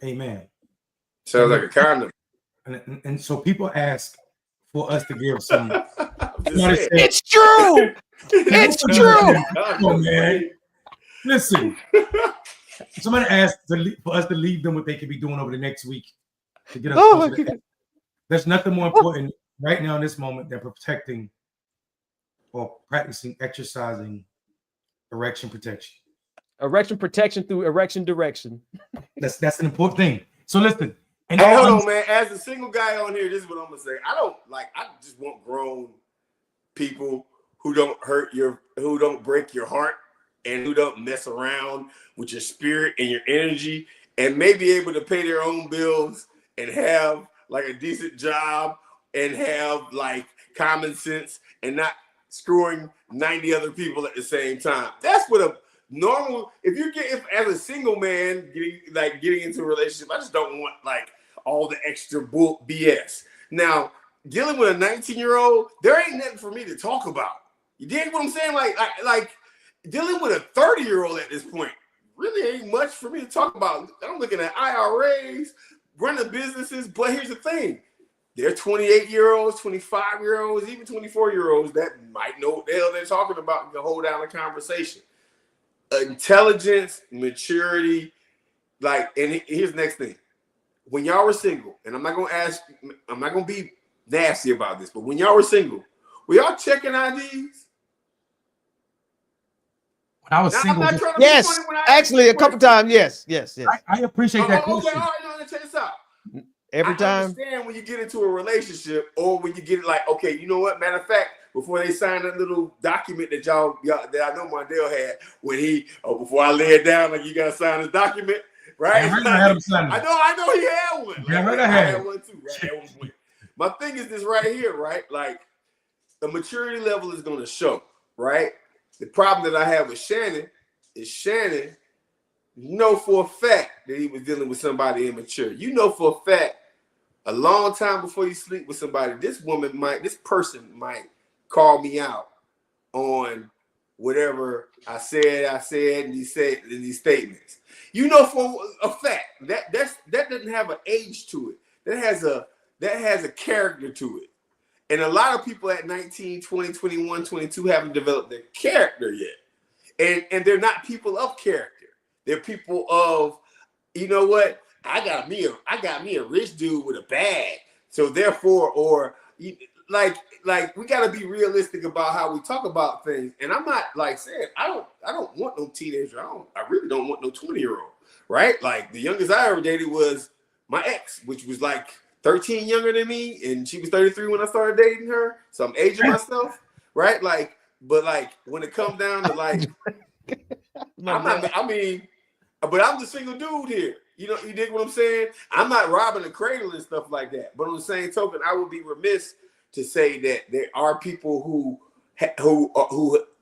Amen. Sounds like a condom. And so people ask for us to give some. It's true. It's true. Oh, man. Listen. Somebody asked for us to leave them what they could be doing over the next week to get us. There's nothing more important right now in this moment than protecting or practicing exercising erection protection. Erection protection through erection direction. That's an important thing. So listen. And hey, hold on, man. As a single guy on here, this is what I'm gonna say. I just want grown people who don't who don't break your heart and who don't mess around with your spirit and your energy and may be able to pay their own bills and have like a decent job and have like common sense and not screwing 90 other people at the same time. That's what a normal, if as a single man getting into a relationship, I just don't want like all the extra bull BS. Now, dealing with a 19-year-old, there ain't nothing for me to talk about. You dig what I'm saying? Like dealing with a 30-year-old at this point really ain't much for me to talk about. I'm looking at IRAs, running businesses, but here's the thing. They're 28-year-olds, 25-year-olds, even 24-year-olds that might know what the hell they're talking about and can hold down a conversation. Intelligence, maturity, and here's the next thing. When y'all were single, and I'm not gonna be nasty about this, but when y'all were single, were y'all checking IDs? When I was single, yes, actually a couple times, yes. I appreciate that question. Okay, all right, no, check this out. Every time. I understand when you get into a relationship or when you get like, okay, you know what? Matter of fact, before they signed that little document that that I know Mondale had when before I lay it down, like you gotta sign this document, right? I know he had one. I had one too, right? At one point. My thing is this right here, right? Like the maturity level is gonna show, right? The problem that I have with Shannon is Shannon, you know for a fact that he was dealing with somebody immature. You know for a fact a long time before you sleep with somebody, this person might call me out on whatever I said in these statements. You know for a fact that doesn't have an age to it. That has a character to it. And a lot of people at 19, 20, 21, 22 haven't developed their character yet. And they're not people of character. They're people of, you know what? I got me a rich dude with a bag. So therefore, or like we got to be realistic about how we talk about things. And I'm not like saying I don't want no teenager. I really don't want no 20-year-old, right? Like the youngest I ever dated was my ex, which was like 13 younger than me, and she was 33 when I started dating her. So I'm aging myself, right? Like, but like when it comes down to like, but I'm the single dude here. You know, you dig what I'm saying? I'm not robbing the cradle and stuff like that. But on the same token, I would be remiss to say that there are people who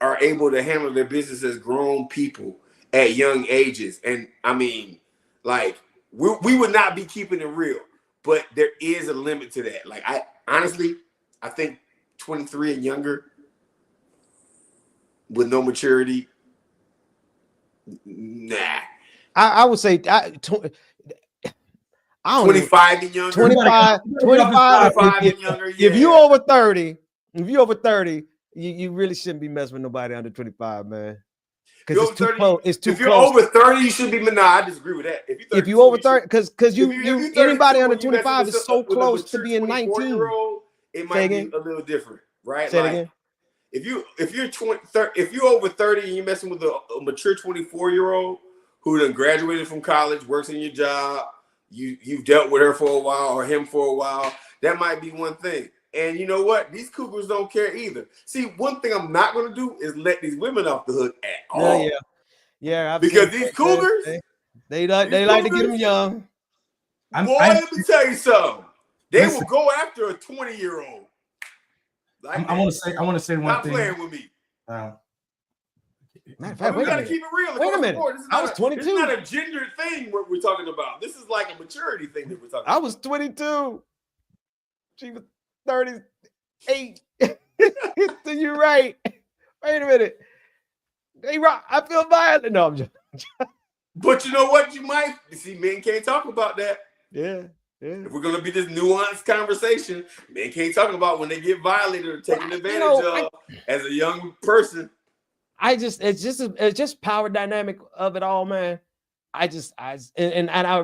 are able to handle their business as grown people at young ages. And I mean, like we would not be keeping it real. but there is a limit to that. Like I think 23 and younger with no maturity, nah. I would say 25 and younger. 25 and younger. Yeah. If you over 30, you really shouldn't be messing with nobody under 25, man. Because it's too close. It's too close. If you're over 30, you should be. No, I disagree with that. If you over 30, because you anybody under 25 is so close to being 19. It might be a little different, right? Say it again. If you're over 30 and you're messing with a mature 24-year-old who then graduated from college, works in your job, you've dealt with her for a while or him for a while, that might be one thing. And you know what? These cougars don't care either. See, one thing I'm not going to do is let these women off the hook at all. Yeah. Because these cougars, they like to get them young. Let me tell you something. They will go after a 20-year-old. Like I want to say one not thing. Not playing with me. Matter of fact, we gotta keep it real. Wait a minute. I was 22. It's not a gender thing what we're talking about. This is like a maturity thing that we're talking about. I was 22. She was 38. So you're right. Wait a minute. Hey, Rock, I feel violent. No, I'm just. But you know what? You might see men can't talk about that. Yeah. If we're gonna be this nuanced conversation, men can't talk about when they get violated or taken advantage of as a young person. It's just power dynamic of it all, man. I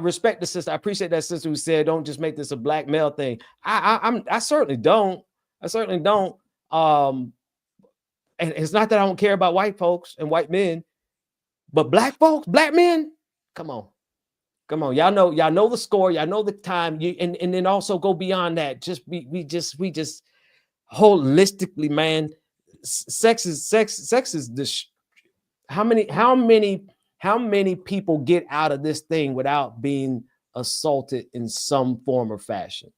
respect the sister. I appreciate that sister who said, "Don't just make this a black male thing." I certainly don't. And it's not that I don't care about white folks and white men, but black folks, black men, come on. Y'all know the score. Y'all know the time. And then also go beyond that. We just holistically, man. Sex is this. How many people get out of this thing without being assaulted in some form or fashion?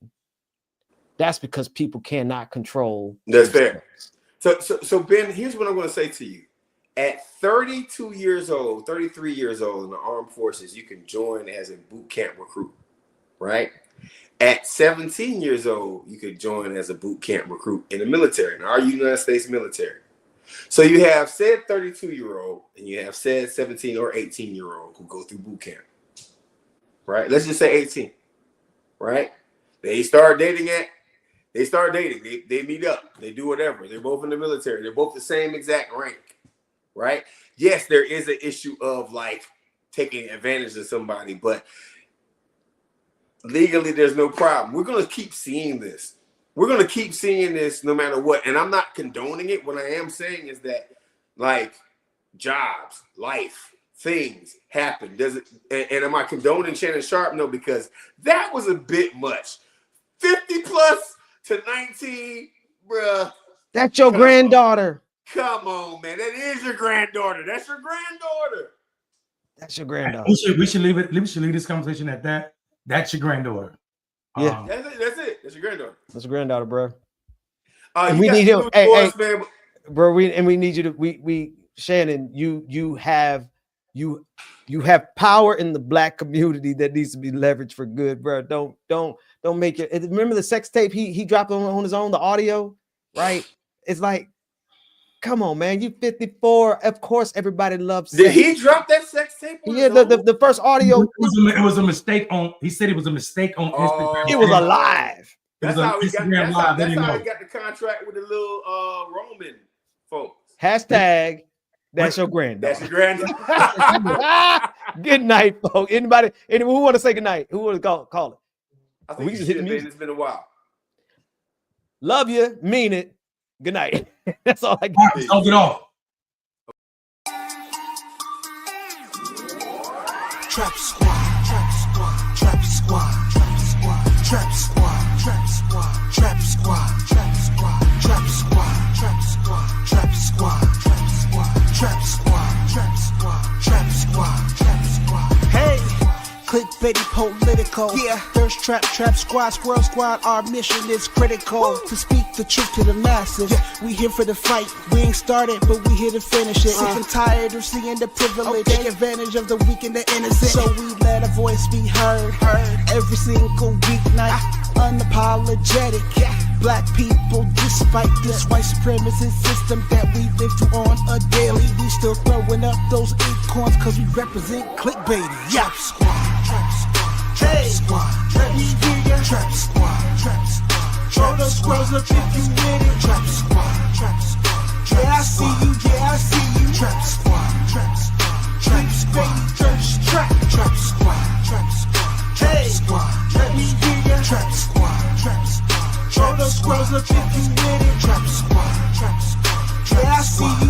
That's because people cannot control. That's fair. So Ben, here's what I'm going to say to you. At 32 years old, 33 years old in the armed forces, you can join as a boot camp recruit, right? At 17 years old, you could join as a boot camp recruit in the military, in our United States military. So you have said 32-year-old and you have said 17 or 18-year-old who go through boot camp, right? Let's just say 18, right? They start dating. They meet up. They do whatever. They're both in the military. They're both the same exact rank, right? Yes, there is an issue of like taking advantage of somebody, but legally there's no problem. We're going to keep seeing this. We're going to keep seeing this no matter what. And I'm not condoning it. What I am saying is that like jobs, life, things happen. And am I condoning Shannon Sharpe? No, because that was a bit much. 50 plus to 19, bruh. That's your granddaughter. Come on, man. That is your granddaughter. That's your granddaughter. That's your granddaughter. We should leave it. We should leave this conversation at that. That's your granddaughter. Yeah, that's it. That's your granddaughter. That's your granddaughter, bro. And we need him. Hey, bro. We need you to. We Shannon. You have power in the black community that needs to be leveraged for good, bro. Don't make it. Remember the sex tape he dropped on his own, the audio, right? It's like, come on, man. You 54. Of course, everybody loves sex. Did he drop that sex tape? Yeah, the first audio. It was a mistake on. He said it was a mistake on Instagram. It was alive. That's how he got the contract with the little Roman folks. Hashtag. That's your granddaughter. That's your granddaughter. Good night, folks. Anyone who want to say good night? Who want to call it? I think it's been a while. Love you. Mean it. Good night. That's all I got. Don't get off. Trap squad, trap squad, trap squad, trap squad, trap squad, trap squad, trap squad, trap squad, trap squad, trap squad, trap squad, trap squad, trap squad, trap squad, trap squad, trap squad. Hey, clickbait. clickbaity, political. Yeah, thirst trap, trap squad, squirrel squad. Our mission is critical to speak the truth to the masses. We here for the fight. We ain't started, but we here to finish it. Sick and tired of seeing the privilege, take advantage of the weak and the innocent. So we let our voice be heard every single weeknight. Unapologetic. Black people, despite this white supremacist system that we live through on a daily, we still throwing up those acorns cause we represent clickbaity. Trap squad, trap squad, trap squad, let me hear ya. Trap squad, trap squad, throw those squirrels up if you with it. Trap squad, trap squad, yeah I see you, yeah I see you. Trap squad, trap squad, trap squad, trap squad, trap squad, trap squad, let me hear ya. Trap squad, trap squad, throw those squirrels up if you with it. Trap squad, yeah I see you.